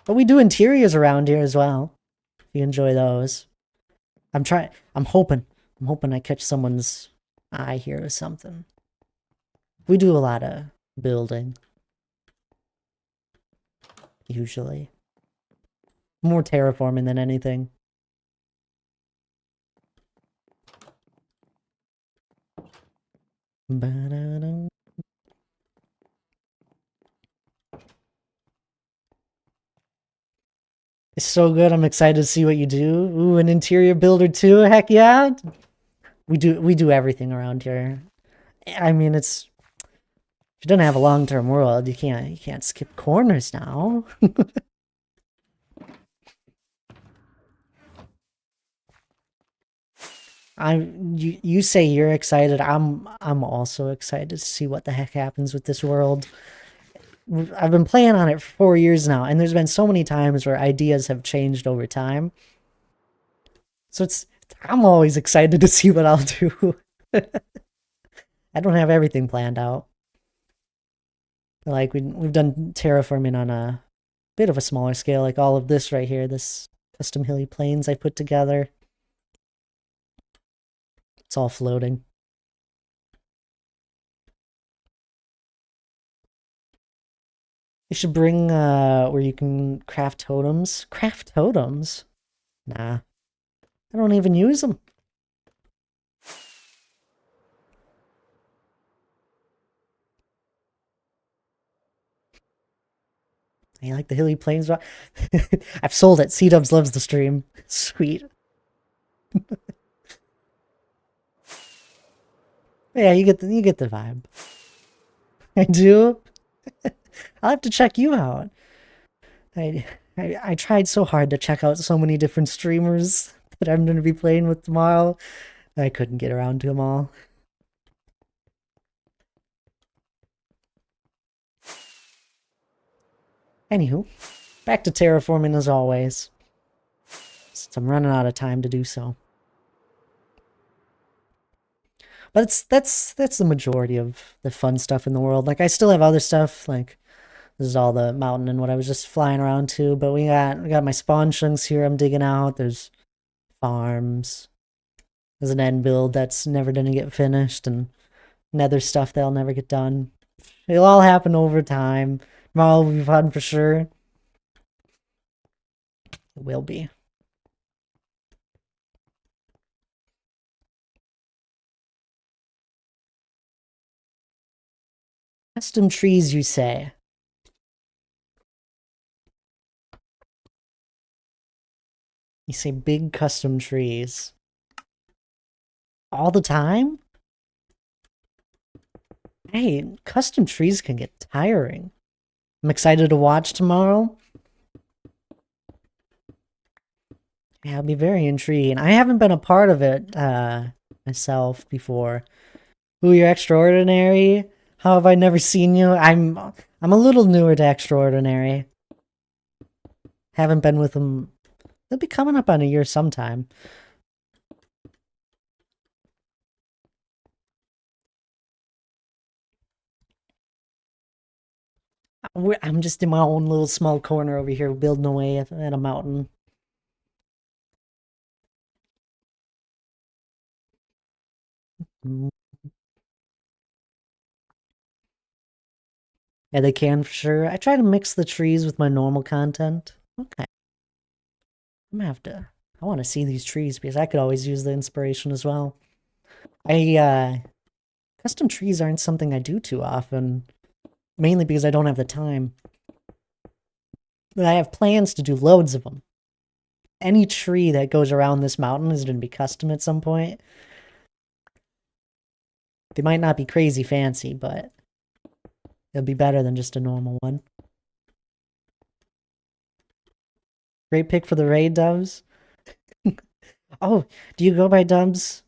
But we do interiors around here as well. If you enjoy those. I'm hoping I catch someone's eye here or something. We do a lot of building. Usually. More terraforming than anything. Ba-da-dum. It's so good. I'm excited to see what you do. Ooh, an interior builder too. Heck yeah. We do everything around here. I mean, if you don't have a long-term world, you can't skip corners now. You say you're excited. I'm also excited to see what the heck happens with this world. I've been playing on it for 4 years now, and there's been so many times where ideas have changed over time. So I'm always excited to see what I'll do. I don't have everything planned out. Like we've done terraforming on a bit of a smaller scale, like all of this right here, this custom hilly plains I put together. It's all floating. You should bring where you can craft totems. Craft totems? Nah. I don't even use them. You like the hilly plains? I've sold it. C-Dubs loves the stream. Sweet. Yeah, you get the vibe. I do. I'll have to check you out. I tried so hard to check out so many different streamers that I'm going to be playing with tomorrow. I couldn't get around to them all. Anywho, back to terraforming as always. Since I'm running out of time to do so. But that's the majority of the fun stuff in the world. Like I still have other stuff, like this is all the mountain and what I was just flying around to, but we got my spawn chunks here I'm digging out. There's farms. There's an end build that's never gonna get finished, and nether stuff that'll never get done. It'll all happen over time. Tomorrow will be fun for sure. It will be. Custom trees, you say? You say big custom trees. All the time? Hey, custom trees can get tiring. I'm excited to watch tomorrow. Yeah, I'll be very intrigued. I haven't been a part of it myself before. Ooh, you're extraordinary. How have I never seen you? I'm a little newer to Extraordinary. Haven't been with them. They'll be coming up on a year sometime. I'm just in my own little small corner over here building away at a mountain. Yeah, they can for sure. I try to mix the trees with my normal content. Okay. I'm gonna have to. I want to see these trees because I could always use the inspiration as well. Custom trees aren't something I do too often, mainly because I don't have the time. But I have plans to do loads of them. Any tree that goes around this mountain is going to be custom at some point. They might not be crazy fancy, but it'll be better than just a normal one. Great pick for the raid, Dubs. Oh, do you go by Dubs?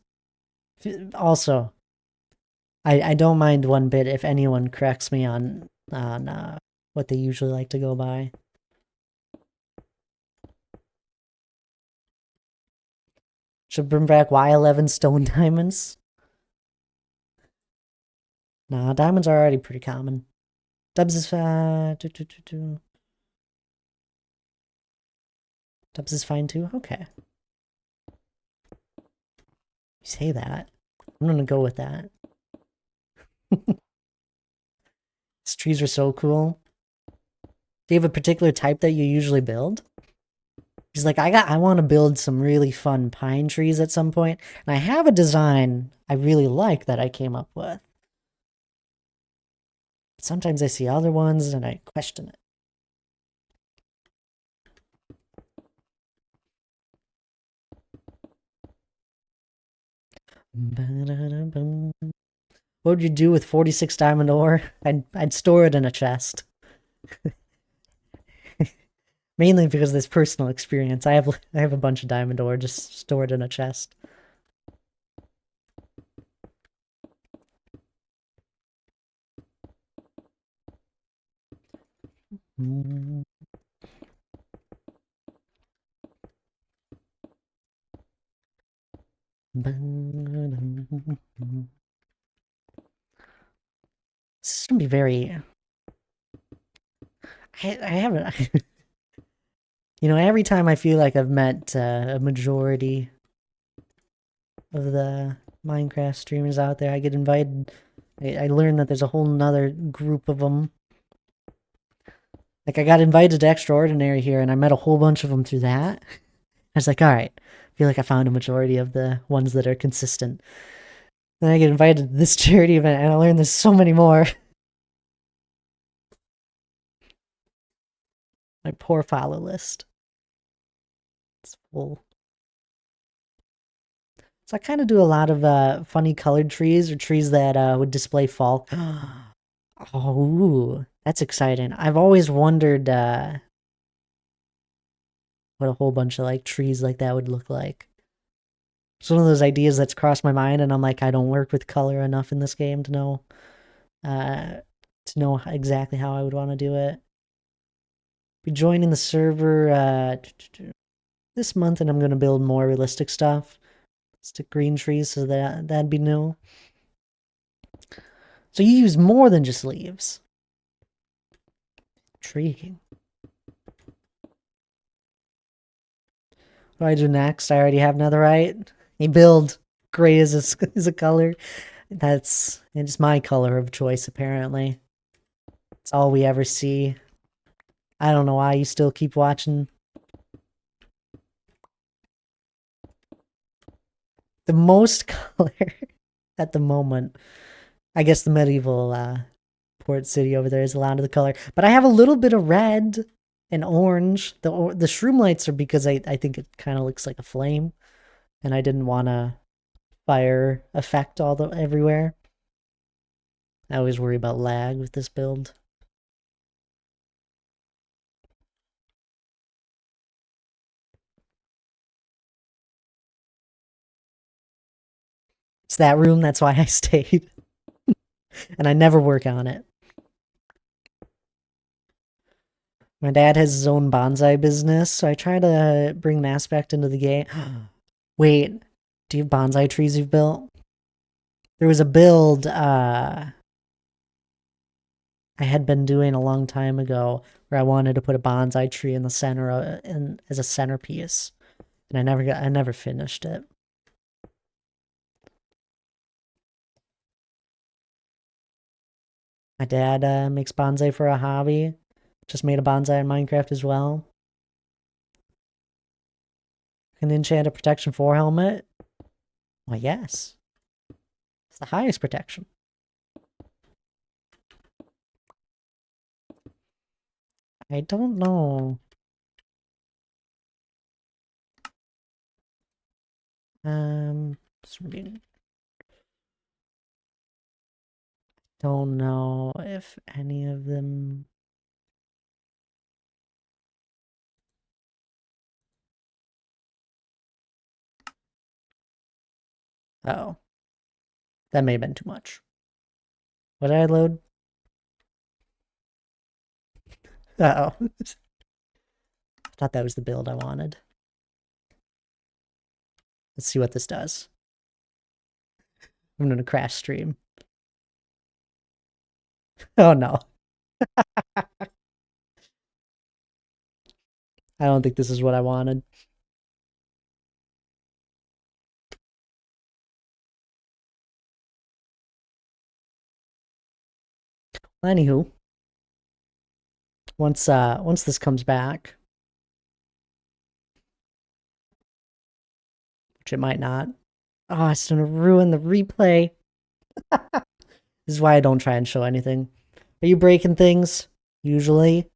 Also, I don't mind one bit if anyone corrects me on what they usually like to go by. Should bring back Y11 stone diamonds. Nah, diamonds are already pretty common. Dubs is Dubs is fine too. Okay, you say that. I'm gonna go with that. These trees are so cool. Do you have a particular type that you usually build? He's like, I want to build some really fun pine trees at some point, and I have a design I really like that I came up with. But sometimes I see other ones and I question it. What would you do with 46 diamond ore? I'd store it in a chest. Mainly because of this personal experience. I have a bunch of diamond ore just stored in a chest. This is gonna be very. I haven't. You know, every time I feel like I've met a majority of the Minecraft streamers out there, I get invited. I learn that there's a whole nother group of them. Like, I got invited to Extraordinary here, and I met a whole bunch of them through that. I was like, all right, I feel like I found a majority of the ones that are consistent. Then I get invited to this charity event, and I learn there's so many more. My poor follow list. It's full. So I kind of do a lot of funny colored trees or trees that would display fall. Oh, that's exciting. I've always wondered what a whole bunch of like trees like that would look like. It's one of those ideas that's crossed my mind, and I'm like, I don't work with color enough in this game uh, to know exactly how I would want to do it. Be joining the server this month, and I'm gonna build more realistic stuff. Stick green trees, so that'd be new. So you use more than just leaves. Intriguing. What do I do next? I already have netherite. You build. Gray is a color. It's my color of choice, apparently. It's all we ever see. I don't know why you still keep watching. The most color at the moment. I guess the medieval port city over there is a lot of the color. But I have a little bit of red and orange. The shroom lights are because I think it kind of looks like a flame. And I didn't want a fire effect everywhere. I always worry about lag with this build. It's that room, that's why I stayed. And I never work on it. My dad has his own bonsai business, so I try to bring an aspect into the game. Wait, do you have bonsai trees you've built? There was a build I had been doing a long time ago where I wanted to put a bonsai tree in the center as a centerpiece, and I never finished it. My dad makes bonsai for a hobby. Just made a bonsai in Minecraft as well. Can enchant a protection 4 helmet? Well, yes. It's the highest protection. I don't know. Don't know if any of them. Oh. That may have been too much. What did I load? Uh oh. I thought that was the build I wanted. Let's see what this does. I'm gonna crash stream. Oh no. I don't think this is what I wanted. Anywho, once this comes back, which it might not. Oh, it's gonna ruin the replay. This is why I don't try and show anything. Are you breaking things? Usually.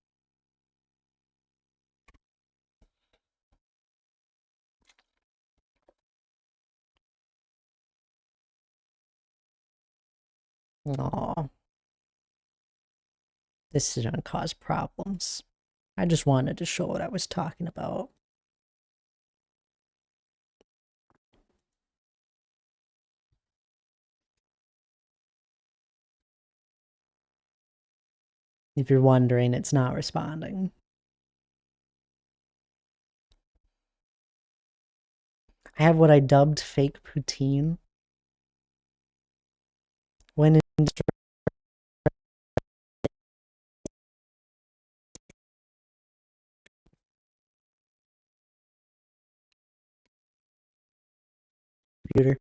Aw. This is gonna cause problems. I just wanted to show what I was talking about. If you're wondering, it's not responding. I have what I dubbed fake poutine. When in computer.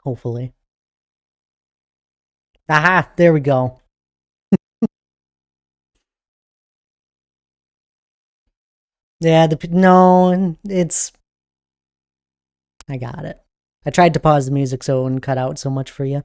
Hopefully. Aha, there we go. Yeah, no, it's... I got it. I tried to pause the music so it wouldn't cut out so much for you.